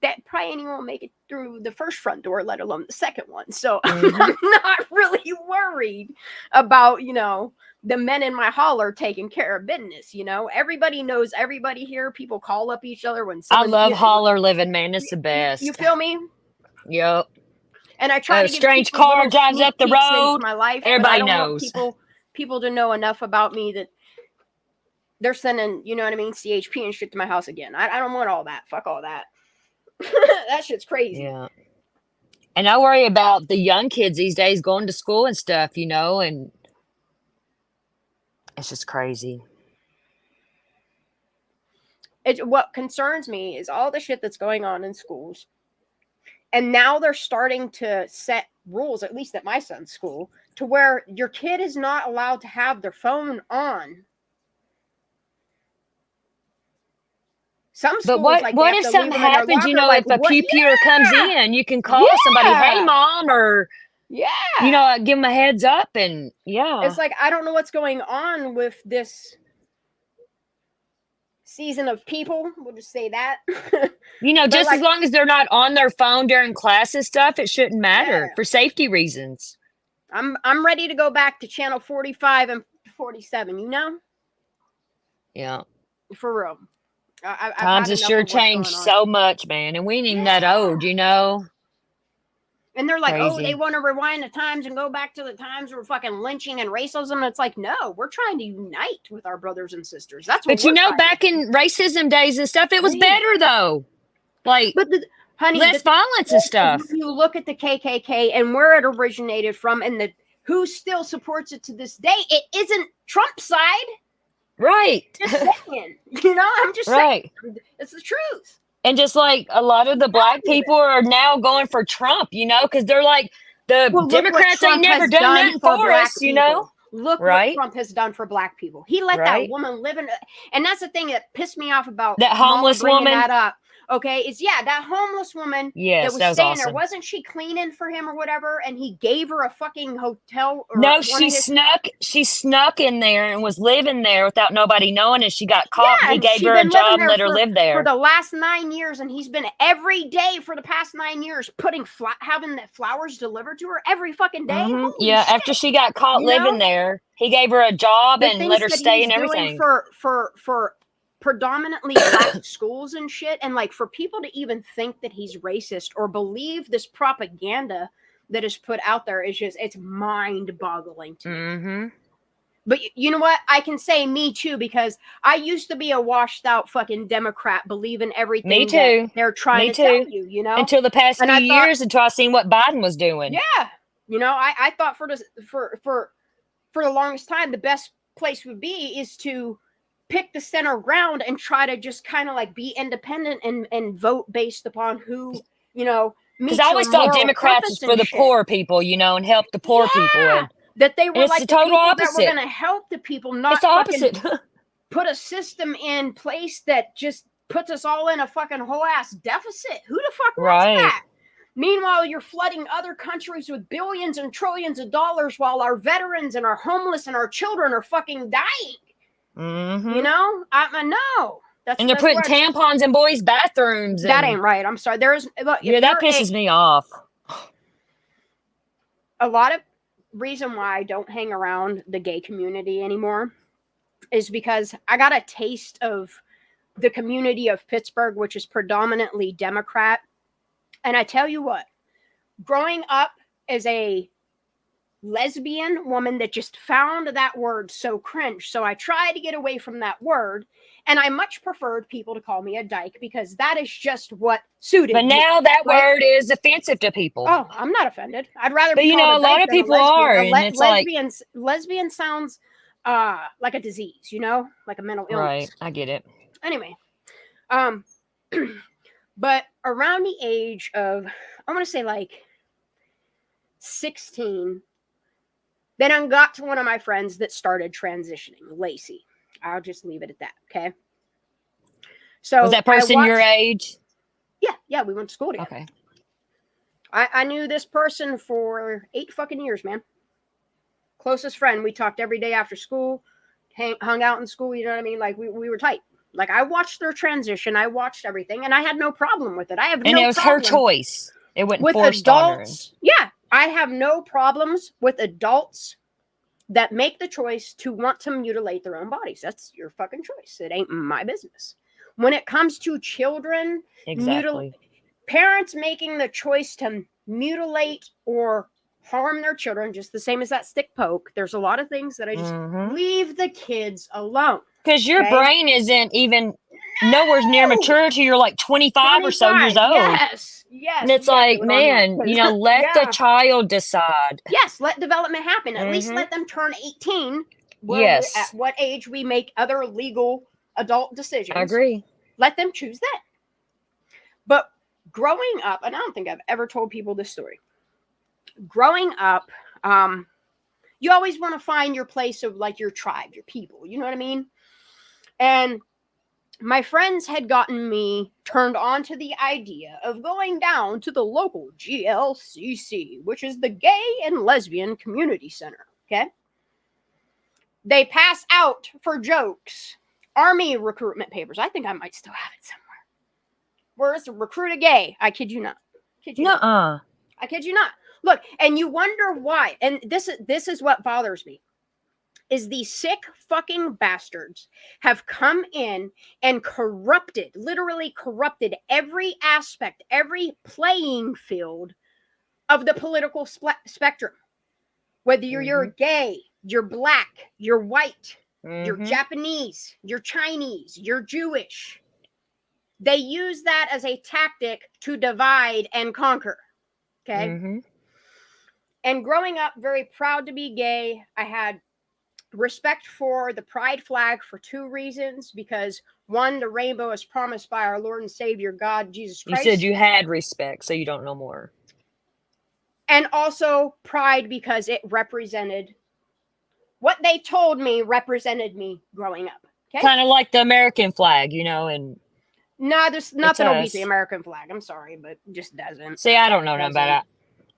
that probably anyone won't make it through the first front door, let alone the second one. So I'm not really worried about, you know, the men in my holler taking care of business. You know, everybody knows everybody here. People call up each other when I love holler living, man. It's the best. You feel me? Yep. And I try to give strange car drives up the road. My life. Everybody knows. People to know enough about me that they're sending, you know what I mean, CHP and shit to my house again. I don't want all that. Fuck all that. That shit's crazy. Yeah. And I worry about the young kids these days going to school and stuff, you know, and it's just crazy. What concerns me is all the shit that's going on in schools. And now they're starting to set rules, at least at my son's school, to where your kid is not allowed to have their phone on Some But schools, like, they what have if to something leave them in their happens, locker, like, if a what? pupier comes in, you can call somebody, hey, Yeah. mom, or, Yeah. give them a heads up, and It's like, I don't know what's going on with this season of people. We'll just say that. just like, as long as they're not on their phone during class and stuff, it shouldn't matter Yeah. for safety reasons. I'm ready to go back to channel 45 and 47, Yeah. For real. I've Times had have enough sure of what's going changed on. so much, man. And we ain't even that old, And they're like, oh, they Crazy. want to rewind the times and go back to the times where fucking lynching and racism. It's like, no, we're trying to unite with our brothers and sisters. That's what But we're trying back to in racism days and stuff, it was do. better though. Like, But honey, less violence and stuff. when you look at the KKK and where it originated from, and who still supports it to this day, it isn't Trump's side. Right. Just saying, I'm just saying, it's the truth. And just like a lot of the black people are now going for Trump, because they're like, the Democrats ain't never done nothing for us, Look right? what Trump has done for black people. He let that woman live in, and that's the thing that pissed me off about that homeless woman. That up. Okay, is that homeless woman yes, that was staying awesome. there. Wasn't she cleaning for him or whatever? And he gave her a fucking hotel. Or no, she snuck in there and was living there without nobody knowing, and she got caught. Yeah, and he gave her a job and let her live there for the last 9 years, and he's been every day for the past 9 years having the flowers delivered to her every fucking day. Mm-hmm. Yeah, shit. After she got caught living there, he gave her a job and let her stay and everything. For predominantly black schools and shit, and like for people to even think that he's racist or believe this propaganda that is put out there is just, it's mind-boggling to me. Mm-hmm. But you know what? I can say me too, because I used to be a washed out fucking Democrat, believing everything me too. That they're trying to tell you, Until the past few years, until I seen what Biden was doing. Yeah. I thought for the longest time, the best place would be is to pick the center ground and try to just kind of like be independent and vote based upon who, because I always thought Democrats was for the poor people, and help the poor people. And that they were like the total opposite. That were going to help the people, not it's the opposite. put a system in place that just puts us all in a fucking whole ass deficit. Who the fuck wants that? Meanwhile, you're flooding other countries with billions and trillions of dollars while our veterans and our homeless and our children are fucking dying. Mm-hmm. I know. And they're putting tampons in boys' bathrooms. That ain't right. I'm sorry. That pisses me off. A lot of reason why I don't hang around the gay community anymore is because I got a taste of the community of Pittsburgh, which is predominantly Democrat. And I tell you what, growing up as a lesbian woman that just found that word so cringe, so I tried to get away from that word, and I much preferred people to call me a dyke because that is just what suited. But now that word is offensive to people. Oh, I'm not offended. I'd rather. But be a lot of people are, and it's lesbian sounds like a disease, like a mental illness. Right, I get it. Anyway, but around the age of, I want to say like 16. Then I got to one of my friends that started transitioning, Lacey. I'll just leave it at that, okay? So was that person your age? Yeah, we went to school together. Okay. I knew this person for 8 fucking years, man. Closest friend. We talked every day after school, hung out in school, you know what I mean? Like, we were tight. Like, I watched their transition. I watched everything, and I had no problem with it. And it was her choice. It wasn't forced adults, on her. Yeah, I have no problems with adults that make the choice to want to mutilate their own bodies. That's your fucking choice. It ain't my business. When it comes to children, parents making the choice to mutilate or harm their children, just the same as that stick poke, there's a lot of things that I just leave the kids alone. Because your brain isn't even nowhere near mature till you're like 25 or so years old. Yes. And it's like, man, let the child decide. Yes, let development happen. At least let them turn 18. Yes. At what age we make other legal adult decisions. I agree. Let them choose that. But growing up, and I don't think I've ever told people this story. Growing up, you always want to find your place of like your tribe, your people. You know what I mean? And my friends had gotten me turned on to the idea of going down to the local GLCC, which is the Gay and Lesbian Community Center. Okay. They pass out for jokes Army recruitment papers. I think I might still have it somewhere. Where's recruit a gay? I kid you not. Nuh-uh. I kid you not. Look, and you wonder why. And this is what bothers me. Is these sick fucking bastards have come in and literally corrupted every aspect, every playing field of the political spectrum. Whether you're gay, you're black, you're white, you're Japanese, you're Chinese, you're Jewish. They use that as a tactic to divide and conquer. Okay. And growing up, very proud to be gay, I had respect for the pride flag for two reasons. Because one, the rainbow is promised by our Lord and Savior, God, Jesus Christ. You said you had respect, so you don't know more. And also pride because it represented what they told me represented me growing up. Okay? Kind of like the American flag, you know, and no, there's nothing will beat the American flag. I'm sorry, but it just doesn't. See, I don't know nothing about it.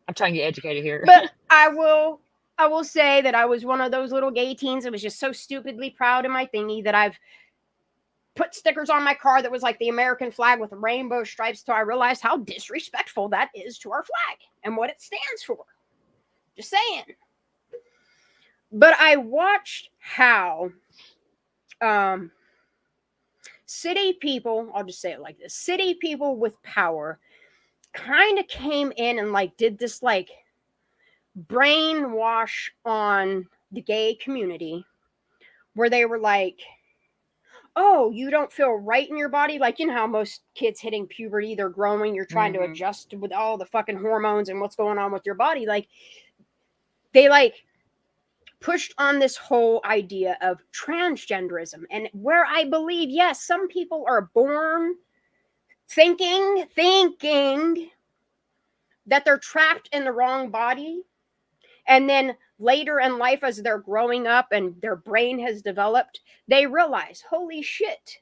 I'm trying to get educated here. But I will say that I was one of those little gay teens that was just so stupidly proud of my thingy that I've put stickers on my car that was like the American flag with the rainbow stripes till I realized how disrespectful that is to our flag and what it stands for. Just saying. But I watched how city people, I'll just say it like this, city people with power kind of came in and like did this like brainwash on the gay community where they were like, oh, you don't feel right in your body? Like, you know how most kids hitting puberty, they're growing, you're trying to adjust with all the fucking hormones and what's going on with your body. Like, they like pushed on this whole idea of transgenderism. And where I believe, yes, some people are born thinking that they're trapped in the wrong body. And then later in life, as they're growing up and their brain has developed, they realize, holy shit.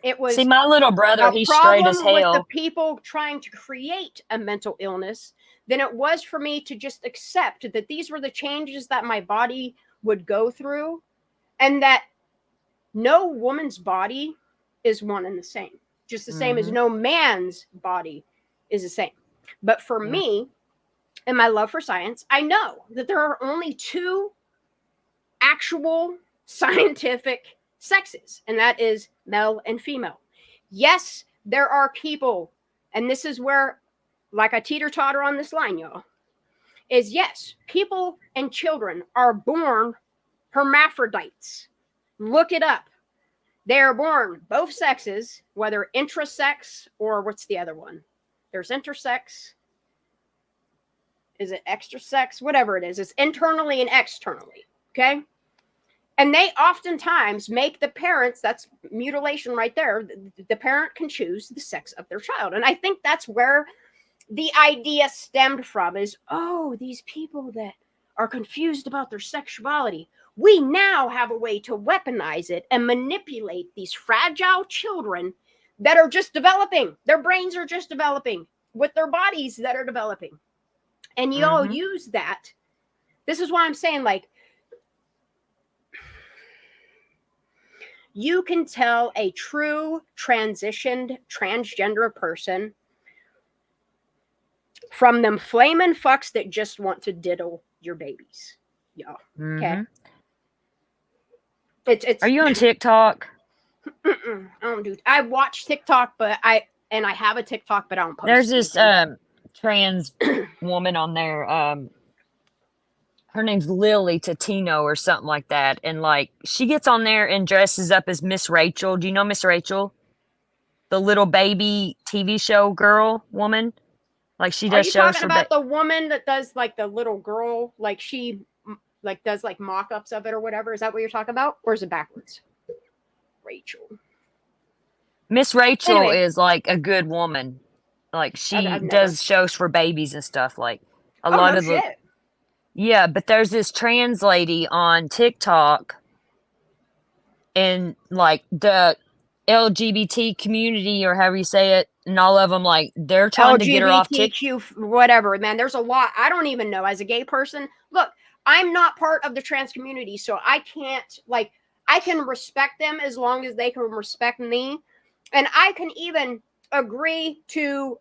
It was See, my little brother, he's straight as hell. With the people trying to create a mental illness than it was for me to just accept that these were the changes that my body would go through, and that no woman's body is one and the same. Just the same as no man's body is the same. But for me, and my love for science, I know that there are only two actual scientific sexes, and that is male and female. Yes, there are people, and this is where, like I teeter-totter on this line, y'all, is yes, people and children are born hermaphrodites. Look it up. They are born both sexes, whether intrasex or what's the other one? There's intersex. Is it extra sex? Whatever it is. It's internally and externally. Okay? And they oftentimes make the parents, that's mutilation right there, the parent can choose the sex of their child. And I think that's where the idea stemmed from is, oh, these people that are confused about their sexuality, we now have a way to weaponize it and manipulate these fragile children that are just developing. Their brains are just developing with their bodies that are developing. And you all use that. This is why I'm saying, like, you can tell a true transitioned transgender person from them flaming fucks that just want to diddle your babies. Y'all. Okay. It's Are you on TikTok? I don't do. I watch TikTok, but I have a TikTok, but I don't post. There's this trans woman on there. Her name's Lily Tatino or something like that, and like she gets on there and dresses up as Miss Rachel. Do you know Miss Rachel, the little baby TV show girl woman? Like she does shows. Are you talking about the woman that does like the little girl, like she like does like mock-ups of it or whatever? Is that what you're talking about, or is it backwards? Rachel. Miss Rachel is like a good woman. Like she does shows for babies and stuff. Like a lot of shit. Yeah, but there's this trans lady on TikTok and like the LGBT community, or however you say it, and all of them, like, they're trying to get her off TikTok. LGBTQ, whatever, man. There's a lot. I don't even know. As a gay person, look, I'm not part of the trans community, so I can't, like, I can respect them as long as they can respect me. And I can even agree to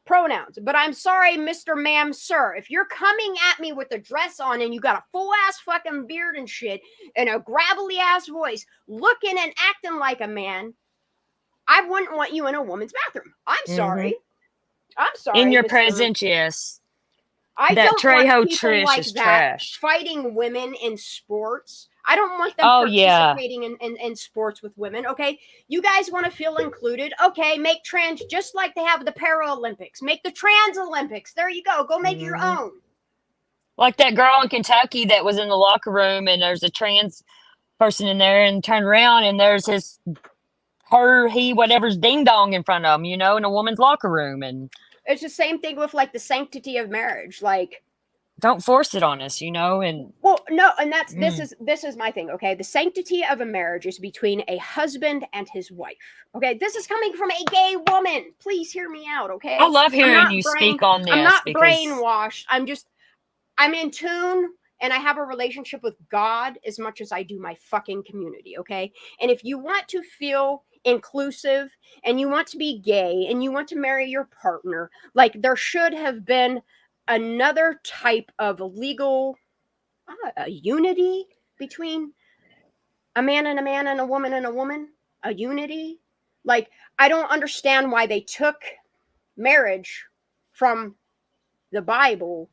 pronouns. But I'm sorry, Mr. Ma'am, sir, if you're coming at me with a dress on and you got a full ass fucking beard and shit and a gravelly ass voice, looking and acting like a man, I wouldn't want you in a woman's bathroom. I'm sorry. I'm sorry. In your Mr. presence, yes. I That don't want Trejo people Trish like is that trash. fighting women in sports. I don't want them Oh, yeah. participating in sports with women, okay? You guys want to feel included? Okay, make trans, just like they have the Paralympics. Make the Trans Olympics. There you go. Go make your own. Like that girl in Kentucky that was in the locker room, and there's a trans person in there, and turn around, and there's he, whatever's ding dong in front of him, in a woman's locker room. And it's the same thing with like the sanctity of marriage. Like, don't force it on us, and well, no, and that's this is my thing, okay? The sanctity of a marriage is between a husband and his wife. Okay, this is coming from a gay woman. Please hear me out, okay? I love hearing you speak on this. I'm not brainwashed. I'm in tune, and I have a relationship with God as much as I do my fucking community, okay? And if you want to feel inclusive and you want to be gay and you want to marry your partner, like, there should have been another type of legal unity between a man and a man and a woman and a woman. A unity. Like, I don't understand why they took marriage from the Bible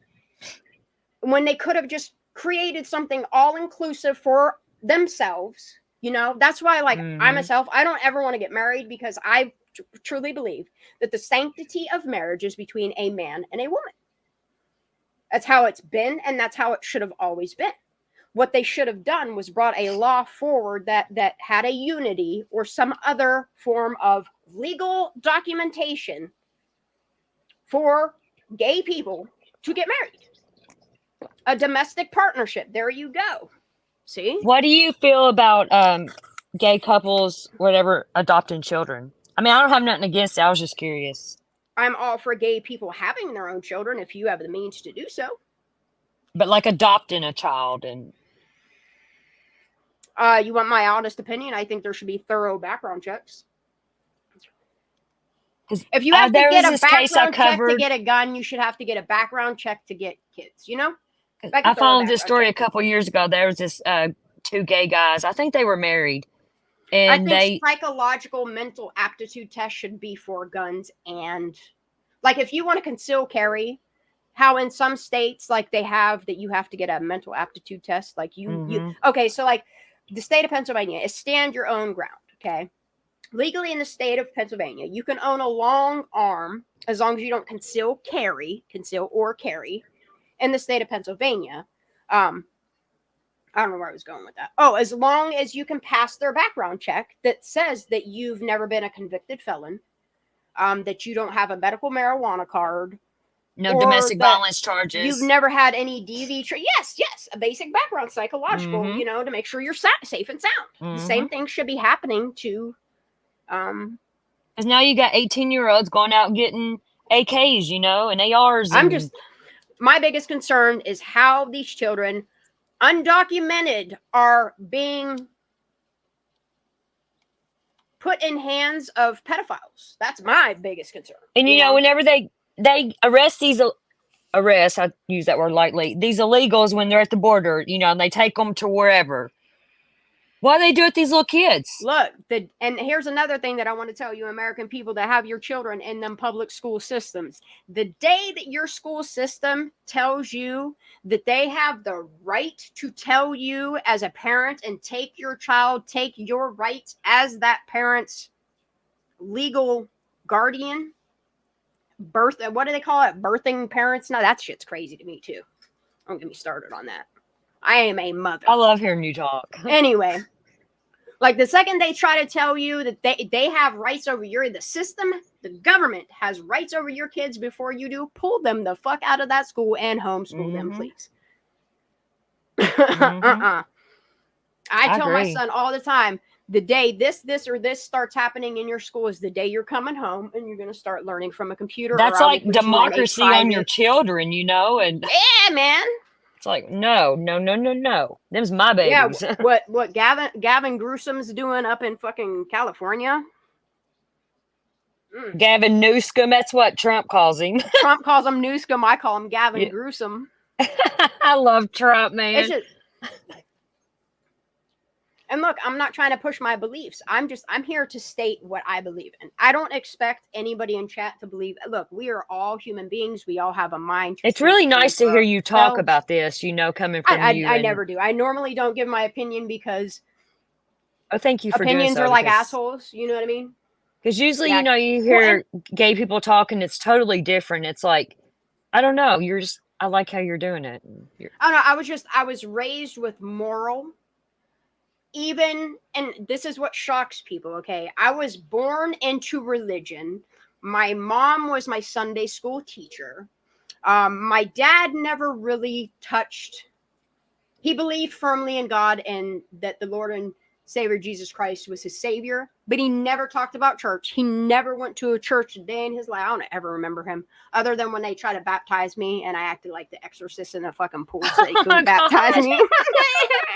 when they could have just created something all-inclusive for themselves. That's why, like, I myself, I don't ever want to get married, because I truly believe that the sanctity of marriage is between a man and a woman. That's how it's been, and that's how it should have always been. What they should have done was brought a law forward that had a unity or some other form of legal documentation for gay people to get married. A domestic partnership. There you go. See? What do you feel about gay couples, whatever, adopting children? I mean, I don't have nothing against it. I was just curious. I'm all for gay people having their own children if you have the means to do so. But like adopting a child, and you want my honest opinion? I think there should be thorough background checks. If you have to get a background check to get a gun, you should have to get a background check to get kids, I followed this story a couple years ago. There was this 2 gay guys. I think they were married. And I think psychological mental aptitude tests should be for guns. And like, if you want to conceal carry, how in some states, like, they have that you have to get a mental aptitude test. Like okay. So like the state of Pennsylvania is stand your own ground. Okay. Legally in the state of Pennsylvania, you can own a long arm as long as you don't conceal or carry in the state of Pennsylvania. I don't know where I was going with that. Oh, as long as you can pass their background check that says that you've never been a convicted felon, that you don't have a medical marijuana card, no domestic violence charges, you've never had any DV. Yes, a basic background, psychological, to make sure you're safe and sound. The same thing should be happening to. Because now you got 18-year-olds going out getting AKs, and ARs. My biggest concern is how these children, undocumented, are being put in hands of pedophiles. That's my biggest concern. And whenever they arrest I use that word lightly, these illegals, when they're at the border, and they take them to wherever. Why do they do it to these little kids? Look, and here's another thing that I want to tell you, American people that have your children in them public school systems. The day that your school system tells you that they have the right to tell you as a parent and take your rights as that parent's legal guardian, what do they call it? Birthing parents? No, that shit's crazy to me too. Don't get me started on that. I am a mother. I love hearing you talk. Anyway, like, the second they try to tell you that they have rights over the system, the government has rights over your kids before you do, pull them the fuck out of that school and homeschool them, please. I tell my son all the time, the day this or this starts happening in your school is the day you're coming home and you're going to start learning from a computer. That's or like democracy on your children, you know? And yeah, man. It's like, no. Them's my babies. Yeah, what Gavin Gruesom's doing up in fucking California. Gavin Newsom, that's what Trump calls him. Trump calls him Newsom. I call him Gavin Gruesome. I love Trump, man. It's just, and look, I'm not trying to push my beliefs. I'm here to state what I believe in. I don't expect anybody in chat to believe. Look, we are all human beings. We all have a mind. It's really nice to hear you talk about this, you know, coming from you. I never do. I normally don't give my opinion because thank you for opinions doing so, are like assholes. You know what I mean? Because usually, you know, you hear gay people talking, it's totally different. It's like, I don't know. I like how you're doing it. I don't know. I was raised with moral. And this is what shocks people, okay? I was born into religion. My mom was my Sunday school teacher. My dad never really he believed firmly in God and that the Lord and Savior Jesus Christ was his savior, but he never talked about church. He never went to a church a day in his life. I don't ever remember him, other than when they tried to baptize me and I acted like the exorcist in a fucking pool so they couldn't baptize me.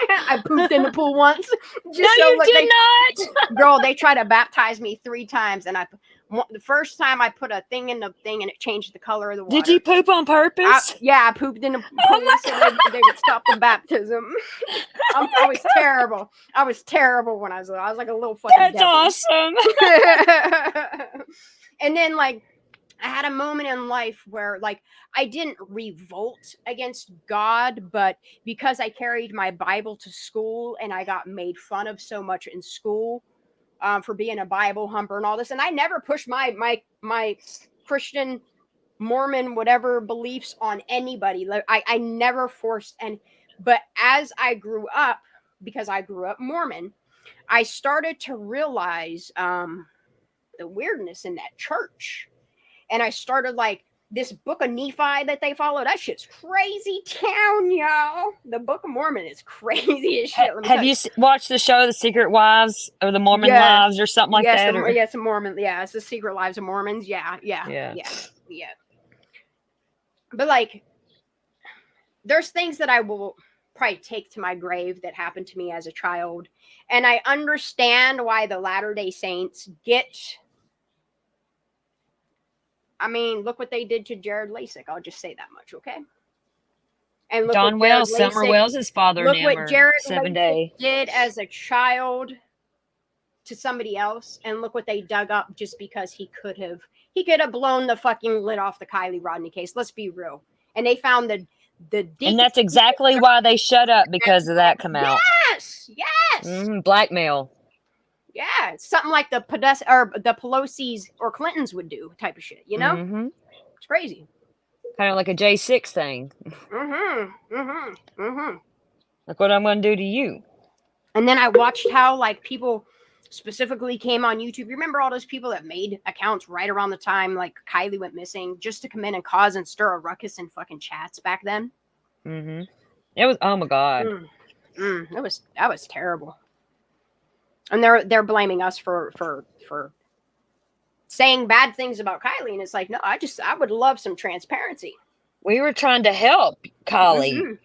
I pooped in the pool once. Not. Girl, they tried to baptize me 3 times, and the first time I put a thing in the thing and it changed the color of the water. Did you poop on purpose? I pooped in the pool so they would stop the baptism. I was terrible. I was terrible when I was little. I was like a little fucking That's devil. awesome. And then, like, I had a moment in life where, like, I didn't revolt against God, but because I carried my Bible to school and I got made fun of so much in school for being a Bible humper and all this, and I never pushed my Christian, Mormon, whatever beliefs on anybody. Like, I never forced but as I grew up, because I grew up Mormon, I started to realize the weirdness in that church. And I started, like, this Book of Nephi that they follow. That shit's crazy town, y'all. The Book of Mormon is crazy as shit. Have you watched the show The Secret Wives or The Mormon Lives or something like that? Yes, Mormon. Yeah, it's The Secret Lives of Mormons. Yeah. But, like, there's things that I will probably take to my grave that happened to me as a child. And I understand why the Latter-day Saints look what they did to Jared Lasik. I'll just say that much, okay? And look Don Wells, Summer Wells' father. Look what Jared Lasik did as a child to somebody else, and look what they dug up just because he could have blown the fucking lid off the Kylie Rodney case. Let's be real. And they found the and that's exactly why they shut up, because of that come out. Yes. Blackmail. Yeah, it's something like the Pelosi's or Clintons would do type of shit, you know? Mm-hmm. It's crazy. Kind of like a J6 thing. Like what I'm going to do to you. And then I watched how, like, people specifically came on YouTube. You remember all those people that made accounts right around the time, like, Kylie went missing, just to come in and cause and stir a ruckus in fucking chats back then? Mm-hmm. It was, oh my God. That was terrible. And they're blaming us for saying bad things about Kylie, and it's like, no, I would love some transparency. We were trying to help Kylie,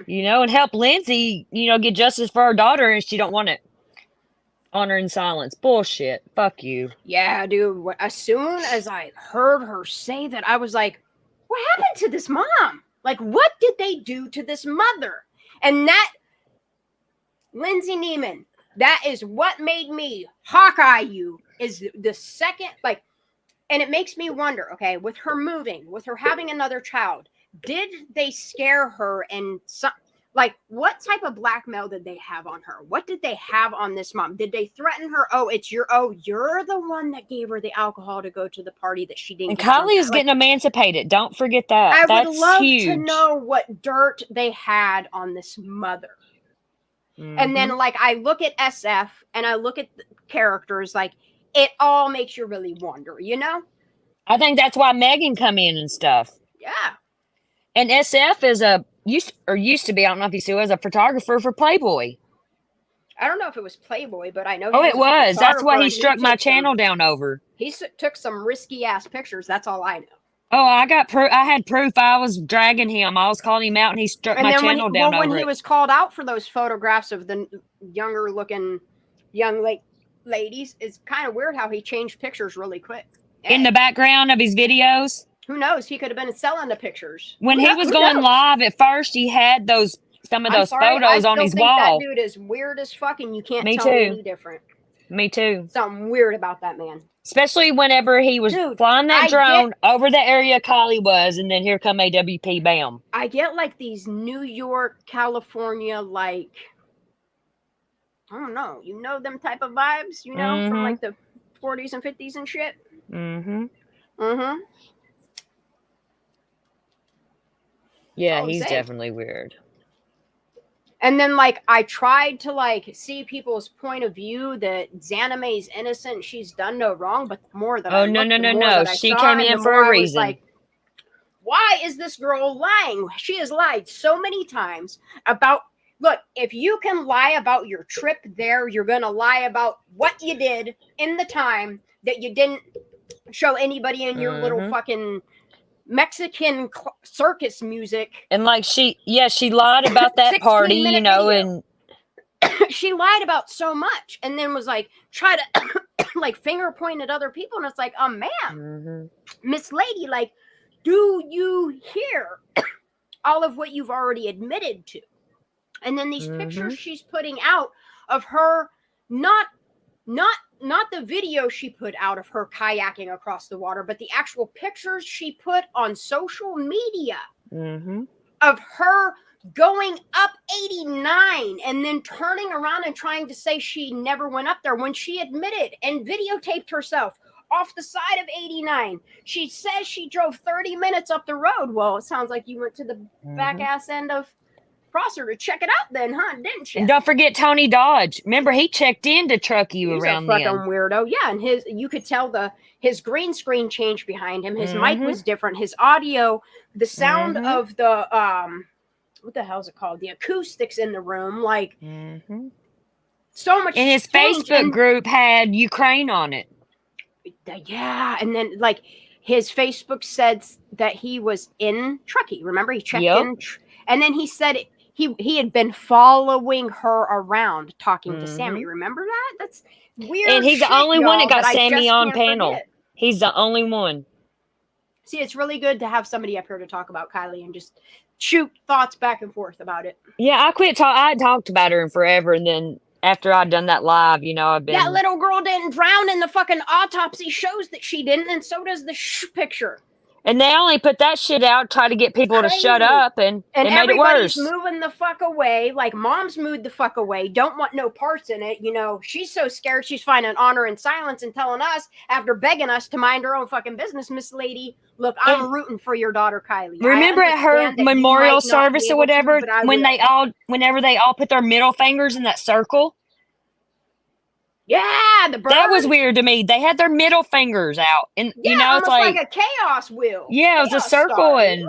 you know, and help Lindsay, you know, get justice for her daughter, and she don't want it. Honor in silence. Bullshit. Fuck you. Yeah, dude. As soon as I heard her say that, I was like, what happened to this mom? Like, what did they do to this mother? And that, Lindsay Neiman, that is what made me Hawkeye you, is the second, like, and it makes me wonder, okay, with her moving, with her having another child, did they scare her? And like, what type of blackmail did they have on her? What did they have on this mom? Did they threaten her? You're the one that gave her the alcohol to go to the party that she didn't. And Kylie is getting emancipated. Don't forget that. I would love to know what dirt they had on this mother. Mm-hmm. And then, like, I look at SF and I look at the characters, like, it all makes you really wonder, you know? I think that's why Megan come in and stuff. Yeah. And SF is used to be, I don't know if you still is, a photographer for Playboy. I don't know if it was Playboy, but I know. Oh, he it was. That's what he photographer, struck and my took channel down over. He took some risky ass pictures. That's all I know. Oh, I got proof. I had proof. I was dragging him. I was calling him out, and he struck my channel down over when he it. was called out for those photographs of the younger looking young ladies, it's kind of weird how he changed pictures really quick. In the background of his videos. Who knows? He could have been selling the pictures. When he was going live at first, he had some of those photos on his wall. That dude is weird as fuck, and you can't Me tell too. me any different. Me too. Something weird about that man. Especially whenever he was flying that drone over the area Kylie was, and then here come AWP, bam. I get like these New York, California, like, I don't know, them type of vibes, from like the 40s and 50s and shit. Yeah, he's definitely weird. And then, like, I tried to, like, see people's point of view that Xaname's innocent. She's done no wrong. But the more that I looked, no. She came in for a reason. Like, why is this girl lying? She has lied so many times about... Look, if you can lie about your trip there, you're going to lie about what you did in the time that you didn't show anybody in your little fucking... Mexican circus music. And like she lied about that party, and she lied about so much, and then was like, try to like finger point at other people, and it's like, ma'am, Miss Lady, like, do you hear all of what you've already admitted to? And then these pictures she's putting out of her not the video she put out of her kayaking across the water, but the actual pictures she put on social media of her going up 89 and then turning around and trying to say she never went up there when she admitted and videotaped herself off the side of 89. She says she drove 30 minutes up the road. Well, it sounds like you went to the back ass end of Prosser to check it out then, huh? Didn't you? And don't forget Tony Dodge. Remember, he checked in to truck you around then. He's a fucking weirdo. Yeah, and you could tell his green screen changed behind him. His mic was different. His audio, the sound of the what the hell is it called? The acoustics in the room, like so much. And his Facebook group had Ukraine on it. Yeah, and then like his Facebook said that he was in Truckee. Remember, he checked in, and then he said he had been following her around talking to Sammy. Remember that? That's weird. And he's the only one that got Sammy on panel. He's the only one. See, it's really good to have somebody up here to talk about Kylie and just shoot thoughts back and forth about it. Yeah, I talked about her in forever, and then after I'd done that live, I've been... That little girl didn't drown in the fucking autopsy shows that she didn't, and so does the picture. And they only put that shit out, try to get people to shut up, and it made it worse. Everybody's moving the fuck away. Like, mom's moved the fuck away. Don't want no parts in it. She's so scared she's finding honor in silence and telling us, after begging us to mind her own fucking business, Miss Lady, look, I'm rooting for your daughter, Kylie. Remember at her memorial service or whatever, whenever they all put their middle fingers in that circle? Yeah, the bird. That was weird to me. They had their middle fingers out, and it's like a chaos wheel. Yeah, it was a circle, and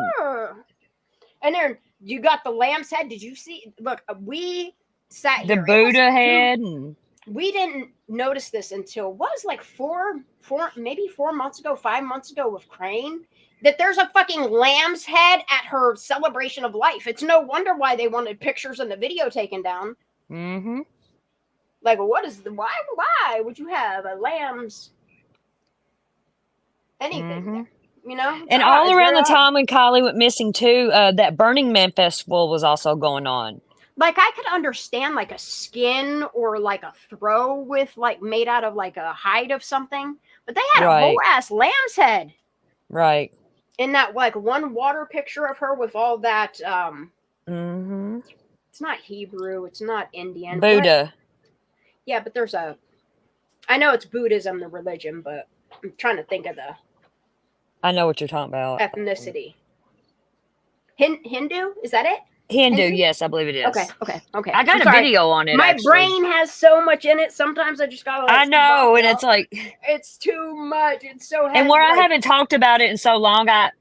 then you got the lamb's head. Did you see? Look, we sat here. The Buddha head, and we didn't notice this until like 4 months ago, 5 months ago with Crane. That there's a fucking lamb's head at her celebration of life. It's no wonder why they wanted pictures and the video taken down. Like, what is why would you have a lamb's anything there, And all around the time when Kylie went missing too, that Burning Man festival was also going on. Like, I could understand like a skin or like a throw with like made out of like a hide of something, but they had a whole ass lamb's head. Right. In that like one water picture of her with all that it's not Hebrew, it's not Indian. Buddha. Yeah, but I know it's Buddhism, the religion, but I'm trying to think of I know what you're talking about. Ethnicity. Hindu? Is that it? Hindu, yes, I believe it is. Okay. I got a video on it. My brain has so much in it. Sometimes I just gotta. I know, and it's like it's too much. It's so heavy. And where I haven't talked about it in so long, I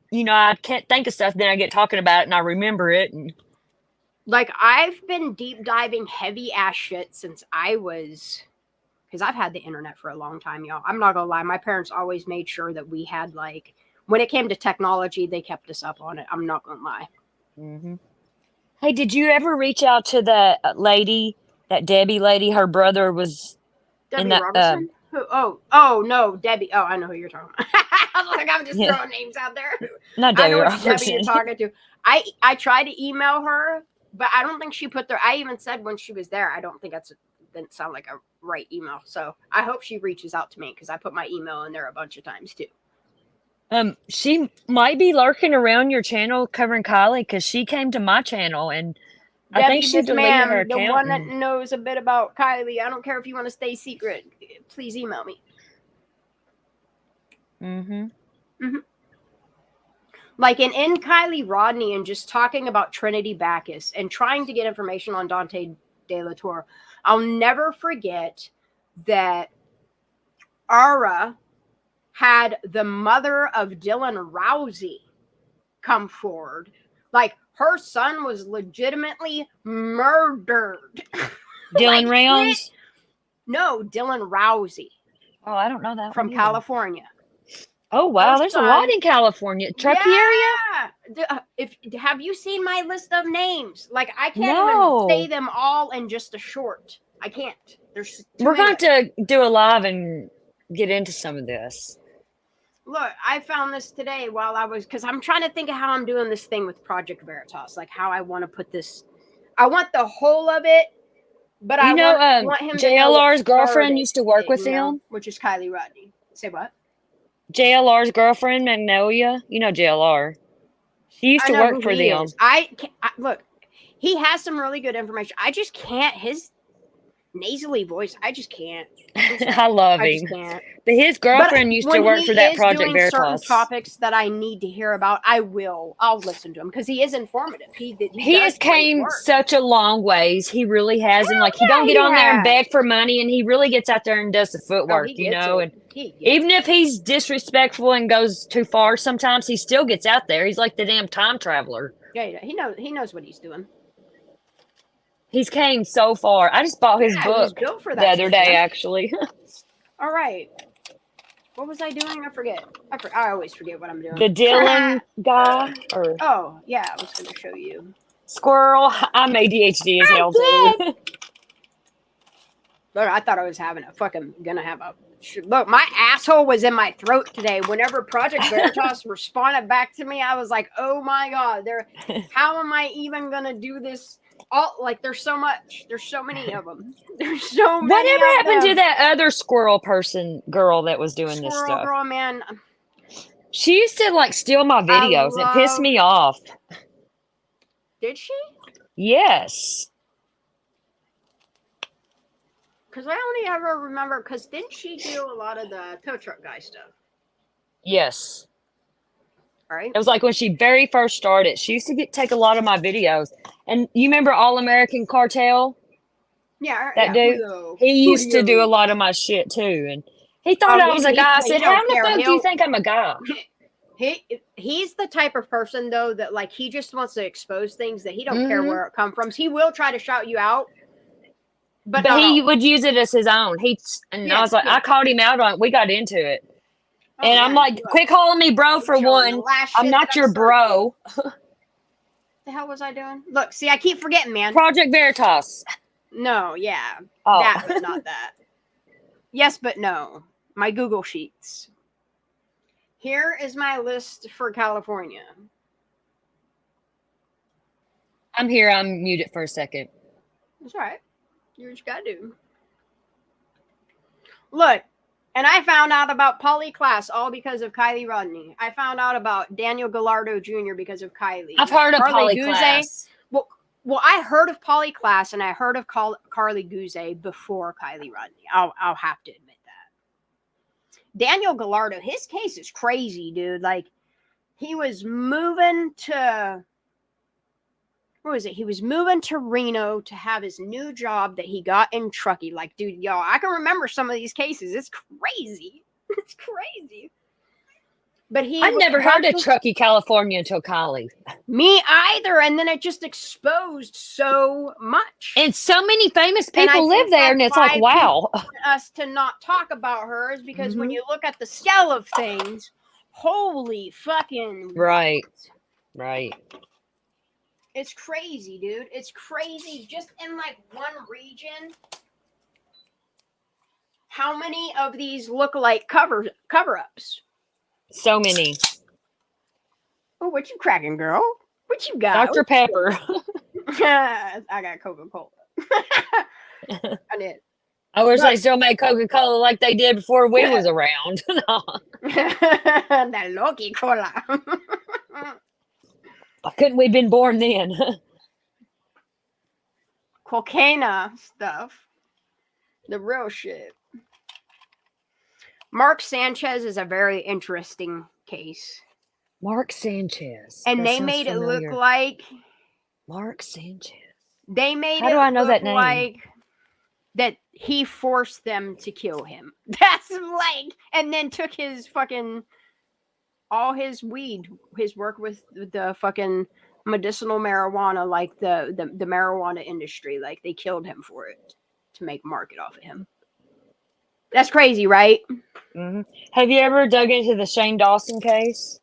can't think of stuff. Then I get talking about it, and I remember it. And Like, I've been deep diving heavy ass shit since I was, because I've had the internet for a long time, y'all. I'm not gonna lie. My parents always made sure that we had, like, when it came to technology, they kept us up on it. I'm not gonna lie. Mm-hmm. Hey, did you ever reach out to that lady, that Debbie lady? Her brother was Debbie in that. Robertson? Who? Oh, no, Debbie. Oh, I know who you're talking about. I was like, I'm just Yeah. throwing names out there. Not I Debbie know which Robertson. Debbie you're talking to. I tried to email her, but I don't think she put there. I even said when she was there, I don't think didn't sound like a right email. So I hope she reaches out to me because I put my email in there a bunch of times too. She might be lurking around your channel covering Kylie because she came to my channel and I think she Debbie, deleted her the account. one that knows a bit about Kylie. I don't care if you want to stay secret. Please email me. Mm-hmm. Like in Kylie Rodney and just talking about Trinity Bacchus and trying to get information on Dante De La Torre, I'll never forget that Ara had the mother of Dylan Rousey come forward. Like, her son was legitimately murdered. Dylan Rounds? No, Dylan Rousey. Oh, I don't know that from one either. California. Oh wow, there's a lot in California. Truckee area? Have you seen my list of names? Like, I can't even say them all in just a short. I can't. There's We're going to do a live and get into some of this. Look, I found this today because I'm trying to think of how I'm doing this thing with Project Veritas, like how I want to put this. I want the whole of it, but I want him to know JLR's girlfriend used to work with him, which is Kylie Rodney. Say what? JLR's girlfriend, Magnolia. You know JLR. She used to work for them. Look, he has some really good information. I just can't. His nasally voice, I just can't. I love him. Just can't. But his girlfriend used to work for that Project Veritas. Certain topics that I need to hear about, I'll listen to him because he is informative. He has came such a long ways. He really has, and like he don't get on there and beg for money, and he really gets out there and does the footwork, you know. And even if he's disrespectful and goes too far, sometimes he still gets out there. He's like the damn time traveler. Yeah, he knows what he's doing. He's came so far. I just bought his book the other day, actually. All right. What was I doing? I forget. I always forget what I'm doing. The Dylan guy? Oh, yeah. I was going to show you. Squirrel. I'm ADHD as hell, too. Look, I thought I was Look, my asshole was in my throat today. Whenever Project Veritas responded back to me, I was like, oh, my God. How am I even going to do this? There's so much. There's so many of them. There's so many. Whatever happened to that other squirrel girl that was doing this stuff? Squirrel girl, man. She used to steal my videos. It pissed me off. Did she? Yes. Because I only ever remember. Because didn't she do a lot of the tow truck guy stuff? Yes. Right. It was like when she very first started. She used to take a lot of my videos. And you remember All American Cartel? Yeah. That dude? He used to do a lot of my shit too. And he thought I was a guy. I said, how in the fuck do you think I'm a guy? He's the type of person, though, that he just wants to expose things that he don't care where it comes from. He will try to shout you out. But he would use it as his own. I was like, I called him out on it. We got into it. And I'm like, quit calling me bro for one. I'm not your bro. The hell was I doing? Look, see, I keep forgetting, man. Project Veritas. No, yeah. Oh. That, but not that. Yes, but no. My Google Sheets. Here is my list for California. I'm here. I'm muted for a second. That's all right. You what you gotta do. Look. And I found out about Polly Klaas all because of Kylie Rodney. I found out about Daniel Gallardo Jr. because of Kylie. I've heard of Polly Klaas. Well, I heard of Polly Klaas and I heard of Carly Guzze before Kylie Rodney. I'll have to admit that. Daniel Gallardo, his case is crazy, dude. He was moving to... What was it? He was moving to Reno to have his new job that he got in Truckee. Dude, y'all, I can remember some of these cases. It's crazy. It's crazy. But he I'd never heard of constantly- Truckee, California until Kylie. Me either. And then it just exposed so much. And so many famous And I people live think there, and that's it's like, why wow. want us to not talk about her is because when Mhm. you look at the scale of things, holy fucking Right. Right. it's crazy, dude. It's crazy. Just in like one region, how many of these look like cover-ups? So many. Oh, what you cracking, girl? What you got? Dr. Pepper. I got Coca-Cola. I did. I wish Look. they still made Coca-Cola like they did before we was around. No. That Loki cola. Why couldn't we been born then? Cocaine stuff. The real shit. Mark Sanchez is a very interesting case. Mark Sanchez. And That they sounds made familiar. it look like Mark Sanchez. they made How it do I know look that name? like that he forced them to kill him. That's like, and then took his fucking all his weed, his work with the fucking medicinal marijuana, like the marijuana industry, like they killed him for it to make market off of him. That's crazy, right? Mm-hmm. Have you ever dug into the Shane Dawson case?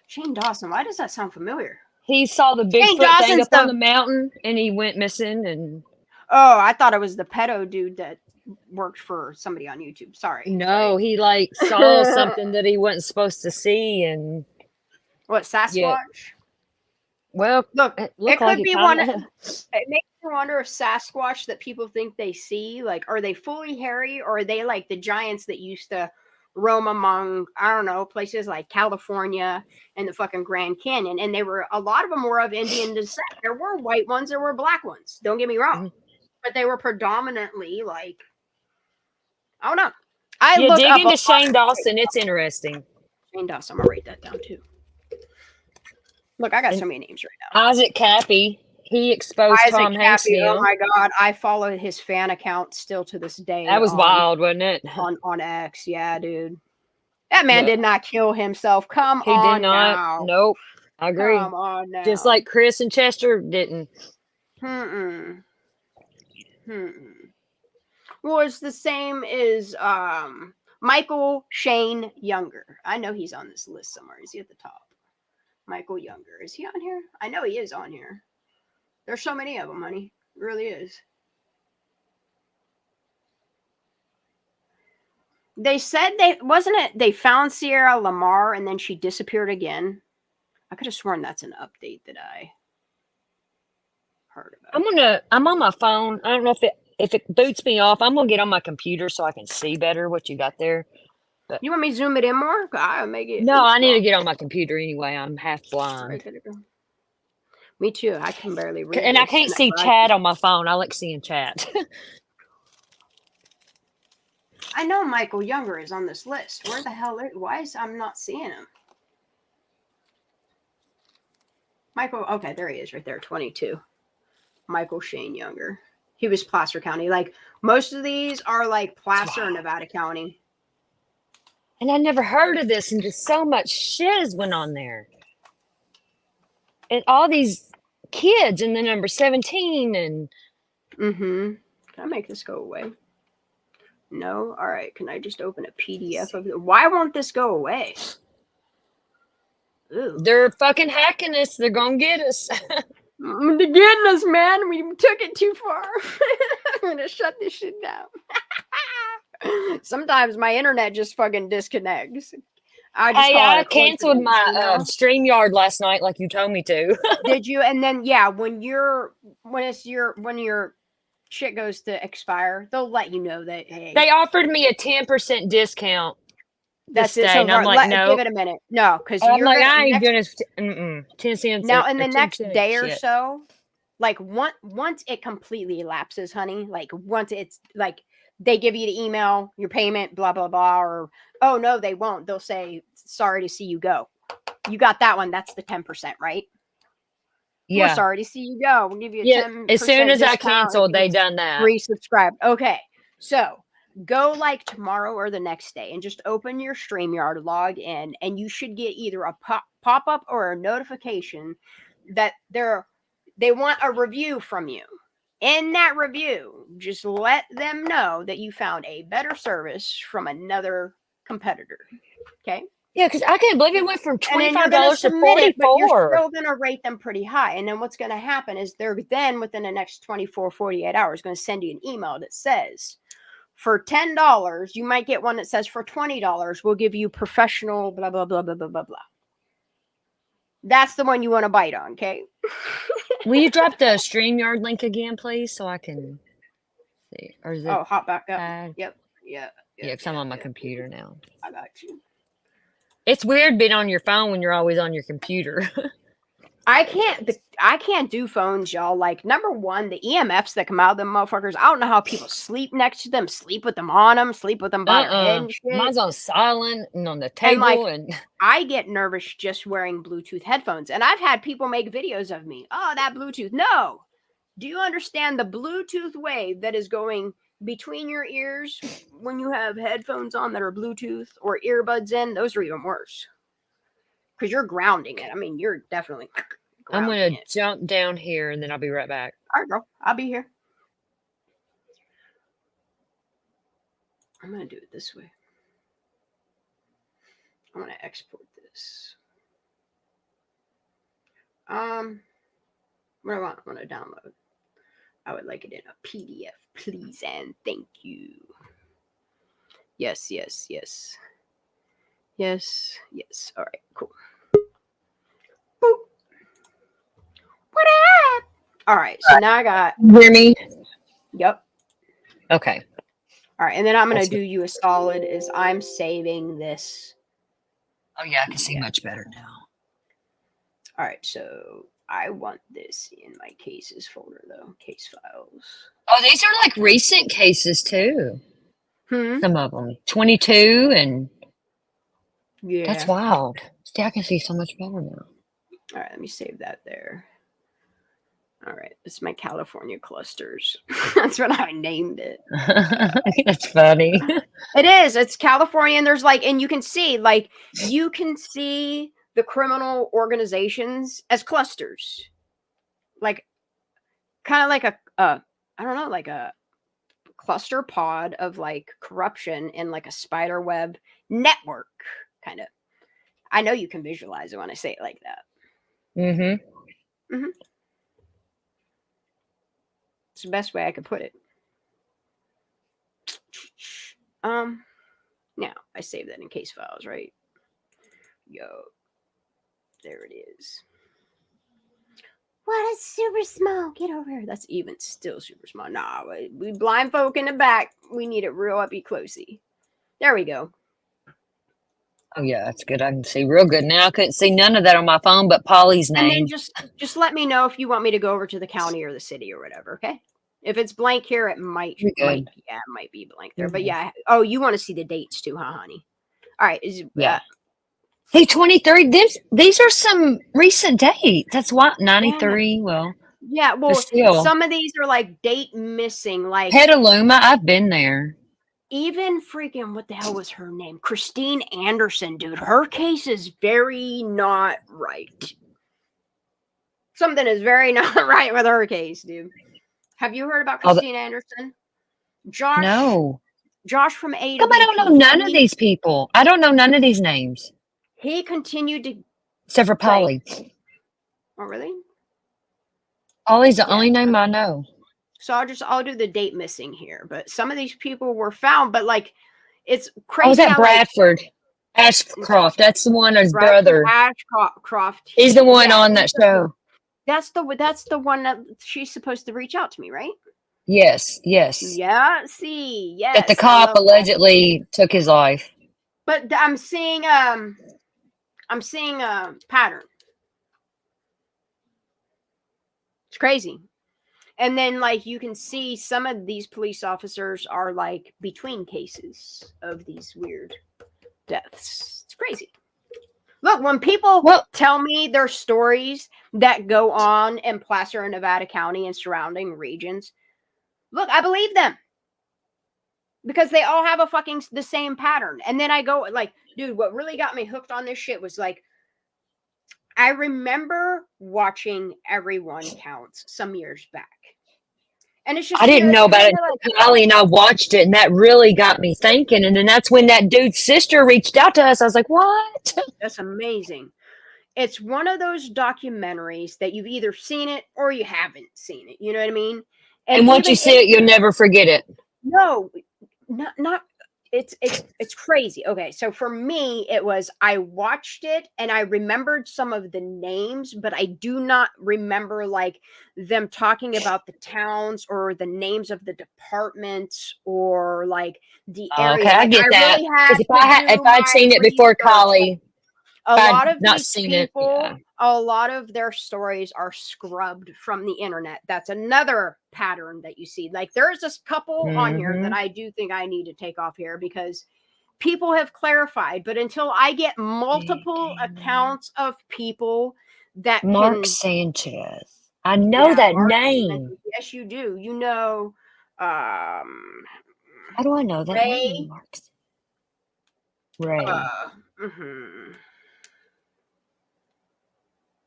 Shane Dawson, why does that sound familiar? He saw the Shane Bigfoot thing Dawson's up on the mountain, and he went missing. And Oh, I thought it was the pedo dude that worked for somebody on YouTube. Sorry. no, he like saw something that he wasn't supposed to see, and What, Sasquatch? Yeah. well, Look, it it looked could like it be one. kinda- It makes me wonder if Sasquatch that people think they see, like, are they fully hairy, or are they like the giants that used to roam among, I don't know, places like California and the fucking Grand Canyon? And they were, a lot of them were of Indian descent. There were white ones, there were black ones. Don't get me wrong, but they were predominantly like, I don't know. I Yeah, look dig up into Shane Dawson. It's interesting. Shane Dawson. I'm gonna write that down too. Look, I got so many names right now. Isaac Cappy. He exposed Tom Hanks Cappy, deal. oh my god, I follow his fan account still to this day. That was wild, wasn't it? On X, yeah, dude. That man Yeah. did not kill himself. Come He on did not. now. Nope. I agree. Come on now. Just like Chris and Chester didn't. Well, it's the same as Michael Shane Younger. I know he's on this list somewhere. Is he at the top? Michael Younger. Is he on here? I know he is on here. There's so many of them, honey. It really is. They said they found Sierra Lamar and then she disappeared again. I could have sworn that's an update that I heard about. I'm on my phone. I don't know if it boots me off. I'm gonna get on my computer so I can see better what you got there. You want me to zoom it in more? I'll make it. No, I need to get on my computer anyway. I'm half blind. Right, there you go. Me too. I can barely read. And I this, can't and see I- chat on my phone. I like seeing chat. I know Michael Younger is on this list. Where the hell is? Why is I'm not seeing him? Michael. Okay, there he is, right there. 22. Michael Shane Younger. He was Placer County. Like most of these are like Placer, Nevada County. And I never heard of this, and just so much shit has went on there. And all these kids, and the number 17, and Can I make this go away? No. All right. Can I just open a PDF of it? Why won't this go away? Ew. they're fucking hacking us. They're gonna get us. They're getting us, man. We took it too far. I'm gonna shut this shit down. Sometimes my internet just fucking disconnects. I canceled my StreamYard last night, like you told me to. Did you? And then when your shit goes to expire, they'll let you know that. Hey, They offered me a 10% discount. that's this it. day, So and I'm like, no. give it a minute. No, because I'm you're like, gonna, I ain't next, doing it. 10 cents. now in the 10 next cents day or shit. so, like once it completely elapses, honey. Like once it's like they give you the email, your payment, blah blah blah, or oh no, they won't. They'll say sorry to see you go. You got that one. That's the 10%, right? Yeah. We're sorry to see you go. We'll give you a 10% As soon as I discount canceled, if they you done that. resubscribed. Okay, so go like tomorrow or the next day and just open your StreamYard, log in, and you should get either a pop-up or a notification that they want a review from you. In that review, just let them know that you found a better service from another competitor. Okay? Yeah, because I can't believe it went from And then you're going to $25 to submit it, but you're 44. still going to rate them pretty high. And then what's going to happen is they're then within the next 24, 48 hours going to send you an email that says, for $10, you might get one that says for $20, we'll give you professional blah, blah, blah, blah, blah, blah, blah. That's the one you want to bite on, okay? Will you drop the StreamYard link again, please, so I can see? Or is it? Oh, hop back up. Yep. Yeah, because I'm on my computer now. I got you. It's weird being on your phone when you're always on your computer. I can't do phones, y'all. Like, number one, the EMFs that come out of them motherfuckers, I don't know how people sleep next to them, sleep with them on them, sleep with them by their head and shit. Mine's on silent and on the table. And I get nervous just wearing Bluetooth headphones. And I've had people make videos of me. Oh, that Bluetooth. No. Do you understand the Bluetooth wave that is going between your ears when you have headphones on that are Bluetooth or earbuds in? Those are even worse. Because you're grounding it. I mean, you're definitely I'm grounding going to it. jump down here and then I'll be right back. All right, girl. I'll be here. I'm going to do it this way. I'm going to export this. What do I want? I want to download. I would like it in a PDF, please, and thank you. Yes, yes, yes. Yes, yes. All right, cool. Boop. What up? All right, so now I got... You hear me? Yep. Okay. All right, and then I'm going to do you a solid is I'm saving this. Oh, yeah, I can see much better now. All right, so I want this in my cases folder, though. Case files. Oh, these are like recent cases, too. Hmm? Some of them. 22 and... Yeah. That's wild. See, I can see so much better now. All right, let me save that there. All right, it's my California clusters. That's what I named it. That's funny. It is. It's California, and there's like, and you can see the criminal organizations as clusters, like kind of like I don't know, like a cluster pod of like corruption in like a spider web network, kind of. I know you can visualize it when I say it like that. Mm-hmm. Mm-hmm. It's the best way I could put it. Now I save that in case files, right? Yo, there it is. What is super small? Get over here. That's even still super small. Nah, we blind folk in the back. We need it real up closey. There we go. Oh, yeah, that's good. I can see real good now. I couldn't see none of that on my phone but Polly's name. And then just let me know if you want me to go over to the county or the city or whatever, okay? If it's blank here, it might be blank there. But yeah. Oh, you want to see the dates too, huh, honey? All right. Yeah. Hey, 23. These are some recent dates. That's what 93. Yeah. Well. Yeah. Well, still, some of these are like date missing. Like Petaluma. I've been there. Even freaking what the hell was her name? Christine Anderson, dude. Her case is very not right. Something is very not right with her case, dude. Have you heard about Christine Anderson? Josh. No. Josh from AWP. Come on, I don't know none of these people. I don't know none of these names. He continued to. Except for Polly. Oh, really? Polly's the only name I know. So I'll do the date missing here. But some of these people were found, but like it's crazy. Oh, is that Bradford? Ashcroft. That's the one, his brother. Ashcroft. He's the one on that show. That's the one that she's supposed to reach out to me, right? Yes. Yeah, see, yes. That the cop allegedly took his life. But I'm seeing a pattern. It's crazy. And then like you can see some of these police officers are like between cases of these weird deaths. It's crazy. Look, when people tell me their stories that go on in Placer and Nevada County and surrounding regions, look, I believe them. because they all have a fucking the same pattern. And then I go like, dude, what really got me hooked on this shit was like, I remember watching Everyone Counts some years back. And it's just I didn't know about it. like, Kylie and I watched it, and that really got me thinking. And then that's when that dude's sister reached out to us. I was like, what? That's amazing. It's one of those documentaries that you've either seen it or you haven't seen it. You know what I mean? And once you see it, you'll never forget it. No, not it's crazy. Okay, so for me, it was I watched it and I remembered some of the names, but I do not remember like them talking about the towns or the names of the departments or like the area. Okay, I Like, get that. really had Because if I'd seen it before Kylie, a lot of not these seen it, people, yeah. a lot of their stories are scrubbed from the internet. That's another pattern that you see. Like there's this couple on here that I do think I need to take off here because people have clarified, but until I get multiple accounts of people that Mark can, Sanchez. I know that Mark name. Sanchez. Yes, you do. You know, How do I know that Ray. name? Mark Ray.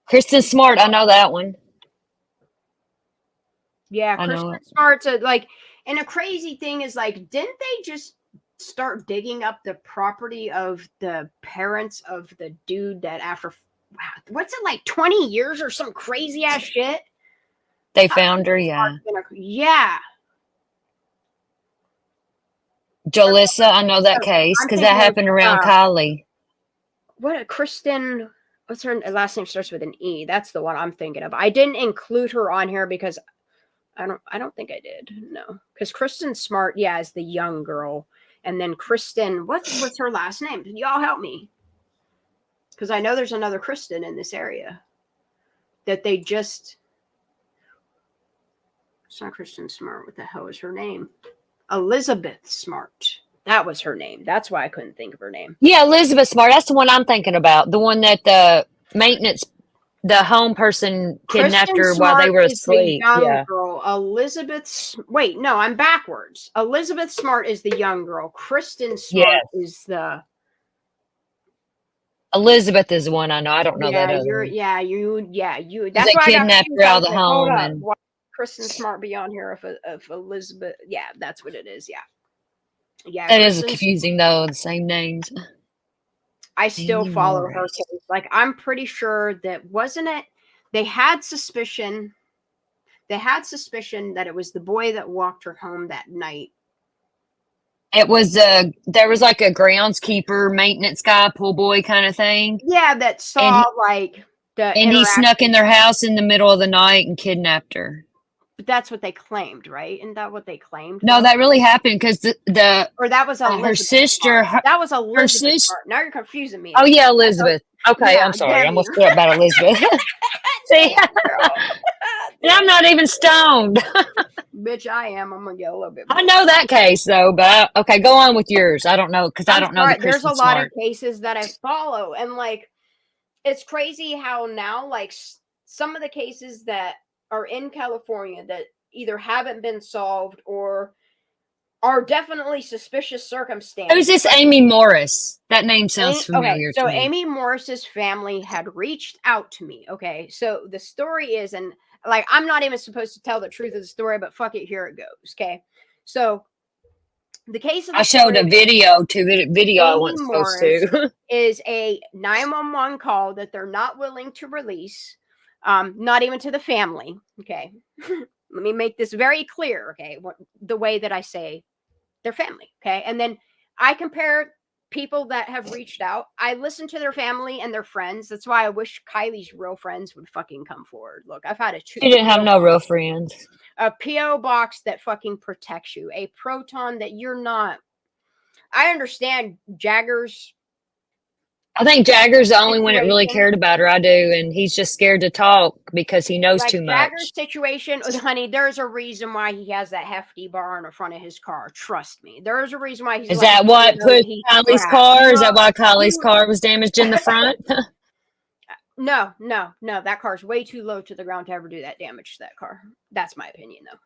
Kristen Smart. I know that one. Yeah, Kristen Smart's like, and a crazy thing is like, didn't they just start digging up the property of the parents of the dude that after, what's it like 20 years or some crazy ass shit? They found her, yeah. Yeah. Jalissa, I know that case because that happened around Kylie. What a Kristen, what's her last name starts with an E? That's the one I'm thinking of. I didn't include her on here because I don't think I did. No. Because Kristen Smart, yeah, is the young girl. And then Kristen, what's her last name? Y'all help me. Because I know there's another Kristen in this area that they just, it's not Kristen Smart. What the hell is her name? Elizabeth Smart. That was her name. That's why I couldn't think of her name. Yeah, Elizabeth Smart. That's the one I'm thinking about. The one that the home person kidnapped Kristen her Smart while they were is asleep. the young Yeah. girl. Wait, no, I'm backwards. Elizabeth Smart is the young girl. Kristen Smart is the. Elizabeth is the one I know. I don't know that other one. You. That's They why kidnapped her out of the home, hold and why Kristen Smart be on here if Elizabeth? Yeah, that's what it is. Yeah. That is confusing though. The same names. I still follow her case. Like I'm pretty sure that wasn't it. They had suspicion that it was the boy that walked her home that night. It was there was like a groundskeeper, maintenance guy, pool boy kind of thing. Yeah, that saw and he snuck in their house in the middle of the night and kidnapped her. But that's what they claimed, right? Isn't that what they claimed? No, that really happened because or that was her sister. That was Elizabeth Smart. Now you're confusing me. Oh yeah, Elizabeth. Okay, I'm sorry. I almost forgot about Elizabeth. See, and I'm not even stoned. Bitch, I am. I'm gonna get a little bit more. I know that case though, but okay, go on with yours. I don't know because I don't know. There's a lot of cases that I follow, and like, it's crazy how now, like, some of the cases that are in California that either haven't been solved or are definitely suspicious circumstances. Who's this Amy Morris? That name sounds familiar to me. So Amy Morris's family had reached out to me. Okay, so the story is, and like, I'm not even supposed to tell the truth of the story, but fuck it, here it goes. Okay, so the case of I showed a video I wasn't supposed to. Is a 911 call that they're not willing to release, not even to the family. Okay, let me make this very clear. Okay, the way that I say their family. Okay, and then I compare people that have reached out. I listen to their family and their friends. That's why I wish Kylie's real friends would fucking come forward. Look, I've had She didn't have no real friends. A P.O. box that fucking protects you. A proton that you're not. I understand Jagger's. I think Jagger's the only one that really cared about her. I do, and he's just scared to talk because he knows too much. Jagger's situation, honey, there's a reason why he has that hefty bar in the front of his car. Trust me. There's a reason why he's. Is that what pushed Kylie's car? Is that why Kylie's car was damaged in the front? No. That car's way too low to the ground to ever do that damage to that car. That's my opinion, though.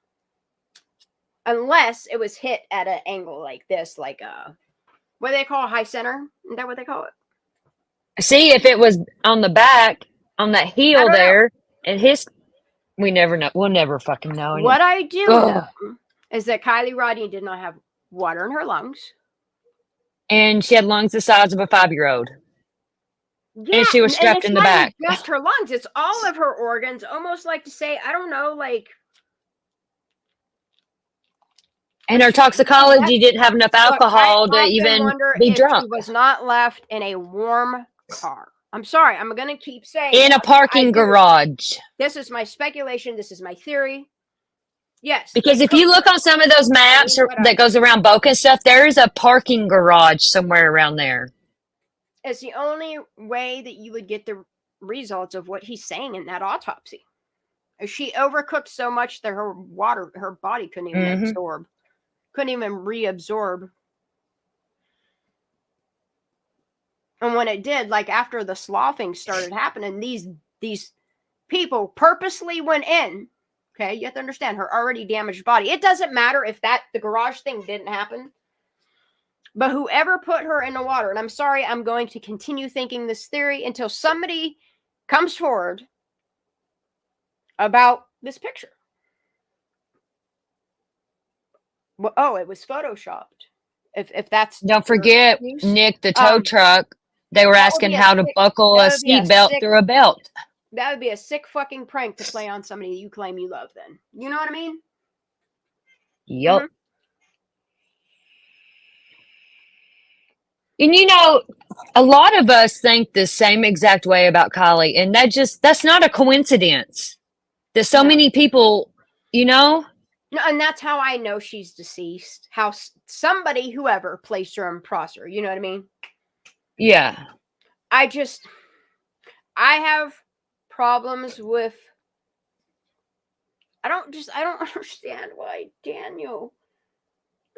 unless it was hit at an angle like this, like what do they call a high center? Is that what they call it? See, if it was on the back, on that I heel don't know. there, and we never know. We'll never fucking know. What I do Ugh. know is that Kylie Rodney did not have water in her lungs. And she had lungs the size of a 5-year-old. Yeah, And she was strapped it's in the not even back. just her lungs, it's all of her organs. Almost like to say, I don't know, like. And her toxicology didn't have enough alcohol Look, I to even wonder be if drunk. she was not left in a warm car. I'm sorry, I'm gonna keep saying In a parking garage. This is my speculation. This is my theory. Yes. Because if you look on some of those maps that goes around Boca and stuff, there is a parking garage somewhere around there. It's the only way that you would get the results of what he's saying in that autopsy. She overcooked so much that her body couldn't even absorb, couldn't even reabsorb. And when it did, like after the sloughing started happening, these people purposely went in. Okay, you have to understand her already damaged body. It doesn't matter if the garage thing didn't happen. But whoever put her in the water, and I'm sorry, I'm going to continue thinking this theory until somebody comes forward about this picture. Well, oh, it was photoshopped. If that's Don't forget, Nick, the tow truck. They were asking how to buckle a seatbelt through a belt. That would be a sick fucking prank to play on somebody you claim you love. Then you know what I mean? Yup. And you know, a lot of us think the same exact way about Kylie, and that's not a coincidence. There's so many people, you know? No, and that's how I know she's deceased. How somebody, whoever, placed her in Prosser. You know what I mean? Yeah. I have problems with. I don't understand why Daniel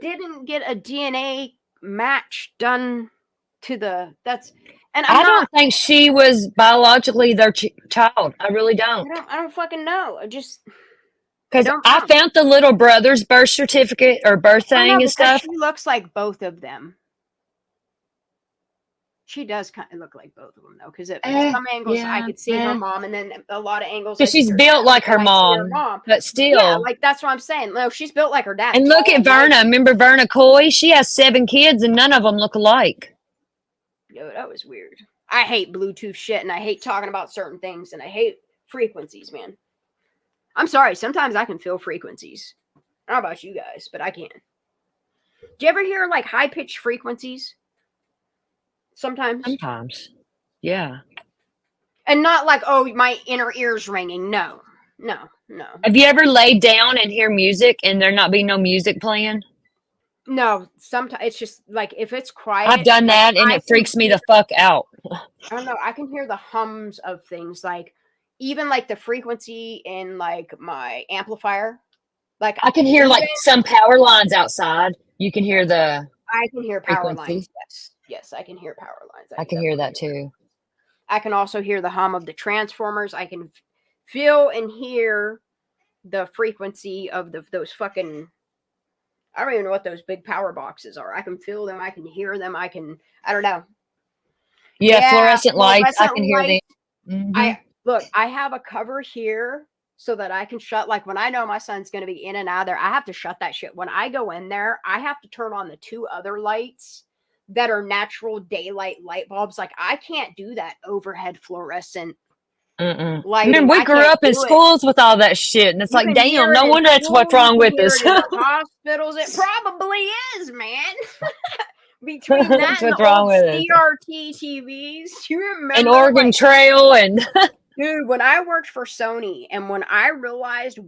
didn't get a DNA match done to I don't think she was biologically their child. I really don't. I don't fucking know. Because I found the little brother's birth certificate or birth thing and stuff. She looks like both of them. She does kind of look like both of them, though, because at some angles I could see her mom, and then a lot of angles. Because she's built like her mom, but still. Yeah, like that's what I'm saying. No, she's built like her dad. And look at Verna. Remember Verna Coy? She has 7 kids, and none of them look alike. Yo, that was weird. I hate Bluetooth shit, and I hate talking about certain things, and I hate frequencies, man. I'm sorry. Sometimes I can feel frequencies. I don't know about you guys, but I can. Do you ever hear like high-pitched frequencies? Sometimes. Yeah. And not like, oh, my inner ear's ringing. No. Have you ever laid down and hear music and there not be no music playing? No, sometimes it's just like if it's quiet. I've done that and it freaks me the fuck out. I don't know. I can hear the hums of things, like even like the frequency in like my amplifier. Like I can hear like some power lines outside. You can hear the. I can hear power lines. Yes, I can hear power lines. I can hear that too. I can also hear the hum of the transformers. I can feel and hear the frequency of those fucking. I don't even know what those big power boxes are. I can feel them. I can hear them. I don't know. Yeah, fluorescent lights. I can hear them. Mm-hmm. I have a cover here so that I can shut, like when I know my son's going to be in and out of there, I have to shut that shit. When I go in there, I have to turn on the 2 other lights that are natural daylight light bulbs. Like I can't do that overhead fluorescent lighting. I mean, we grew up in schools with all that shit, and it's like, damn, no wonder that's what's wrong with us. Hospitals, it probably is, man. Between that and what's wrong with CRT TVs, you remember? And Oregon Trail and. Dude, when I worked for Sony and when I realized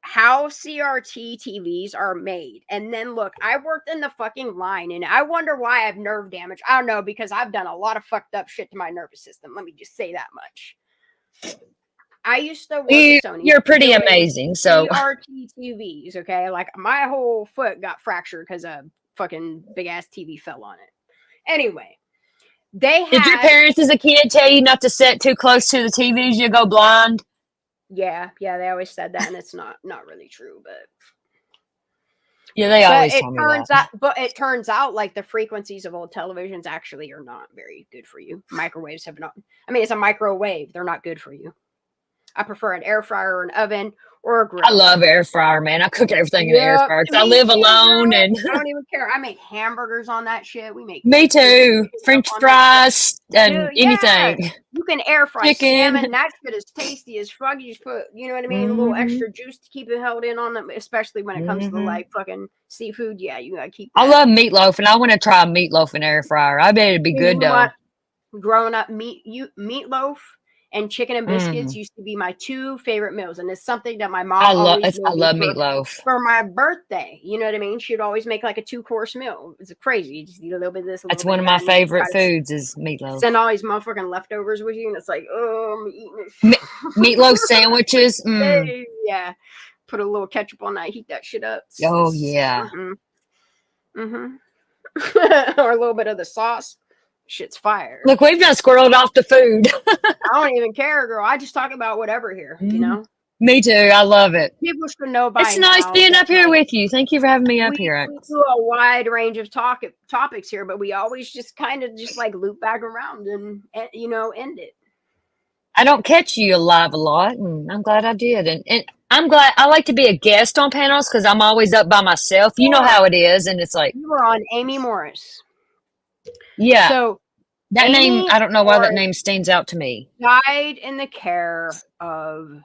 how CRT TVs are made, and then look, I worked in the fucking line, and I wonder why I have nerve damage. I don't know, because I've done a lot of fucked up shit to my nervous system. Let me just say that much. I used to work at Sony. You're pretty amazing, so CRT TVs, okay? Like my whole foot got fractured because a fucking big ass TV fell on it. Anyway. Did your parents as a kid tell you not to sit too close to the TVs, you go blind? Yeah, they always said that, and it's not really true, but Yeah, they always tell me that. But it turns out like the frequencies of old televisions actually are not very good for you. Microwaves have not. I mean, it's a microwave. They're not good for you. I prefer an air fryer or an oven or a grill. I love air fryer, man. I cook everything in the air fryer because I live alone and I don't even care. I make hamburgers on that shit. We make me too. French fries and anything. Yeah. You can air fry Chicken. salmon. That shit is tasty as fuck. You just put, you know what I mean, a little extra juice to keep it held in on them, especially when it comes to like fucking seafood. Yeah, you gotta keep that. I love meatloaf, and I want to try meatloaf in air fryer. I bet it'd be good though. Growing up, meatloaf and chicken and biscuits used to be my 2 favorite meals, and it's something that my mom always made. I love meatloaf for my birthday. You know what I mean? She'd always make like a 2-course meal. It's crazy. You just eat a little bit of this. That's one of my favorite foods is meatloaf. Send all these motherfucking leftovers with you, and it's like, oh, I'm eating it. Meatloaf sandwiches. Yeah, put a little ketchup on that. Heat that shit up. Oh yeah. Or a little bit of the sauce. Shit's fire. Look, we've done squirreled off the food. I don't even care, girl. I just talk about whatever here, you know? Me too. I love it. People should know by It's nice being up here with you. Thank you for having me up here. We do a wide range of topics here, but we always just kind of just like loop back around and you know, end it. I don't catch you live a lot, and I'm glad I did. And I'm glad I like to be a guest on panels because I'm always up by myself. You know how it is, and it's like you were on Amy Morris. Yeah. So that Amy name, I don't know why that Morris name stands out to me. died in the care of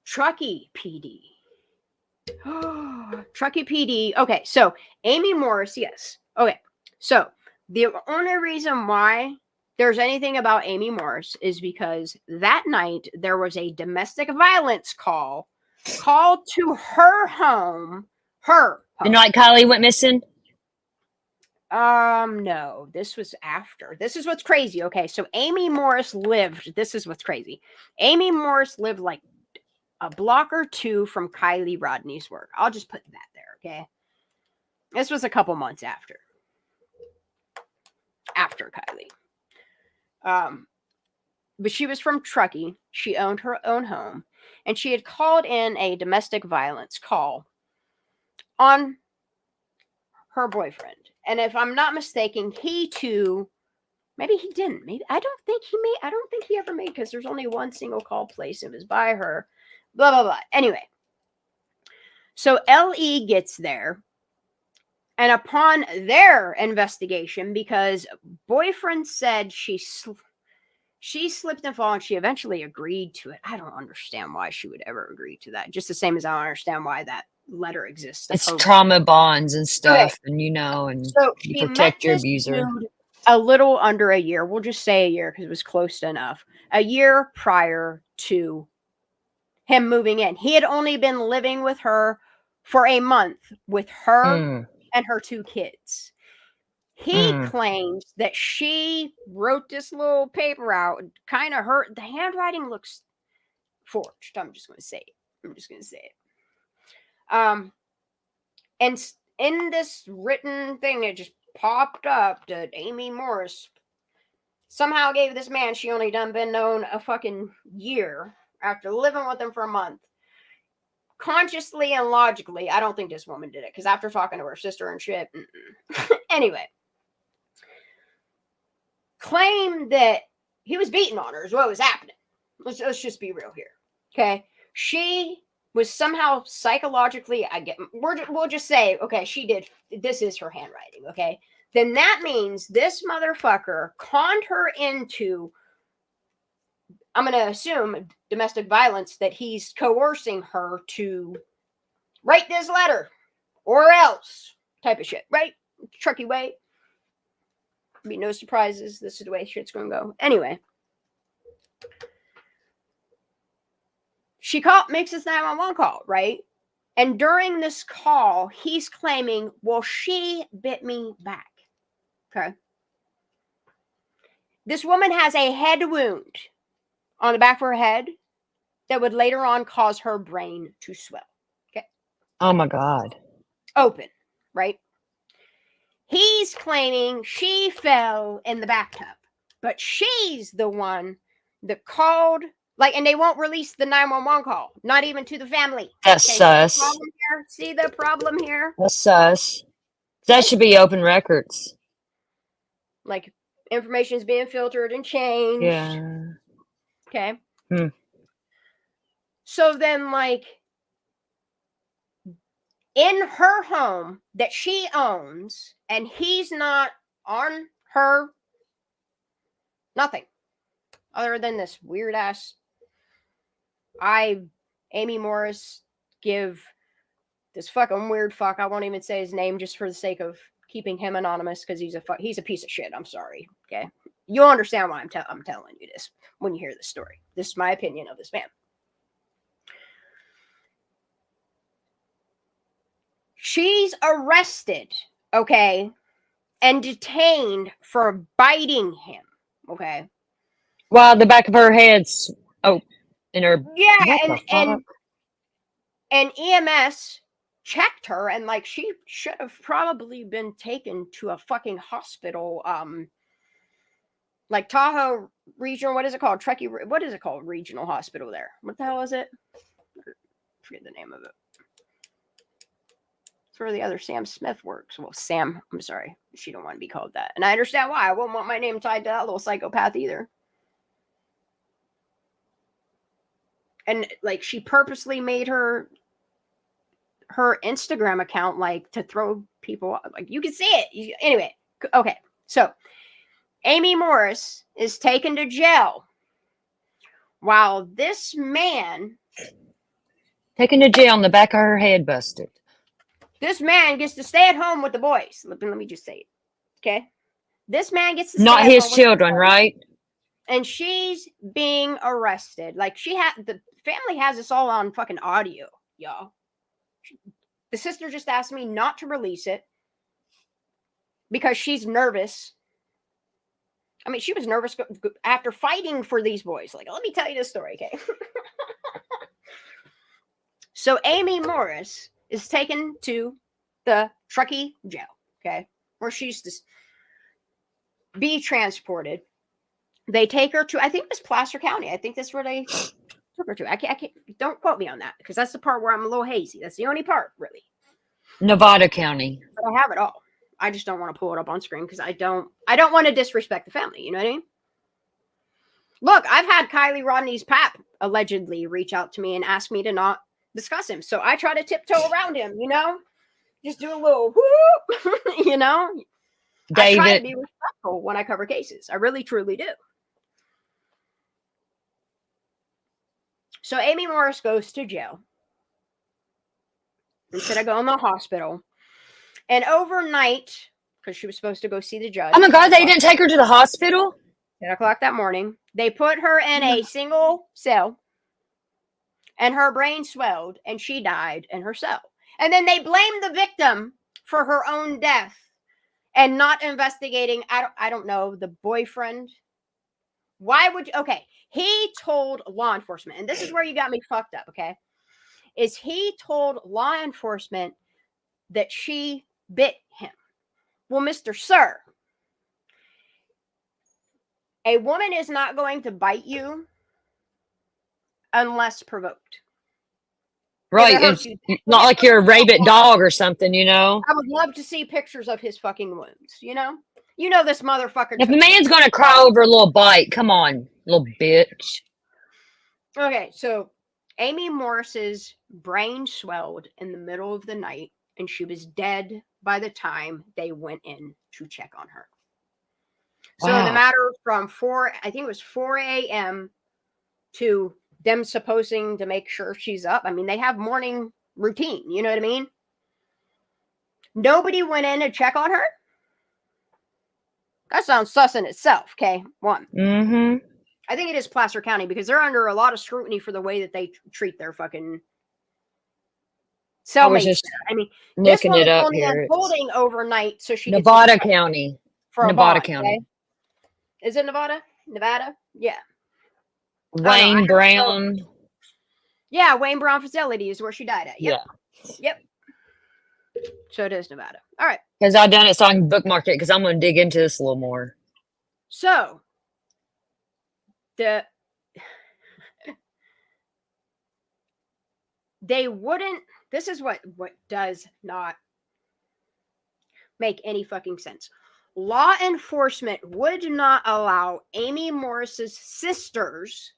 Truckee PD. Truckee PD. Okay, so Amy Morris, yes. Okay, so the only reason why there's anything about Amy Morris is because that night there was a domestic violence called to her home. The night Kylie went missing? No, this was after. This is what's crazy. Okay, so Amy Morris lived. This is what's crazy. Amy Morris lived like a block or 2 from Kylie Rodney's work. I'll just put that there. Okay, this was a couple months after Kylie. But she was from Truckee. She owned her own home, and she had called in a domestic violence call on her boyfriend. And if I'm not mistaken, he too, maybe he didn't. Maybe I don't think he ever made, because there's only one single call place. It was by her. Blah blah blah. Anyway, so LE gets there, and upon their investigation, because boyfriend said she slipped and fell, and she eventually agreed to it. I don't understand why she would ever agree to that. Just the same as I don't understand why that letter exists. It's trauma bonds and stuff, and you know, and so you protect your abuser. A little under a year. We'll just say a year because it was close enough. A year prior to him moving in. He had only been living with her for a month with her and her 2 kids. He claims that she wrote this little paper out. Kind of hurt. The handwriting looks forged. I'm just going to say it. And in this written thing, it just popped up that Amy Morris somehow gave this man she only done been known a fucking year after living with him for a month. Consciously and logically, I don't think this woman did it, because after talking to her sister and shit. Anyway, claimed that he was beating on her is what was happening. Let's just be real here. Okay. She was somehow psychologically, we'll just say, okay, she did, this is her handwriting, okay? Then that means this motherfucker conned her into, I'm going to assume, domestic violence, that he's coercing her to write this letter or else type of shit, right? Truckee way. Be no surprises. This is the way shit's going to go. Anyway. She makes this 911 call, right? And during this call, he's claiming, well, she bit me back. Okay. This woman has a head wound on the back of her head that would later on cause her brain to swell. Okay. Oh my God. Open, right? He's claiming she fell in the bathtub, but she's the one that called. Like, and they won't release the 911 call, not even to the family. That's sus. See the problem here? That's sus. That should be open records. Like, information is being filtered and changed. Yeah. Okay. Hmm. So then, like, in her home that she owns, and he's not on her, nothing other than this weird ass. Amy Morris, give this fucking weird fuck. I won't even say his name just for the sake of keeping him anonymous because he's a piece of shit. I'm sorry. Okay, you'll understand why I'm telling you this when you hear this story. This is my opinion of this man. She's arrested, okay, and detained for biting him, okay. Wow, the back of her head's in her. Yeah, and EMS checked her, and like she should have probably been taken to a fucking hospital, like Tahoe Regional. What is it called? Truckee. What is it called? Regional Hospital there. What the hell is it? I forget the name of it. It's where the other Sam Smith works. Well, Sam. I'm sorry, she don't want to be called that, and I understand why. I wouldn't want my name tied to that little psychopath either. And like she purposely made her Instagram account like to throw people, like you can see it. Anyway, okay. So Amy Morris is taken to jail while this man Taken to jail and the back of her head busted. This man gets to stay at home with the boys. Let me just say it. Okay. This man gets to stay Not at his home with children, the boys. right? And she's being arrested. Like the family has this all on fucking audio, y'all. The sister just asked me not to release it because she's nervous. I mean, she was nervous after fighting for these boys. Like, let me tell you this story, okay? So Amy Morris is taken to the Truckee jail, okay, where she's to be transported. They take her to, I think it was Placer County. I think that's where they took her to. I can't, don't quote me on that because that's the part where I'm a little hazy. That's the only part, really. Nevada County. But I have it all. I just don't want to pull it up on screen because I don't want to disrespect the family. You know what I mean? Look, I've had Kylie Rodney's pap allegedly reach out to me and ask me to not discuss him. So I try to tiptoe around him, you know? Just do a little whoop, you know? I try to be respectful when I cover cases. I really, truly do. So Amy Morris goes to jail instead of going to the hospital. And overnight, because she was supposed to go see the judge. Oh my God, they didn't take her to the hospital? 10 o'clock that morning. They put her in a single cell. And her brain swelled. And she died in her cell. And then they blamed the victim for her own death. And not investigating, I don't know, the boyfriend. Why would you? Okay, he told law enforcement. And this is where you got me fucked up, okay? Is he told law enforcement that she bit him. Well, Mr. Sir, a woman is not going to bite you unless provoked. Right. It's not like you're a rabid dog or something, you know? I would love to see pictures of his fucking wounds, you know? You know this motherfucker. If a man's going to cry over a little bite, come on, little bitch. Okay, so Amy Morris's brain swelled in the middle of the night, and she was dead by the time they went in to check on her. So Wow. the matter from 4 a.m. to them supposing to make sure she's up. I mean, they have morning routine. You know what I mean? Nobody went in to check on her. That sounds sus in itself. Okay, one. Mm-hmm. I think it is Placer County because they're under a lot of scrutiny for the way that they treat their fucking cellmates. I mean, this one was only holding overnight, so she Nevada County. Nevada County. Okay? Is it Nevada? Nevada? Yeah. Wayne Brown. Yeah, Wayne Brown facility is where she died at. Yep. Yeah. Yep. So it is Nevada. All right. Because I done it so I can bookmark it because I'm going to dig into this a little more. So they wouldn't. This is what does not make any fucking sense. Law enforcement would not allow Amy Morris's sisters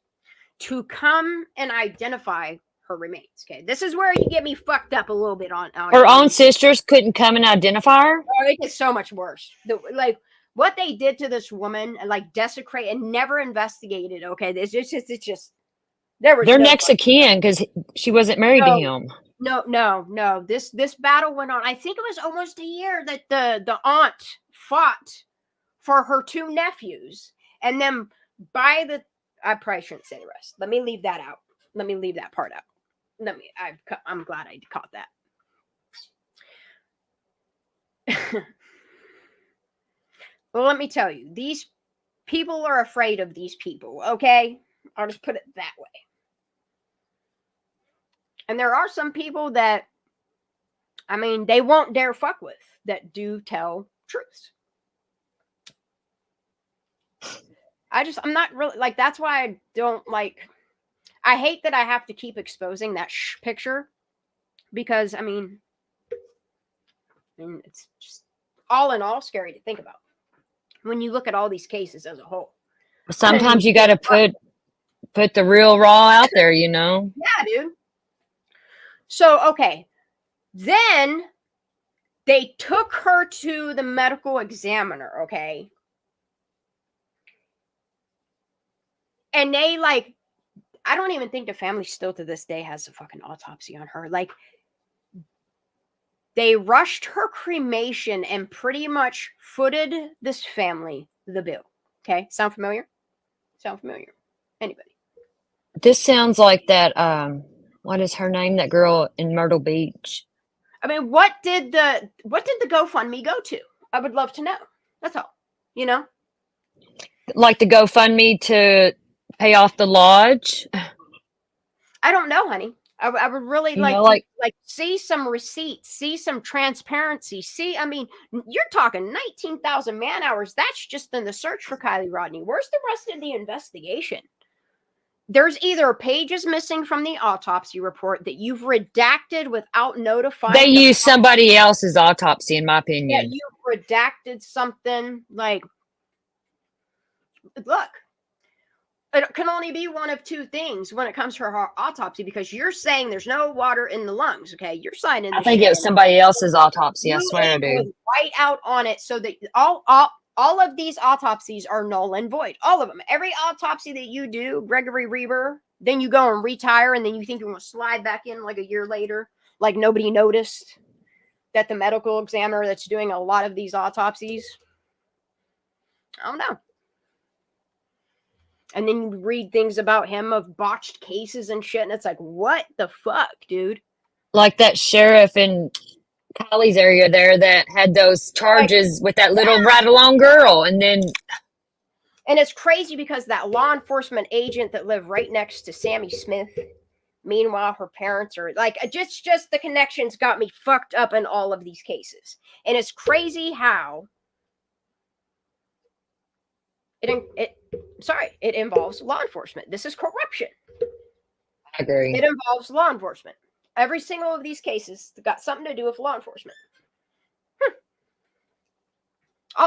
to come and identify her remains. Okay, this is where you get me fucked up a little bit on Her own sisters couldn't come and identify her? Oh, it gets so much worse. Like what they did to this woman and like desecrate and never investigated. Okay, it's just there was They're no next of kin because she wasn't married to him. No. This battle went on. I think it was almost a year that the aunt fought for her two nephews, and then by the I probably shouldn't say the rest. Let me leave that out. Let me leave that part out. I'm glad I caught that. Well, let me tell you, these people are afraid of these people, okay? I'll just put it that way. And there are some people that, I mean, they won't dare fuck with that do tell truths. I'm not really, like, that's why I don't like, I hate that I have to keep exposing that picture because, I mean, it's just all in all scary to think about when you look at all these cases as a whole. Sometimes you got to put the real raw out there, you know? Yeah, dude. So, okay. Then they took her to the medical examiner, okay? And they, like, I don't even think the family still to this day has a fucking autopsy on her. Like, they rushed her cremation and pretty much footed this family the bill. Okay? Sound familiar? Sound familiar? Anybody? This sounds like that, what is her name? That girl in Myrtle Beach. I mean, what did the GoFundMe go to? I would love to know. That's all. You know? Like the GoFundMe to pay off the lodge? I don't know, honey. I would really like see some receipts, see some transparency. See, I mean, you're talking 19,000 man hours. That's just in the search for Kylie Rodney. Where's the rest of the investigation? There's either pages missing from the autopsy report that you've redacted without notifying. They used somebody else's autopsy, in my opinion. Yeah, you've redacted something. Like, look, it can only be one of two things when it comes to her autopsy, because you're saying there's no water in the lungs. Okay, you're signing. I think it was somebody else's autopsy. I swear, dude. Write out on it so that all of these autopsies are null and void. All of them. Every autopsy that you do, Gregory Reber, then you go and retire, and then you think you're going to slide back in like a year later, like nobody noticed that the medical examiner that's doing a lot of these autopsies. I don't know. And then you read things about him of botched cases and shit, and it's like, what the fuck, dude? Like that sheriff in Kylie's area there that had those charges with that little ride-along girl, and it's crazy because that law enforcement agent that lived right next to Sammy Smith, meanwhile her parents are like, just the connections got me fucked up in all of these cases. And it's crazy how it involves law enforcement. This is corruption. I agree. It involves law enforcement. Every single of these cases got something to do with law enforcement.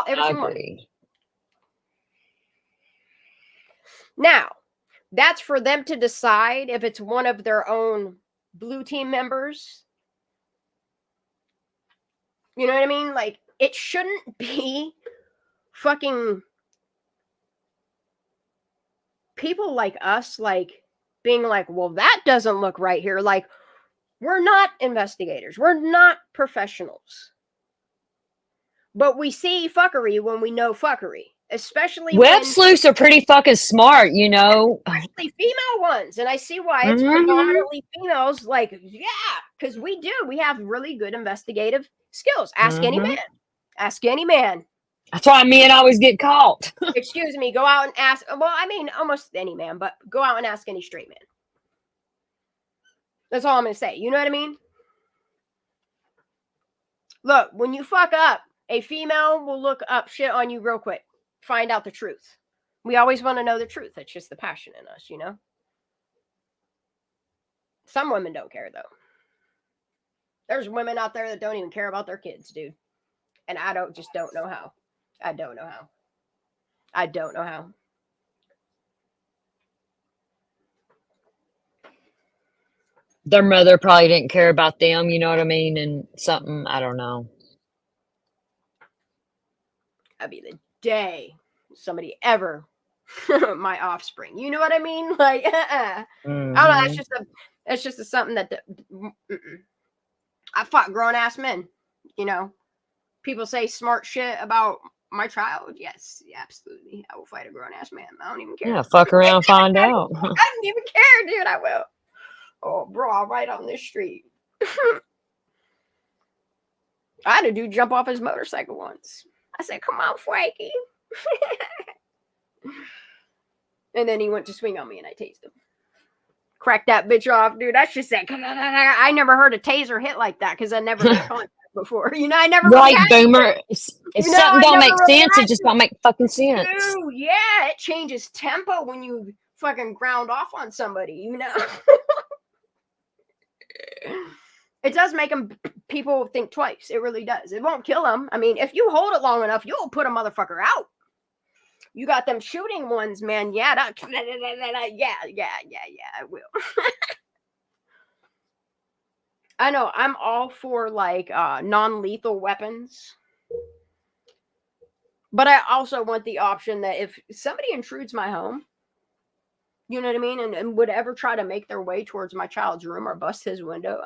Every single one. Now, that's for them to decide if it's one of their own blue team members. You know what I mean? Like, it shouldn't be fucking people like us, like, being like, well, that doesn't look right here. Like, we're not investigators. We're not professionals. But we see fuckery when we know fuckery. Especially web sleuths are pretty fucking smart, you know. Especially female ones. And I see why it's predominantly females. Like, yeah, because we have really good investigative skills. Ask any man. Ask any man. That's why men always get caught. Excuse me. Go out and ask. Well, I mean, almost any man, but go out and ask any straight man. That's all I'm going to say. You know what I mean? Look, when you fuck up, a female will look up shit on you real quick. Find out the truth. We always want to know the truth. It's just the passion in us, you know? Some women don't care, though. There's women out there that don't even care about their kids, dude. And I don't know how. I don't know how. I don't know how. Their mother probably didn't care about them, you know what I mean? And something, I don't know. That'd be the day somebody ever my offspring. You know what I mean? Like, I don't know. That's just something that I fought grown ass men. You know, people say smart shit about my child. Yes, absolutely. I will fight a grown ass man. I don't even care. Yeah, fuck around, find out. I don't even care, dude. I will. Oh, bro, right on this street. I had a dude jump off his motorcycle once. I said, "Come on, Frankie." And then he went to swing on me, and I tased him. Cracked that bitch off, dude. That's just like, I never heard a taser hit like that because I never made contact before. You know, I never. Right, boomer. If something don't make sense, it just don't make fucking sense. Dude, yeah, it changes tempo when you fucking ground off on somebody, you know. It does make people think twice. It really does. It won't kill them. I mean, if you hold it long enough, you'll put a motherfucker out. You got them shooting ones, man. Yeah, yeah, I will. I know. I'm all for like non-lethal weapons. But I also want the option that if somebody intrudes my home, you know what I mean, and would ever try to make their way towards my child's room or bust his window,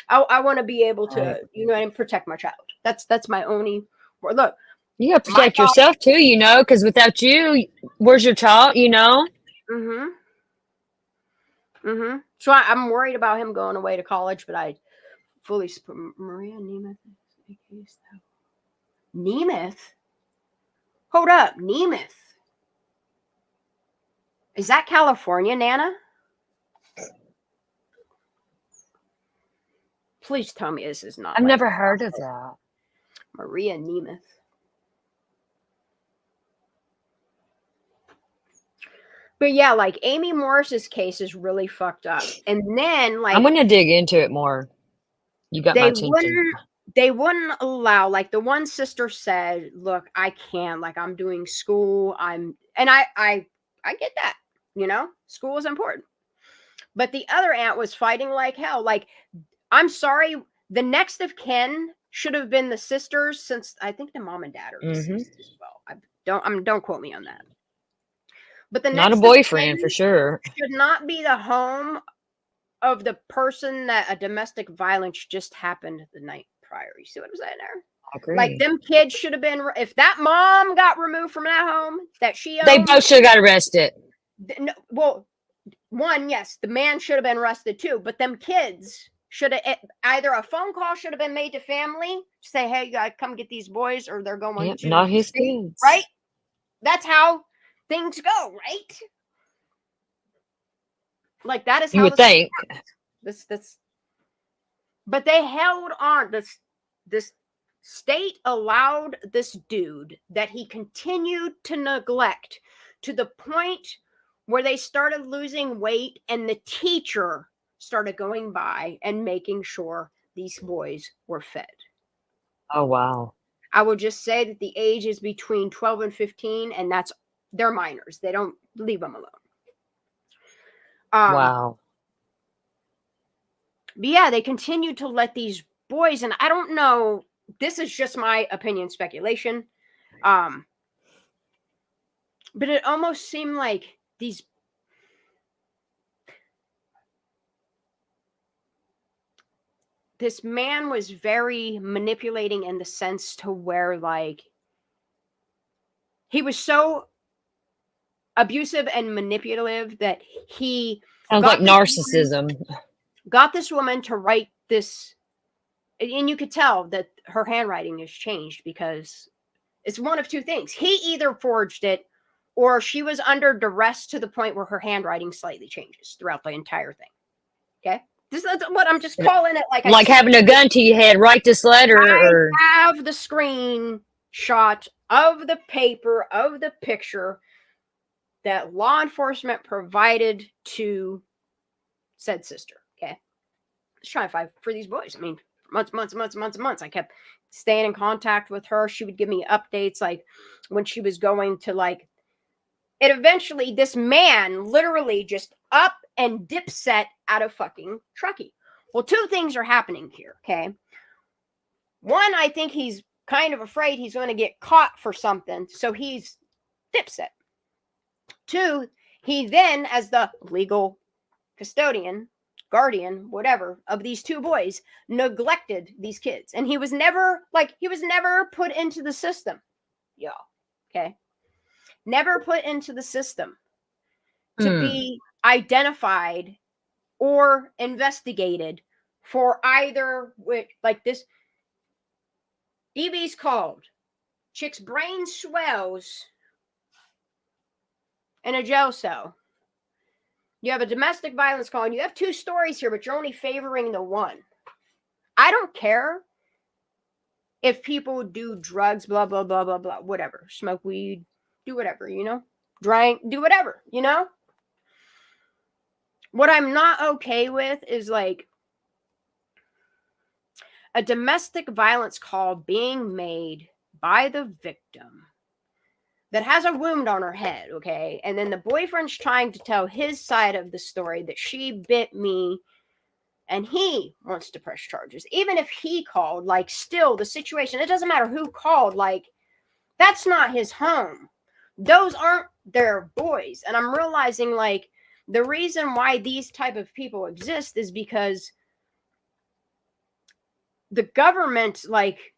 I want to be able to, you know, and protect my child. That's my only. Look, you gotta protect yourself too, you know, because without you, where's your child? You know. So I'm worried about him going away to college, but I fully support Maria Nemeth. Nemeth? Hold up, Nemeth. Is that California, Nana? Please tell me this is not. I've never heard of that. Maria Nemeth. But yeah, like Amy Morris's case is really fucked up. And then like I'm gonna dig into it more. You got my attention. They wouldn't allow, like the one sister said, look, I can't, like I'm doing school. I get that, you know, school is important. But the other aunt was fighting like hell. Like, I'm sorry, the next of kin should have been the sisters, since I think the mom and dad are deceased as well. Don't quote me on that. But the not next a boyfriend for sure should not be the home of the person that a domestic violence just happened the night prior. You see what I'm saying there? I agree. Like them kids should have been. If that mom got removed from that home that she owned, they both should have got arrested. No, well, one, yes, the man should have been arrested too, but them kids should have either a phone call should have been made to family, say, hey, you gotta come get these boys, or they're going to not his kids, right? That's how things go, right? Like that is how you would think. This, but they held on. This state allowed this dude that he continued to neglect to the point where they started losing weight, and the teacher started going by and making sure these boys were fed. Oh, wow. I would just say that the age is between 12 and 15, and they're minors. They don't leave them alone. Wow. But yeah, they continued to let these boys, and I don't know, this is just my opinion, speculation. But it almost seemed like this man was very manipulating in the sense to where, like, he was so abusive and manipulative that he sounds like narcissism. Got this woman to write this, and you could tell that her handwriting has changed because it's one of two things. He either forged it, or she was under duress to the point where her handwriting slightly changes throughout the entire thing. Okay? This is what I'm just calling it. Like having a gun to your head, write this letter. I have the screenshot of the paper, of the picture that law enforcement provided to said sister. Okay. I was trying to fight for these boys. I mean, months. I kept staying in contact with her. She would give me updates, like when she was going to like it. Eventually, this man literally just up and dipset out of fucking Truckee. Well, two things are happening here. Okay. One, I think he's kind of afraid he's going to get caught for something, so he's dipset. Two, he then, as the legal custodian, guardian, whatever, of these two boys, neglected these kids. And he was never put into the system. Y'all. Okay. Never put into the system to be identified or investigated for either which, like this. DB's called. Chick's brain swells in a jail cell. You have a domestic violence call, and you have two stories here, but you're only favoring the one. I don't care if people do drugs, blah, blah, blah, blah, blah, whatever. Smoke weed, do whatever, you know? Drink, do whatever, you know? What I'm not okay with is like a domestic violence call being made by the victim that has a wound on her head, okay? And then the boyfriend's trying to tell his side of the story that she bit me and he wants to press charges. Even if he called, like, still the situation, it doesn't matter who called, like, that's not his home. Those aren't their boys. And I'm realizing, like, the reason why these type of people exist is because the government, like,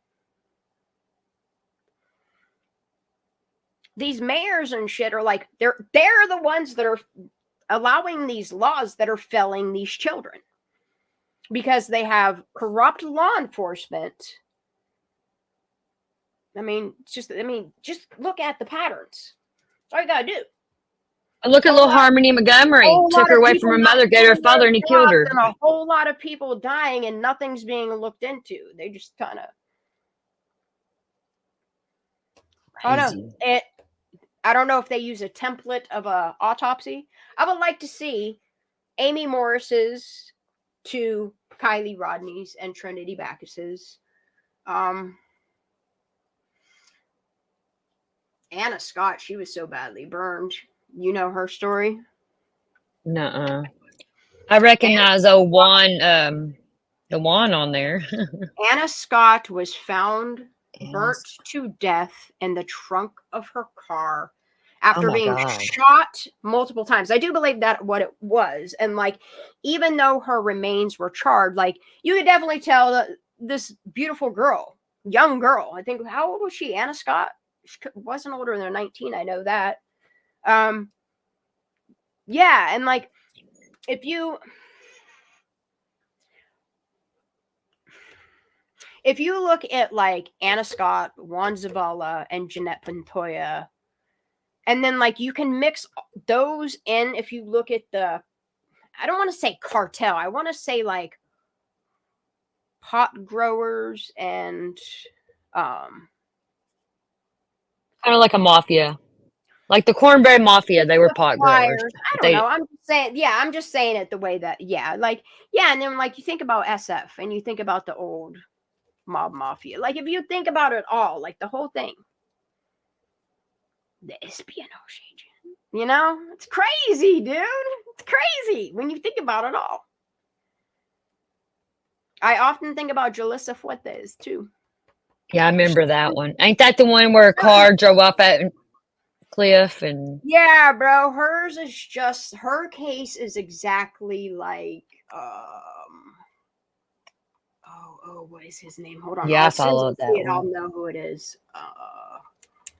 these mayors and shit are like, they're the ones that are allowing these laws that are felling these children because they have corrupt law enforcement. Just look at the patterns. That's all you gotta do. Look at little Harmony Montgomery. Took her away from her mother, gave her father, and he killed her. And a whole lot of people dying and nothing's being looked into. They just kind of. I don't know if they use a template of a autopsy. I would like to see Amy Morris's, to Kylie Rodney's, and Trinity Backus's. Anna Scott, she was so badly burned. You know her story? Nuh-uh. I recognize Juan, the Juan on there. Anna Scott was found burnt to death in the trunk of her car after being shot multiple times. I do believe that what it was. And like, even though her remains were charred, like you could definitely tell that this beautiful girl, young girl, I think, how old was she? Anna Scott? She wasn't older than 19. I know that. Yeah. And like, if you look at like Anna Scott, Juan Zavala, and Jeanette Pantoja, and then like you can mix those in. If you look at I don't want to say cartel, I want to say like pot growers and kind of like a mafia, like the Cornberry Mafia. They were pot growers. I don't know. I'm just saying. Yeah, I'm just saying it the way that. Yeah, like yeah, and then like you think about SF and you think about the old mob mafia. Like if you think about it all, like the whole thing, the espionage agent. You know, it's crazy, dude. It's crazy when you think about it all. I often think about Jalissa Fuentes too. Yeah, I remember that one. Ain't that the one where a car drove off at cliff? And yeah, bro, hers is just, her case is exactly like what is his name? Hold on. Yeah, I followed that one. I'll know who it is.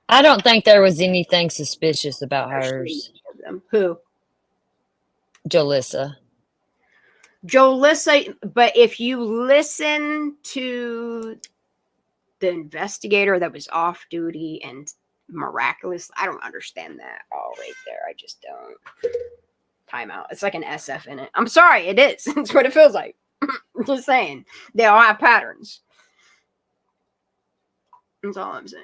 I don't think there was anything suspicious about hers. Who? Jalissa, but if you listen to the investigator that was off duty and miraculous, I don't understand that all right there. I just don't. Timeout. It's like an SF in it. I'm sorry, it is. It's what it feels like. Just saying. They all have patterns. That's all I'm saying.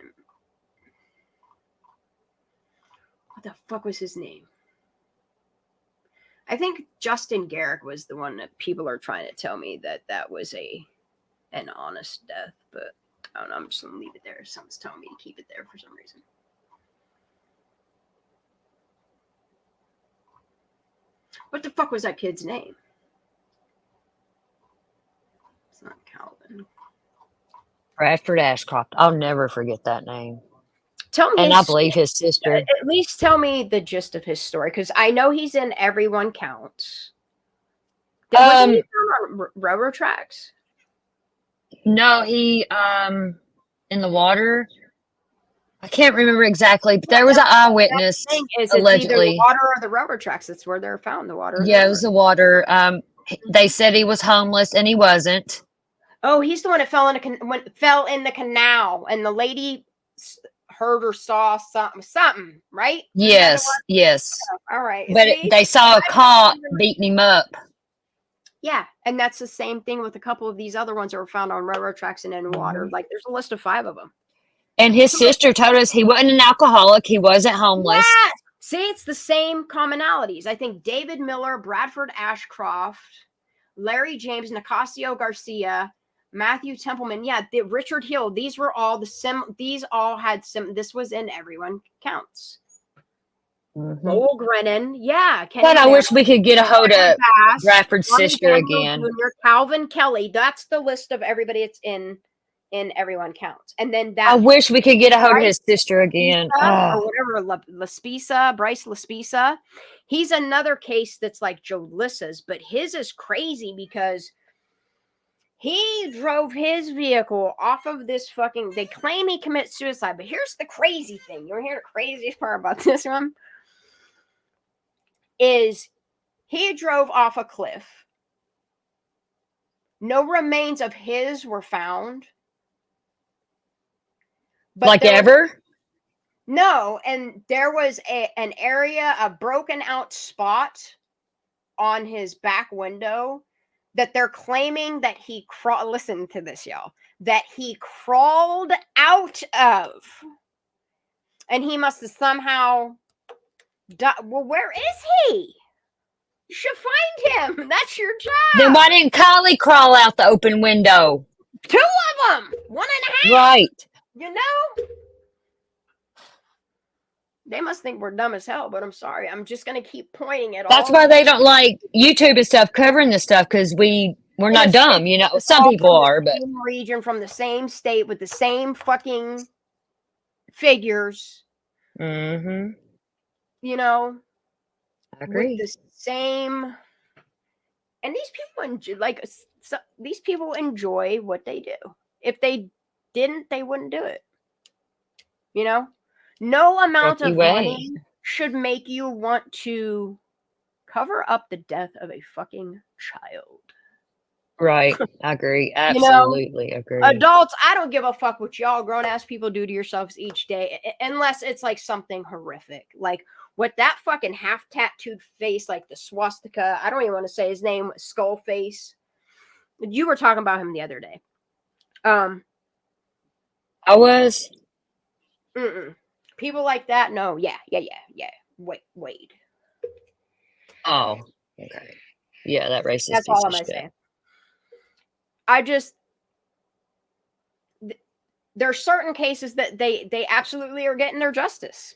What the fuck was his name? I think Justin Garrick was the one that people are trying to tell me that was an honest death, but I don't know. I'm just gonna leave it there. Someone's telling me to keep it there for some reason. What the fuck was that kid's name? It's not Calvin. Bradford Ashcroft. I'll never forget that name. Tell me, and I believe his sister. At least tell me the gist of his story, because I know he's in Everyone Counts. Wasn't he found on railroad tracks? No, he in the water. I can't remember exactly, but there was an eyewitness It's allegedly. either the water or the railroad tracks. That's where they're found. The water. Yeah, it was the water. They said he was homeless, and he wasn't. Oh, he's the one that fell in the canal, and the lady heard or saw something, right? Yes, yes. All right. But they saw a cop beating him up. Yeah, and that's the same thing with a couple of these other ones that were found on railroad tracks and in water. Like, there's a list of 5 of them. And his sister told us he wasn't an alcoholic. He wasn't homeless. Yes! See, it's the same commonalities. I think David Miller, Bradford Ashcroft, Larry James, Nicasio Garcia, Matthew Templeman. Yeah, Richard Hill. These were all these all had this was in Everyone Counts. Roll Grennan. Yeah. But I wish we could get a hold of Bradford's sister again. Jr., Calvin Kelly. That's the list of everybody that's in Everyone Counts. And then that I wish we could get a hold of his sister again. Or whatever, Laspisa, Bryce Laspisa. He's another case that's like Jolissa's, but his is crazy because he drove his vehicle off of this fucking, they claim he commits suicide, but here's the crazy thing. You want to hear the craziest part about this one? Is he drove off a cliff. No remains of his were found. But like ever? No, and there was an area, a broken out spot on his back window that they're claiming that he crawled. Listen to this, y'all. That he crawled out of. And he must have somehow died. Well, where is he? You should find him. That's your job. Then why didn't Kylie crawl out the open window? 2 of them. 1.5. Right. You know? They must think we're dumb as hell, but I'm sorry. I'm just going to keep pointing at all. That's why they don't like YouTube and stuff covering this stuff, because we're not dumb, you know. Some people are, but same region, from the same state with the same fucking figures. Mm-hmm. You know, I agree. with the same, and these people enjoy what they do. If they didn't, they wouldn't do it. You know, no amount of money should make you want to cover up the death of a fucking child. Right. I agree. Absolutely agree. Adults, I don't give a fuck what y'all grown ass people do to yourselves each day, unless it's like something horrific, like what that fucking half tattooed face, like the swastika. I don't even want to say his name, skull face. You were talking about him the other day. I was. People like that. No. Yeah. Wade. Oh. Okay. Yeah, that racist. That's all I'm gonna say. There are certain cases that they absolutely are getting their justice,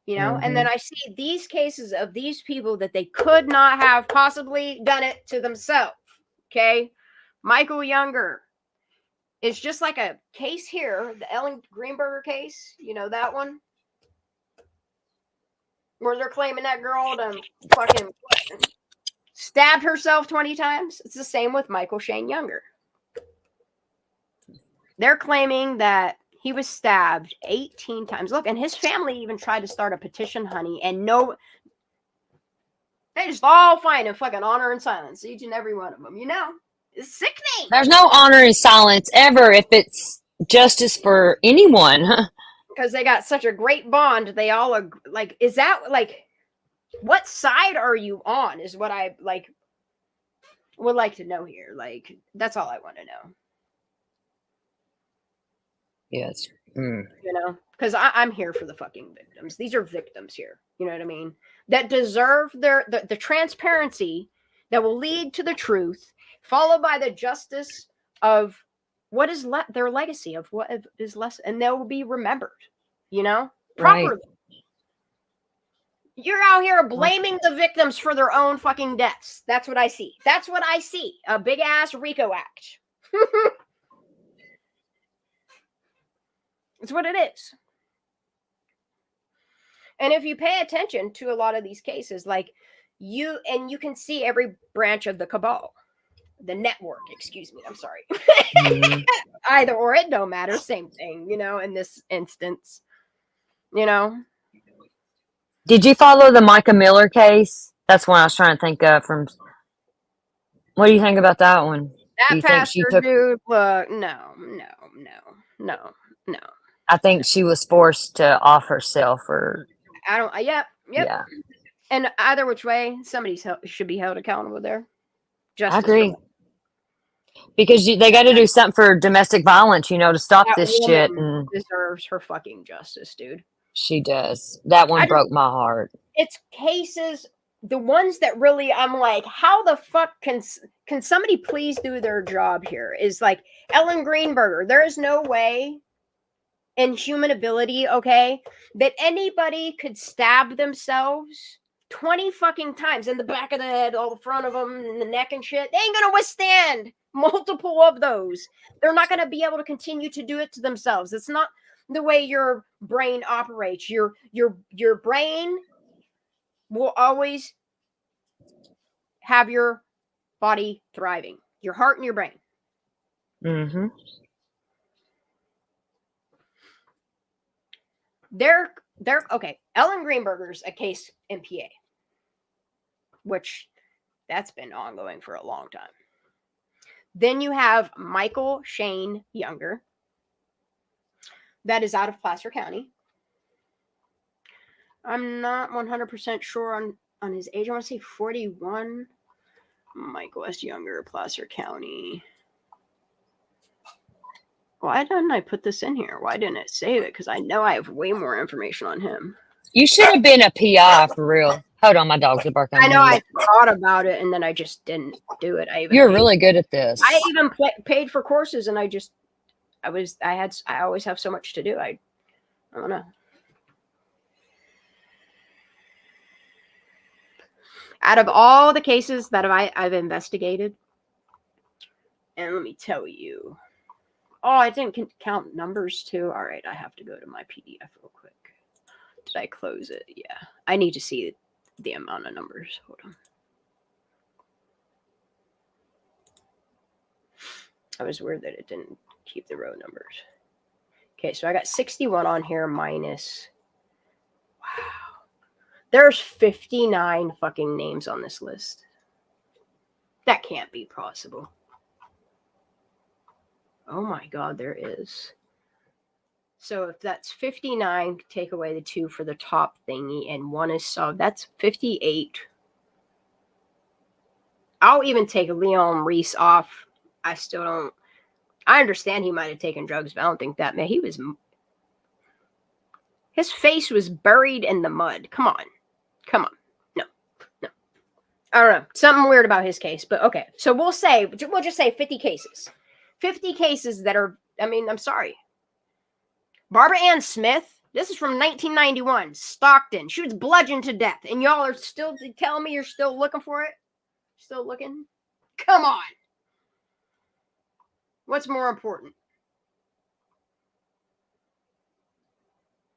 you know. And then I see these cases of these people that they could not have possibly done it to themselves. Okay, Michael Younger is just like a case here, the Ellen Greenberger case. You know that one, where they're claiming that girl done fucking stabbed herself 20 times. It's the same with Michael Shane Younger. They're claiming that he was stabbed 18 times. Look, and his family even tried to start a petition, honey, and they just all find a fucking honor and silence, each and every one of them. You know, it's sickening. There's no honor and silence ever if it's justice for anyone. Because they got such a great bond. They all are like, is that like, what side are you on? Is what I would like to know here. Like, that's all I want to know. Yes. You know, because I'm here for the fucking victims. These are victims here. You know what I mean? That deserve the transparency that will lead to the truth, followed by the justice of what is their legacy of what is less, and they will be remembered, you know, Right. properly. You're out here blaming the victims for their own fucking deaths. That's what I see. That's what I see. A big ass RICO act. It's what it is. And if you pay attention to a lot of these cases, like you can see every branch of the cabal, the network, excuse me, I'm sorry. Mm-hmm. Either or, it don't matter. Same thing, you know, in this instance, you know. Did you follow the Micah Miller case? That's one I was trying to think of from. What do you think about that one? Do That you think she pastor took? dude, look, no. I think she was forced to off herself, or I don't, yep. yeah. And either which way, somebody should be held accountable there. I Justice agree. Because they got to do something for domestic violence, you know, to stop that this woman shit. And deserves her fucking justice, dude. she does. That one broke my heart. It's cases, the ones that really I'm like, how the fuck can somebody please do their job here? Is like Ellen Greenberger. There is no way in human ability, okay, that anybody could stab themselves 20 fucking times in the back of the head, all the front of them, and the neck and shit. They ain't gonna withstand multiple of those. They're not gonna be able to continue to do it to themselves. It's not the way your brain operates. Your brain will always have your body thriving, your heart and your brain. Mm-hmm. They're okay. Ellen Greenberger's a case in PA, which that's been ongoing for a long time. Then you have Michael Shane Younger, that is out of Placer County. I'm not 100% sure on his age. I want to say 41. Michael S. Younger, Placer County. Why didn't I put this in here? Why didn't it save it? Because I know I have way more information on him. You should have been a PI for real. Hold on, my dogs are barking. I know I thought about it and then I just didn't do it. You're really good at this. I even paid for courses and I always have so much to do. I don't know. Out of all the cases that I've investigated, and let me tell you, I didn't count numbers too. All right, I have to go to my PDF real quick. Did I close it? Yeah, I need to see the amount of numbers. Hold on. I was weird that it didn't keep the row numbers. Okay, so I got 61 on here minus. Wow. There's 59 fucking names on this list. That can't be possible. Oh my God, there is. So if that's 59, take away the 2 for the top thingy, and 1 is solved. That's 58. I'll even take Leon Reese off. I still don't. I understand he might have taken drugs, but I don't think that, man. His face was buried in the mud. Come on. No. I don't know. Something weird about his case, but okay. So we'll just say 50 cases. 50 cases that are, I mean, I'm sorry. Barbara Ann Smith, this is from 1991, Stockton. She was bludgeoned to death, and y'all are still telling me you're still looking for it? Still looking? Come on. What's more important?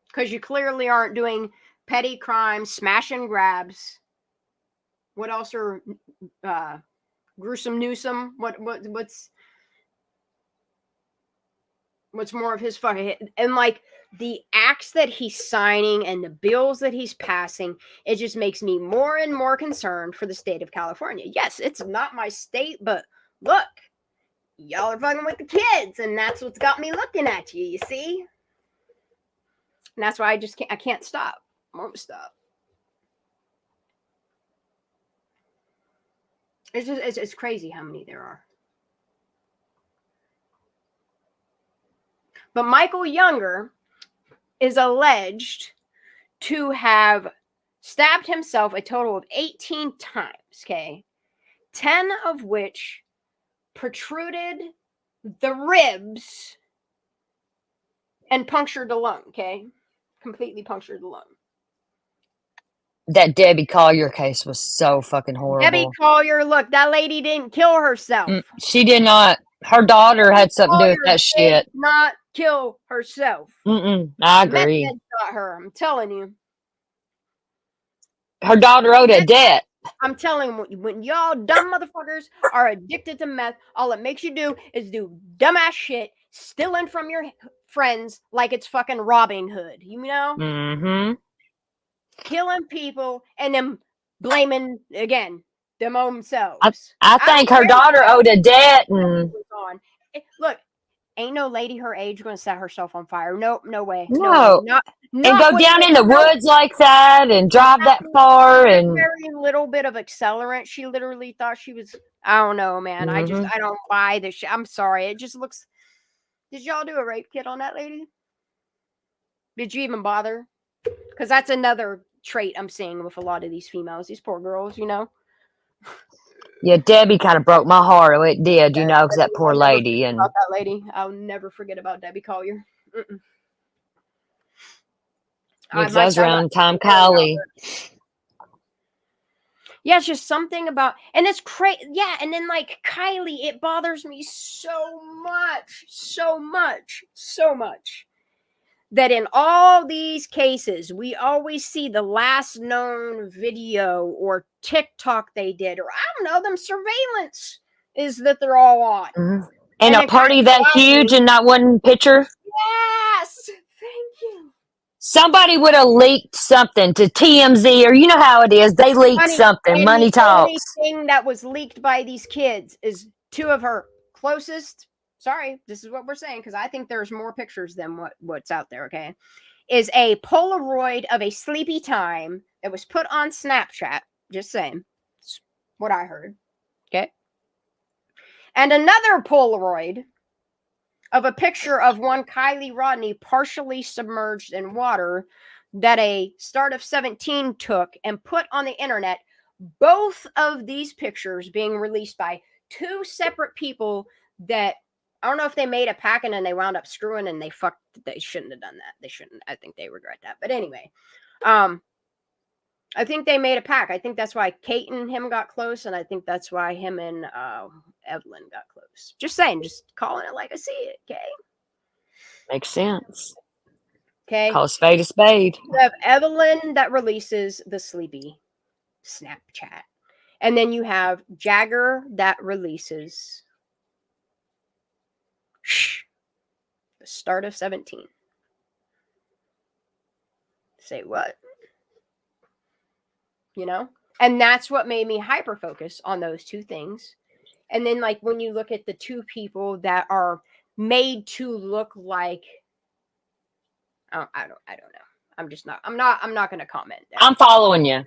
Because you clearly aren't doing petty crimes, smash and grabs. What else are gruesome Newsome? What's more of his fucking, and like the acts that he's signing and the bills that he's passing, it just makes me more and more concerned for the state of California. Yes, it's not my state, but look, y'all are fucking with the kids, and that's what's got me looking at you. You see, and that's why I can't stop. I won't stop. It's crazy how many there are. But Michael Younger is alleged to have stabbed himself a total of 18 times, okay? 10 of which protruded the ribs and punctured the lung, okay? Completely punctured the lung. That Debbie Collier case was so fucking horrible. Debbie Collier, look, that lady didn't kill herself. She did not. Her daughter had something to do with that shit. Did not kill herself. I agree. Meth got her, I'm telling you. Her daughter owed a debt. I'm telling you, when y'all dumb motherfuckers are addicted to meth, all it makes you do is do dumbass shit, stealing from your friends like it's fucking Robin Hood, you know? Killing people and then blaming, again, them themselves. I think her daughter owed a debt. And look, ain't no lady her age going to set herself on fire. No way. No. Not and go down in the woods like that and drive that far. And very little bit of accelerant. She literally thought she was, I don't know, man. I don't buy this shit. I'm sorry. It just looks, did y'all do a rape kit on that lady? Did you even bother? Because that's another trait I'm seeing with a lot of these females, these poor girls, you know? Yeah, Debbie kind of broke my heart. It did, you know, because that poor lady. And about that lady. I'll never forget about Debbie Collier. That was around time Kylie. Yeah, it's just something about, and it's crazy. Yeah, and then like Kylie, it bothers me so much that in all these cases, we always see the last known video or TikTok they did, or I don't know, them surveillance is that they're all on. And a party that huge and not one picture? Yes! Thank you. Somebody would have leaked something to TMZ, or you know how it is. They leaked something. Money talks. The only thing that was leaked by these kids is two of her closest, sorry, this is what we're saying, because I think there's more pictures than what's out there, okay? Is a Polaroid of a sleepy time that was put on Snapchat. Just saying. That's what I heard. Okay? And another Polaroid of a picture of one Kylie Rodney partially submerged in water that a Start of 17 took and put on the internet. Both of these pictures being released by two separate people that I don't know if they made a pack and then they wound up screwing and they shouldn't have done that. They shouldn't. I think they regret that. But anyway, I think they made a pack. I think that's why Kate and him got close, and I think that's why him and Evelyn got close. Just saying, just calling it like I see it, okay? Makes sense. Okay. Call a spade a spade. You have Evelyn that releases the sleepy Snapchat. And then you have Jagger that releases the Start of 17. Say what? You know? And that's what made me hyper focus on those two things. And then like when you look at the two people that are made to look like I don't know. I'm not going to comment there. I'm following you.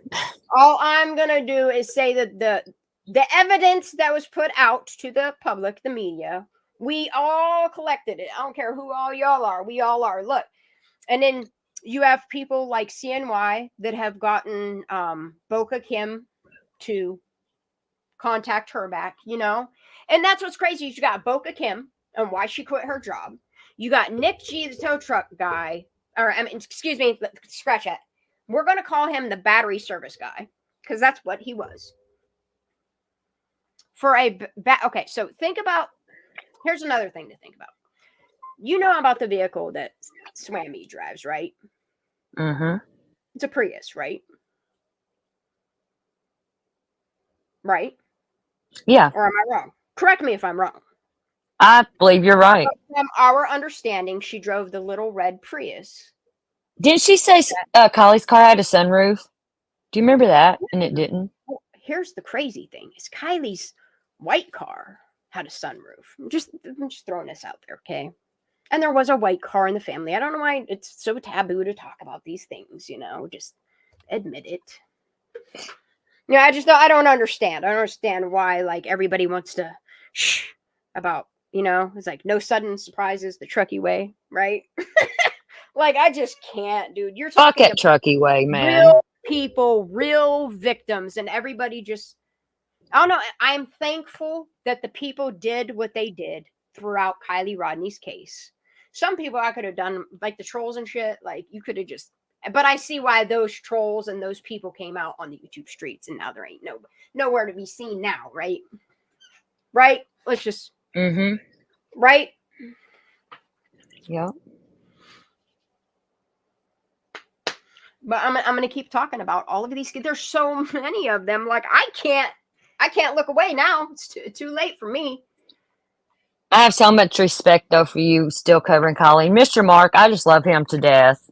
All I'm going to do is say that the evidence that was put out to the public, the media, we all collected it. I don't care who all y'all are. We all are. Look. And then you have people like CNY that have gotten Boca Kim to contact her back, you know? And that's what's crazy. You got Boca Kim and why she quit her job. You got Nick G, the tow truck guy, or I mean, excuse me, scratch that. We're going to call him the battery service guy because that's what he was. Okay, so think about, here's another thing to think about. You know about the vehicle that Swammy drives, right? Mm-hmm. It's a Prius, right? Right? Yeah. Or am I wrong? Correct me if I'm wrong. I believe you're right. From our understanding, she drove the little red Prius. Didn't she say Kylie's car had a sunroof? Do you remember that? And it didn't. Well, here's the crazy thing: is Kylie's white car had a sunroof. I'm just throwing this out there, okay? And there was a white car in the family. I don't know why it's so taboo to talk about these things. You know, just admit it. Yeah, I don't understand. I don't understand why like everybody wants to shh about. You know, it's like no sudden surprises the Truckee way, right? Like I just can't, dude. You're talking Truckee way, man. Real people, real victims, and everybody just, I don't know. I'm thankful that the people did what they did throughout Kylie Rodney's case. Some people I could have done, like the trolls and shit, like you could have just, but I see why those trolls and those people came out on the YouTube streets, and now there ain't nowhere to be seen now, right? Right? Let's just, right? Yeah. But I'm gonna keep talking about all of these. There's so many of them. Like I can't look away now. It's too late for me. I have so much respect though for you still covering Colleen. Mr. Mark, I just love him to death.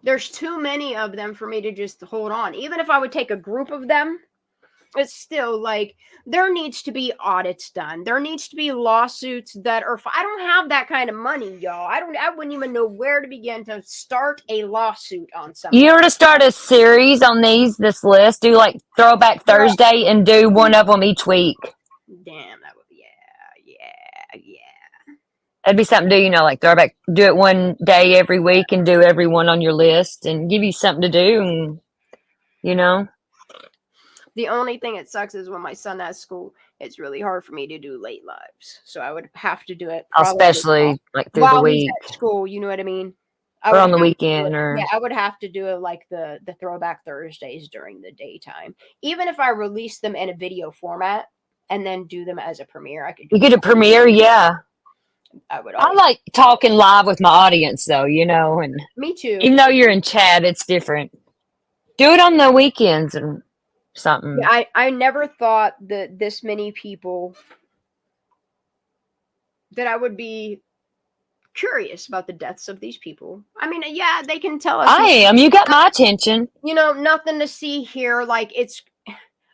There's too many of them for me to just hold on. Even if I would take a group of them, it's still like there needs to be audits done. There needs to be lawsuits that are. I don't have that kind of money, y'all. I wouldn't even know where to begin to start a lawsuit on something. You were to start a series on this list. Do like Throwback Thursday and do one of them each week. Damn, that would be yeah. That'd be something to do, you know, like Throwback. Do it one day every week and do every one on your list and give you something to do, and you know. The only thing that sucks is when my son has school, it's really hard for me to do late lives. So I would have to do it, Especially like through while the week, he's at school. You know what I mean? or on the weekend, or yeah, I would have to do it like the Throwback Thursdays during the daytime. Even if I release them in a video format and then do them as a premiere, I could. You get a premiere, yeah. I would. I like talking live with my audience, though, you know, and me too. Even though you're in chat, it's different. Do it on the weekends and something. Yeah, I never thought that this many people that I would be curious about the deaths of these people. I mean, yeah, they can tell us. I am. You got my attention. You know, nothing to see here. Like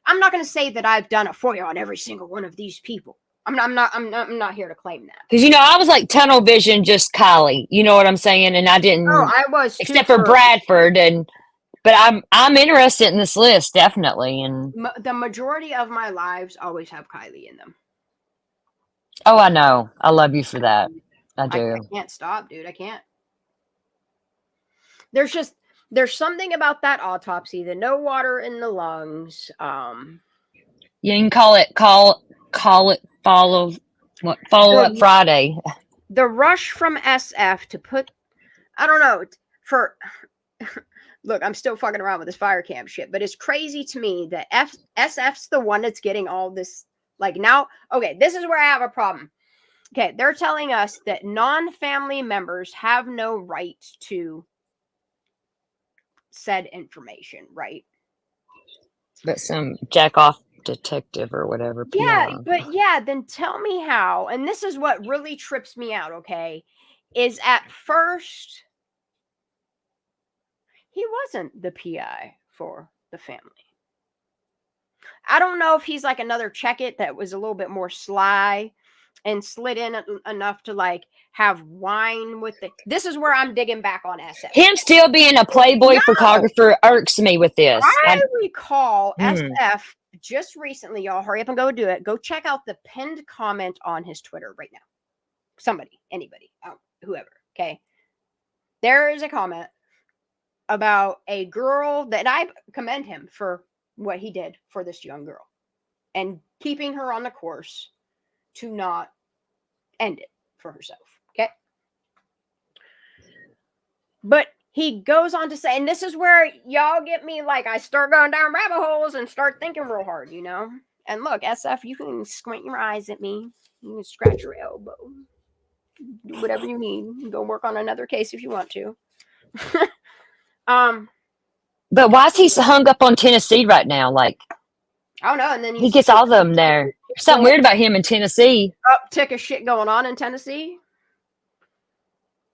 I'm not going to say that I've done a FOIA on every single one of these people. I'm not here to claim that. Because, you know, I was like tunnel vision, just Kylie. You know what I'm saying? And I didn't. Oh, I was too, except for Bradford, but I'm interested in this list definitely. And the majority of my lives always have Kylie in them. Oh, I know. I love you for that. I do. I can't stop, dude. I can't. There's something about that autopsy, the no water in the lungs. You can call it follow up Friday. The rush from SF to put, I don't know, for look, I'm still fucking around with this fire camp shit, but it's crazy to me that SF's the one that's getting all this. Like now, okay, this is where I have a problem. Okay, they're telling us that non-family members have no right to said information, right? But some jack off detective or whatever. Yeah, but yeah, then tell me how. And this is what really trips me out, okay? Is at first he wasn't the PI for the family. I don't know if he's like another check it that was a little bit more sly and slid in enough to like have wine with the. This is where I'm digging back on SF. Him still being a Playboy photographer irks me with this. I recall SF just recently, y'all. Hurry up and go do it. Go check out the pinned comment on his Twitter right now. Somebody, anybody, whoever. Okay, there is a comment about a girl that I commend him for what he did for this young girl and keeping her on the course to not end it for herself. Okay. But he goes on to say, and this is where y'all get me, like I start going down rabbit holes and start thinking real hard, you know? And look, SF, you can squint your eyes at me. You can scratch your elbow. Do whatever you need. Go work on another case if you want to. But why is he hung up on Tennessee right now? Like, I don't know. And then he gets all of them there. Something weird about him in Tennessee. Uptick of shit going on in Tennessee.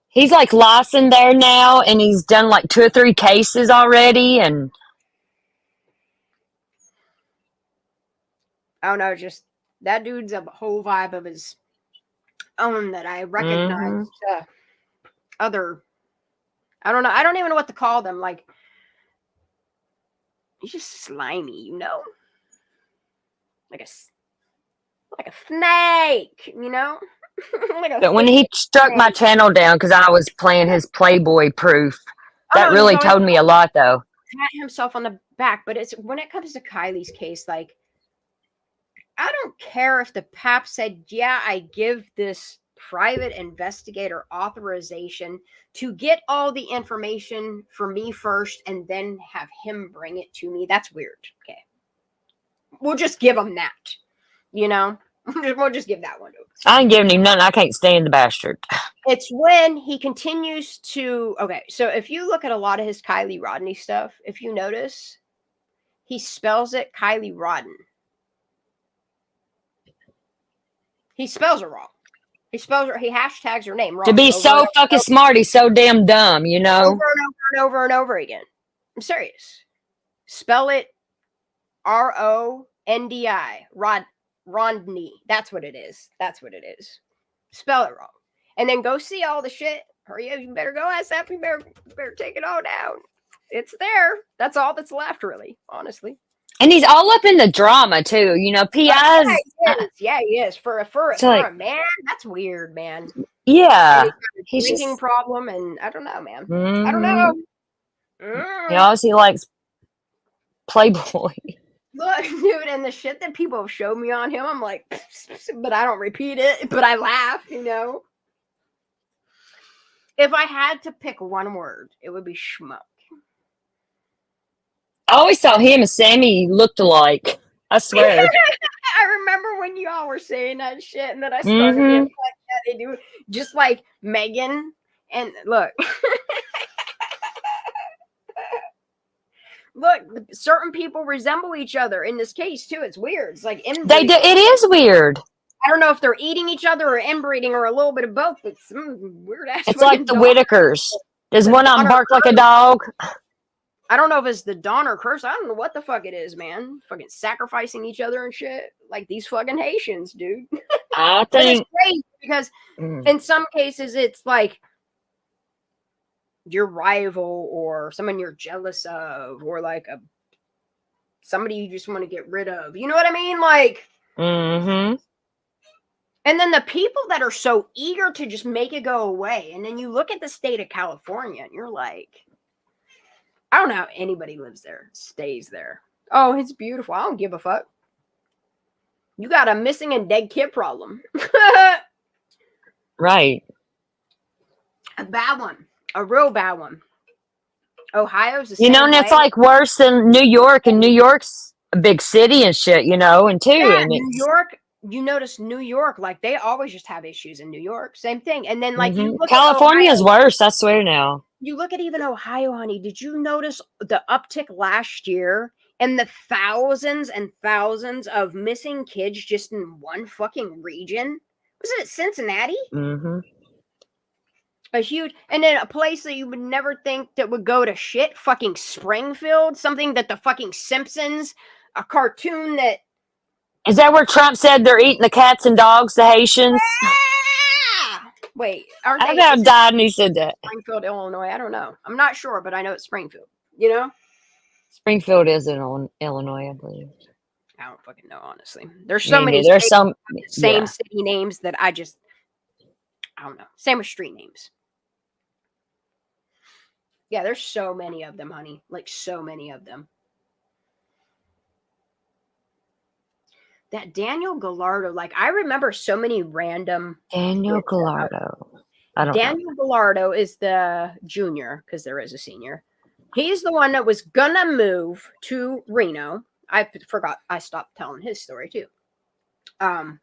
He's like licensed there now, and he's done like 2 or 3 cases already. And I don't know, just that dude's a whole vibe of his own that I recognize. Other, I don't know. I don't even know what to call them. Like, he's just slimy, you know, like a snake, you know. But when he struck my channel down because I was playing his Playboy proof, that really told me a lot, though. pat himself on the back, but it's when it comes to Kylie's case, like, I don't care if the pap said, yeah, I give this private investigator authorization to get all the information for me first and then have him bring it to me. That's weird. Okay. We'll just give him that. You know? We'll just give that one to him. I ain't giving him nothing. I can't stand the bastard. It's when he continues to. Okay, so if you look at a lot of his Kylie Rodney stuff, if you notice, he spells it Kylie Rodden. He spells it wrong. He hashtags her name wrong. To be so fucking smart, he's so damn dumb, you know? Over and over and over and over again. I'm serious. Spell it Rondi. Rodney. That's what it is. Spell it wrong. And then go see all the shit. Hurry up. You better go ASAP. You better take it all down. It's there. That's all that's left, really, honestly. And he's all up in the drama too, you know. PIs. Yeah, he is. For a man, that's weird, man. Yeah, he's a drinking problem, and I don't know, man. Mm-hmm. I don't know. He obviously likes Playboy. Look, dude, and the shit that people have showed me on him, I'm like, but I don't repeat it, but I laugh, you know. If I had to pick one word, it would be schmuck. I always thought him and Sammy looked alike. I swear. I remember when you all were saying that shit, and then I started being like, yeah, they do. Just like Megan, and look. Look, certain people resemble each other in this case, too. It's weird. It's like inbreeding. It is weird. I don't know if they're eating each other or inbreeding or a little bit of both, but some weird ass. It's like the Whitakers. Does one of them bark like a dog? I don't know if it's the Donner curse. I don't know what the fuck it is, man. Fucking sacrificing each other and shit. Like these fucking Haitians, dude. I think. It's crazy because in some cases it's like your rival or someone you're jealous of or like somebody you just want to get rid of. You know what I mean? Like. Mm-hmm. And then the people that are so eager to just make it go away. And then you look at the state of California and you're like, I don't know how anybody lives there, stays there. Oh, it's beautiful. I don't give a fuck. You got a missing and dead kid problem. Right. A bad one. A real bad one. Ohio's the same. You know, and it's like worse than New York. And New York's a big city and shit, you know, and too. Yeah, and New York. You notice New York, like they always just have issues in New York. Same thing. And then like you look California is worse, I swear now. You look at even Ohio, honey. Did you notice the uptick last year and the thousands and thousands of missing kids just in one fucking region? Was it Cincinnati? Mm-hmm. A huge, and then a place that you would never think that would go to shit, fucking Springfield, something that the fucking Simpsons, a cartoon that. Is that where Trump said they're eating the cats and dogs, the Haitians? Wait, aren't I they? know died and he said that. Springfield, Illinois. I don't know. I'm not sure, but I know it's Springfield. You know? Springfield is in Illinois, I believe. I don't fucking know, honestly. There's so many. There's some same city names that I don't know. Same with street names. Yeah, there's so many of them, honey. Like so many of them. That Daniel Gallardo, like I remember so many random. Daniel Gallardo. I don't know. Daniel Gallardo is the junior because there is a senior. He's the one that was gonna move to Reno. I forgot. I stopped telling his story too. I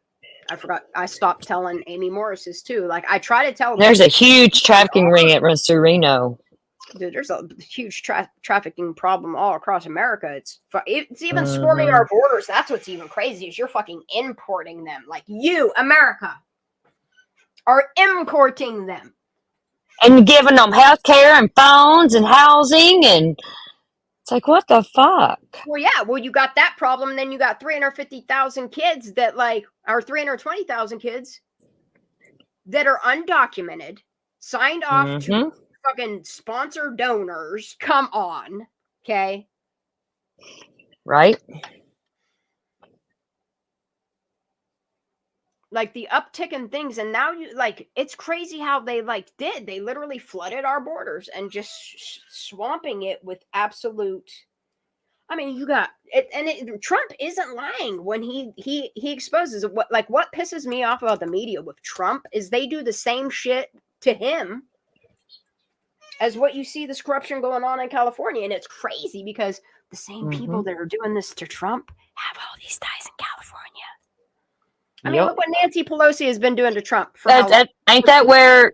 forgot. I stopped telling Amy Morris's too. Like I try to tell. There's a huge trafficking ring that runs through Reno. Dude, there's a huge trafficking problem all across America. It's even swarming our borders. That's what's even crazy is you're fucking importing them. Like you, America, are importing them. And giving them health care and phones and housing. And it's like, what the fuck? Well, yeah. Well, you got that problem. And then you got 350,000 kids that or 320,000 kids that are undocumented, signed off to fucking sponsor donors. Come on. Okay. Right. like the uptick in things, and now you like it's crazy how they they literally flooded our borders and just swamping it with absolute. I mean, you got it, and Trump isn't lying when he exposes it. What pisses me off about the media with Trump is they do the same shit to him as what you see this corruption going on in California, and it's crazy because the same people that are doing this to Trump have all these ties in California. I mean, look what Nancy Pelosi has been doing to Trump. For ain't that where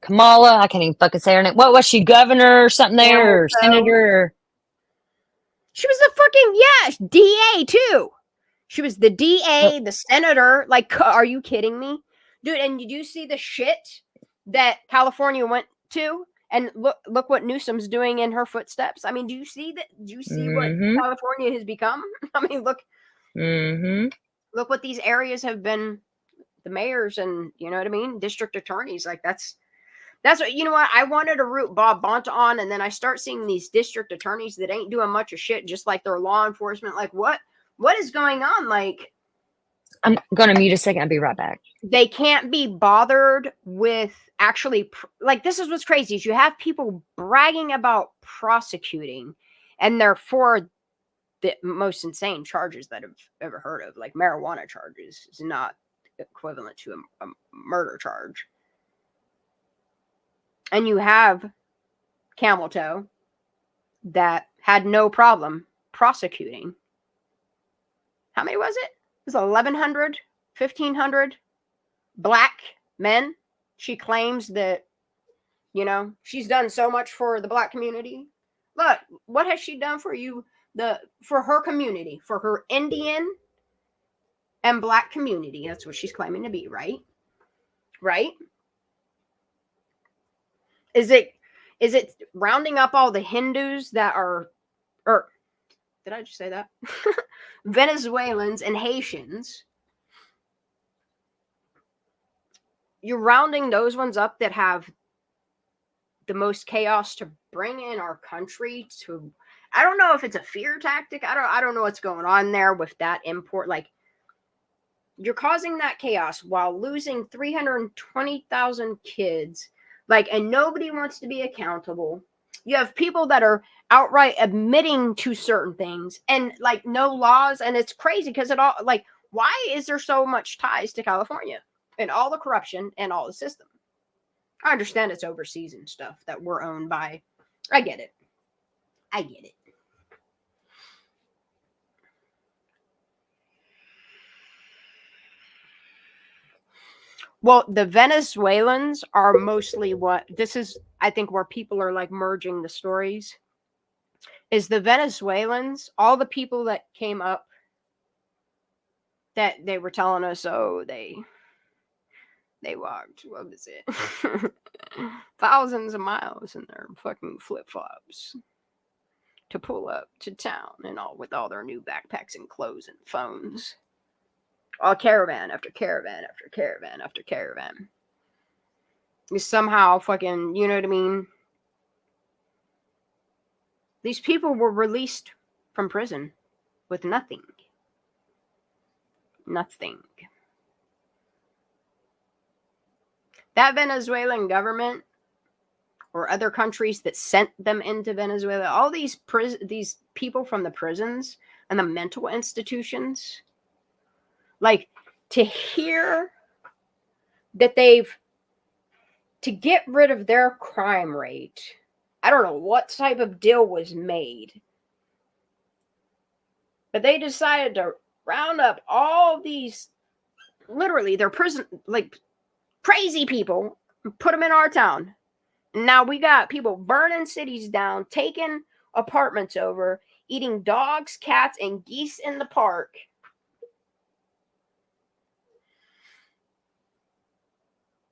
Kamala? I can't even fucking say her name. What was she, governor or something there, or senator? She was the fucking DA too. She was the DA, the senator. Like, are you kidding me, dude? And did you see the shit that California went to? And look what Newsom's doing in her footsteps. I mean, do you see that? Do you see what California has become? I mean, look. Look what these areas have been, the mayors and, you know what I mean, district attorneys. Like that's what, you know what, I wanted to root Bob Bonta on, and then I start seeing these district attorneys that ain't doing much of shit, just like their law enforcement. Like what is going on? Like, I'm going to mute a second. I'll be right back. They can't be bothered with actually, like, this is what's crazy is you have people bragging about prosecuting, and they're for the most insane charges that I've ever heard of, like marijuana charges is not equivalent to a murder charge. And you have Camel Toe that had no problem prosecuting. How many was it? It was 1,100, 1,500 black men. She claims that, you know, she's done so much for the black community. Look, what has she done for you? For her community, for her Indian and black community. That's what she's claiming to be, right? Right? Is it rounding up all the Hindus that are, or did I just say that? Venezuelans and Haitians. You're rounding those ones up that have the most chaos to bring in our country to. I don't know if it's a fear tactic. I don't know what's going on there with that import. Like, you're causing that chaos while losing 320,000 kids. Like, and nobody wants to be accountable. You have people that are outright admitting to certain things and like no laws. And it's crazy because it all, like, why is there so much ties to California and all the corruption and all the system? I understand it's overseas and stuff that we're owned by. I get it. Well, the Venezuelans are mostly what this is, I think, where people are like merging the stories. Is the Venezuelans, all the people that came up that they were telling us, oh, they walked, what was it? thousands of miles in their fucking flip-flops to pull up to town and all with all their new backpacks and clothes and phones. All caravan after caravan after caravan after caravan. You somehow fucking, you know what I mean? These people were released from prison with nothing. Nothing. That Venezuelan government or other countries that sent them into Venezuela, all these people from the prisons and the mental institutions, like, to hear that to get rid of their crime rate, I don't know what type of deal was made, but they decided to round up all these, literally, they're prison, like, crazy people, and put them in our town. Now we got people burning cities down, taking apartments over, eating dogs, cats, and geese in the park.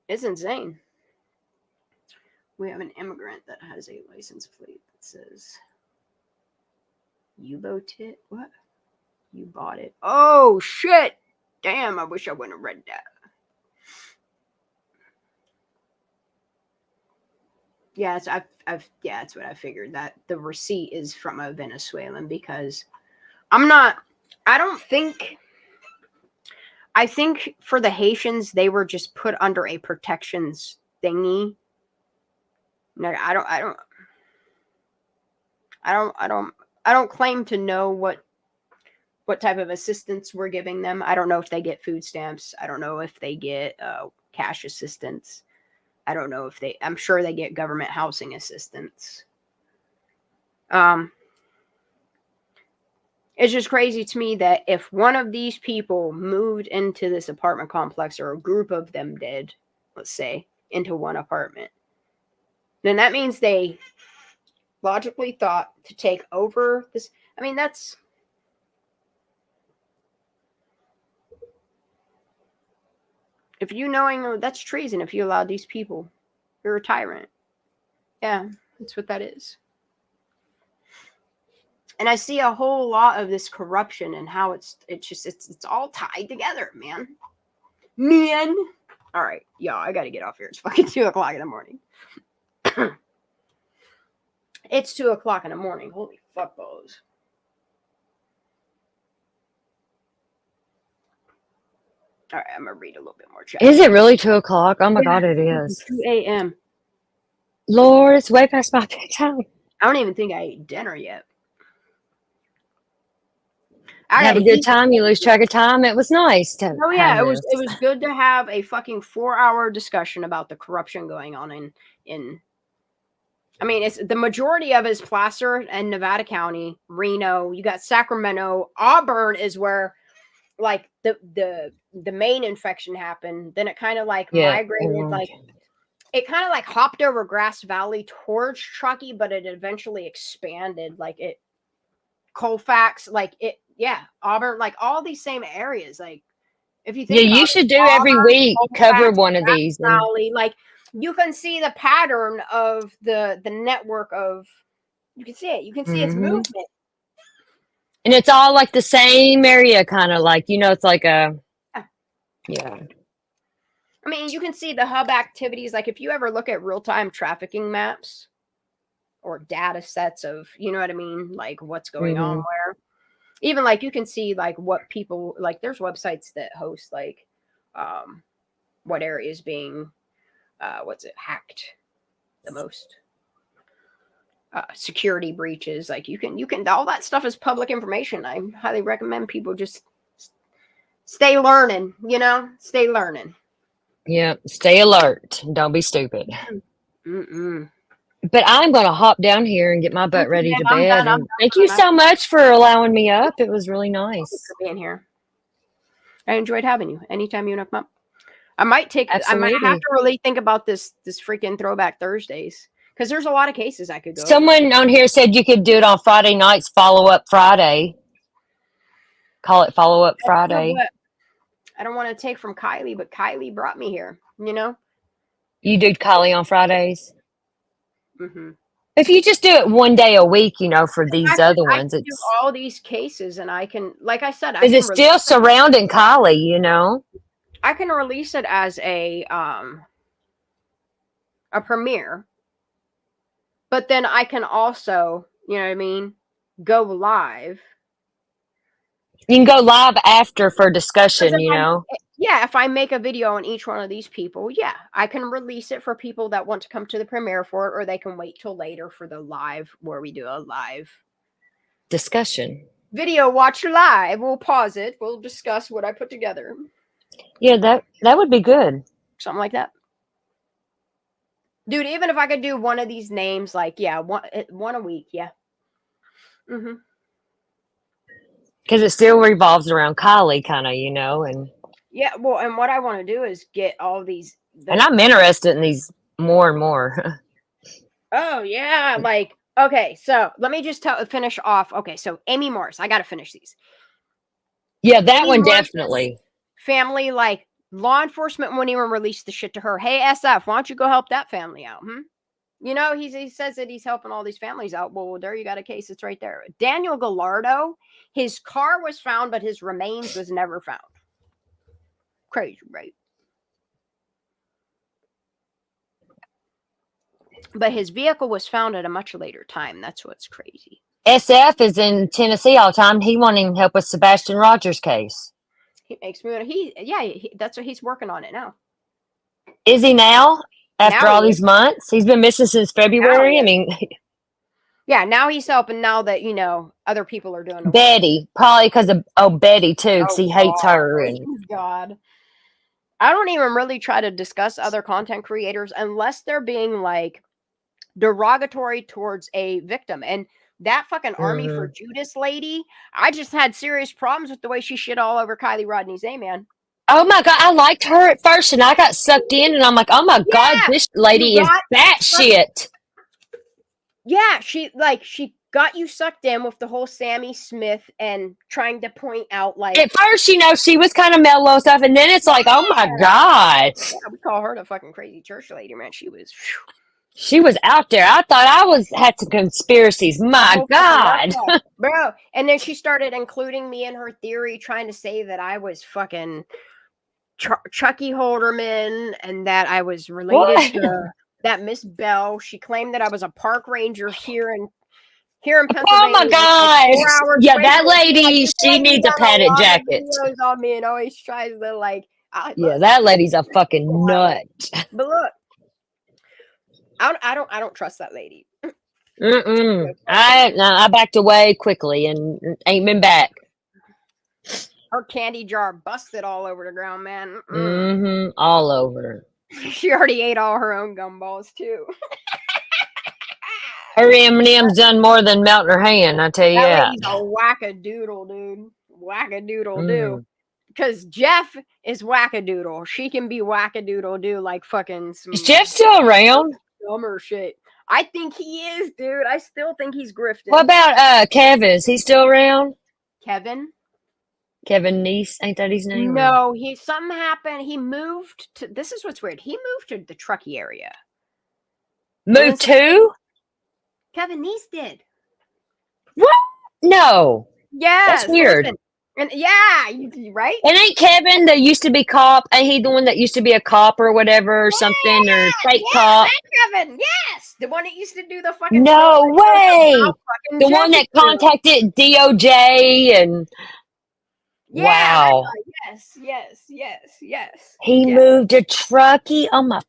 It's insane. We have an immigrant that has a license plate that says U-boat it. What? You bought it. Oh shit! Damn, I wish I wouldn't have read that. Yeah, that's what I figured, that the receipt is from a Venezuelan, because I don't think I think for the Haitians, they were just put under a protections thingy. Like, I don't claim to know what type of assistance we're giving them. I don't know if they get food stamps. I don't know if they get cash assistance. I don't know if I'm sure they get government housing assistance. It's just crazy to me that if one of these people moved into this apartment complex, or a group of them did, let's say, into one apartment, then that means they logically thought to take over this. I mean, that's if you knowing that's treason. If you allowed these people, you're a tyrant. Yeah, that's what that is. And I see a whole lot of this corruption and how it's all tied together, man. All right, y'all, I gotta get off here. It's fucking 2:00 in the morning. It's 2:00 in the morning. Holy fuck balls. All right, I'm gonna read a little bit more chat. Is it really 2:00? Oh my God, it is. 2 a.m. Lord, it's way past my bedtime. I don't even think I ate dinner yet. Have a good time. You lose track of time. It was nice to. Oh yeah, it was good to have a fucking 4-hour discussion about the corruption going on in. I mean, it's the majority of it is Placer and Nevada County, Reno. You got Sacramento, Auburn is where like the main infection happened. Then it kind of like migrated, like it kind of like hopped over Grass Valley towards Truckee, but it eventually expanded. Like it, Colfax, like it. Yeah, Auburn, like all these same areas. Like if you think you should do Auburn, every week cover one of these. Valley, like you can see the pattern of the network of. You can see it. You can see its movement, and it's all like the same area, kind of like it's like a yeah. I mean, you can see the hub activities. Like if you ever look at real-time trafficking maps or data sets of, you know what I mean, like what's going on where. Even like you can see like what people like. There's websites that host like what areas being hacked the most, security breaches. Like you can all that stuff is public information. I highly recommend people just stay learning. Stay learning. Yeah, stay alert. Don't be stupid. But I'm going to hop down here and get my butt ready to bed. And thank you so much for allowing me up. It was really nice. Thanks for being here. I enjoyed having you. Anytime you want to come up. I might have to really think about this freaking Throwback Thursdays. Because there's a lot of cases I could go. Someone on here said you could do it on Friday nights, Follow Up Friday. Call it Follow Up Friday. I don't want to take from Kylie, but Kylie brought me here, You do Kylie on Fridays? If you just do it one day a week, for these other ones, it's do all these cases, and I can, like I said, because it's still surrounding Kylie, I can release it as a premiere, but then I can also, you know what I mean, go live. You can go live after for discussion, Yeah, if I make a video on each one of these people, yeah, I can release it for people that want to come to the premiere for it, or they can wait till later for the live where we do a live discussion. Video watch live. We'll pause it. We'll discuss what I put together. Yeah, that would be good. Something like that. Dude, even if I could do one of these names, like, yeah, one a week, yeah. Because it still revolves around Kylie, kind of, and yeah, well, and what I want to do is get all these. And I'm interested in these more and more. Oh yeah, like okay. So let me just finish off. Okay, so Amy Morris, I got to finish these. Yeah, that one definitely. Family, like law enforcement wouldn't even release the shit to her. Hey, SF, why don't you go help that family out? He says that he's helping all these families out. Well, there you got a case. It's right there. Daniel Gallardo, his car was found, but his remains was never found. Crazy, right? But his vehicle was found at a much later time. That's what's crazy. SF is in Tennessee all the time. He won't even help with Sebastian Rogers' case. He makes me. That's what he's working on it now. Is he now? After Now all he these is. months, he's been missing since Now he February. I is. mean, Yeah, now he's helping. Now that other people are doing the work. Betty, probably because of Betty too, because Oh he hates God, her. And God. I don't even really try to discuss other content creators unless they're being like derogatory towards a victim. And that fucking Army for Judas lady, I just had serious problems with the way she shit all over Kylie Rodney's name, man. oh my God, I liked her at first, and I got sucked in, and I'm like, oh my God, Yeah, this you lady is got bat sucked. shit. Yeah, she got you sucked in with the whole Sammy Smith and trying to point out like At first, she was kind of mellow stuff, and then it's like, oh my God. yeah, we call her the fucking crazy church lady, man. She was She was out there. I thought had some conspiracies. My God. bro. And then she started including me in her theory, trying to say that I was fucking Chucky Holderman and that I was related to that Miss Bell. She claimed that I was a park ranger here in Pennsylvania. Oh my God. Like 4 hours Yeah, away that from me. lady, This she lady needs a done padded lot of jacket. videos on me and always tries to like. Yeah, that lady's a fucking nut. But look, I don't trust that lady. I backed away quickly and ain't been back. Her candy jar busted all over the ground, man. All over. She already ate all her own gumballs too. Her M&M's done more than melt in her hand, I tell you That that. lady's a wackadoodle, dude. Wackadoodle do. Because Jeff is wackadoodle. She can be wackadoodle do like fucking some Is Jeff still around? dumber shit. I think he is, dude. I still think he's grifting. What about Kevin? Is he still around? Kevin? Kevin Neese, ain't that his name? No, something happened. He moved to. This is what's weird. He moved to the Truckee area. Moved to? Kevin Neese did. What? No. Yeah, that's weird. Listen, and yeah, right. And ain't Kevin that used to be cop? Ain't he the one that used to be a cop or whatever or something or fake cop? Kevin, yes, the one that used to do the fucking. No way. The one that contacted DOJ and. Yeah, wow. Yes. He moved to Truckee. Oh my.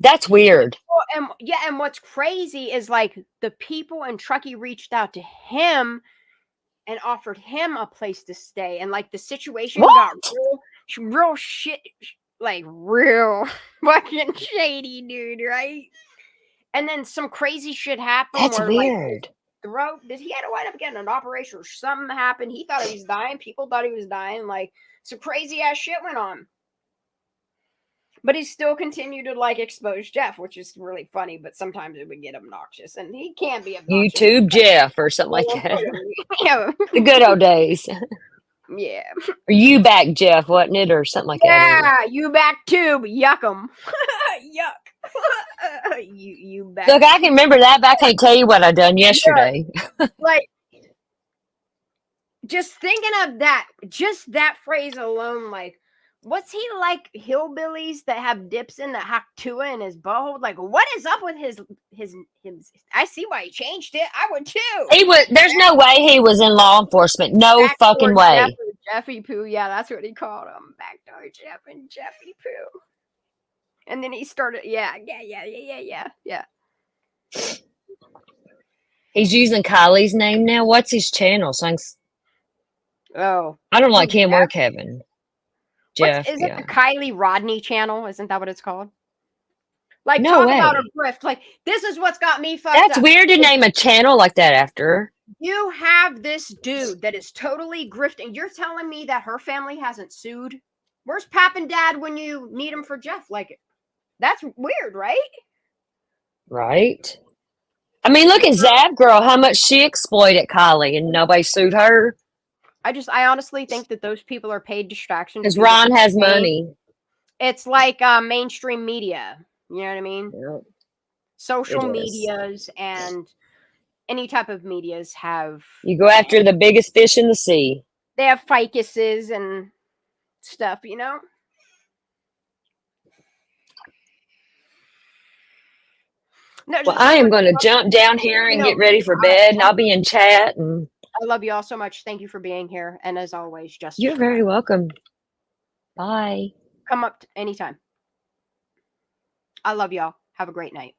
That's weird. Well, and what's crazy is like the people in Truckee reached out to him and offered him a place to stay, and like the situation got real shit, like real fucking shady, dude, right? And then some crazy shit happened. That's where, weird. Like, he had to wind up getting an operation or something happened. He thought he was dying. People thought he was dying. Like some crazy ass shit went on. But he still continued to like expose Jeff, which is really funny, but sometimes it would get obnoxious. And he can be obnoxious. YouTube Jeff or something like that. Yeah. The good old days. Yeah. Or you back Jeff, wasn't it? Or something like that. Yeah, you back too, but yuck 'em. Yuck. you back. Look, I can remember that, but I can't tell you what I done yesterday. Yeah. Like, just thinking of that, just that phrase alone, like, what's he like hillbillies that have dips in the Haktua in his butthole? Like, what is up with his I see why he changed it. I would too. There's no way he was in law enforcement. No fucking way. Jeffy Poo, yeah, that's what he called him. Backdoor Jeff and Jeffy Poo. And then he started, yeah. He's using Kylie's name now. What's his channel? Oh. I don't like him or Kevin. Jeff. Is it the Kylie Rodney channel? Isn't that what it's called? Like, no talk way. about a grift. Like, this is what's got me fucked That's up. weird to name a channel like that after. You have this dude that is totally grifting. You're telling me that her family hasn't sued? Where's Pap and Dad when you need them for Jeff? Like, that's weird, right? Right. I mean, look at Zav Girl, how much she exploited Kylie and nobody sued her. I honestly think that those people are paid distractions. Because Ron has money. It's like mainstream media. You know what I mean? Yep. Social medias and any type of medias have. You go after the biggest fish in the sea. They have ficuses and stuff, you know? No, well, I am going to jump down here and get ready for bed, and I'll be in chat. And I love you all so much. Thank you for being here. And as always, just You're very welcome. Bye. come up anytime. I love y'all. Have a great night.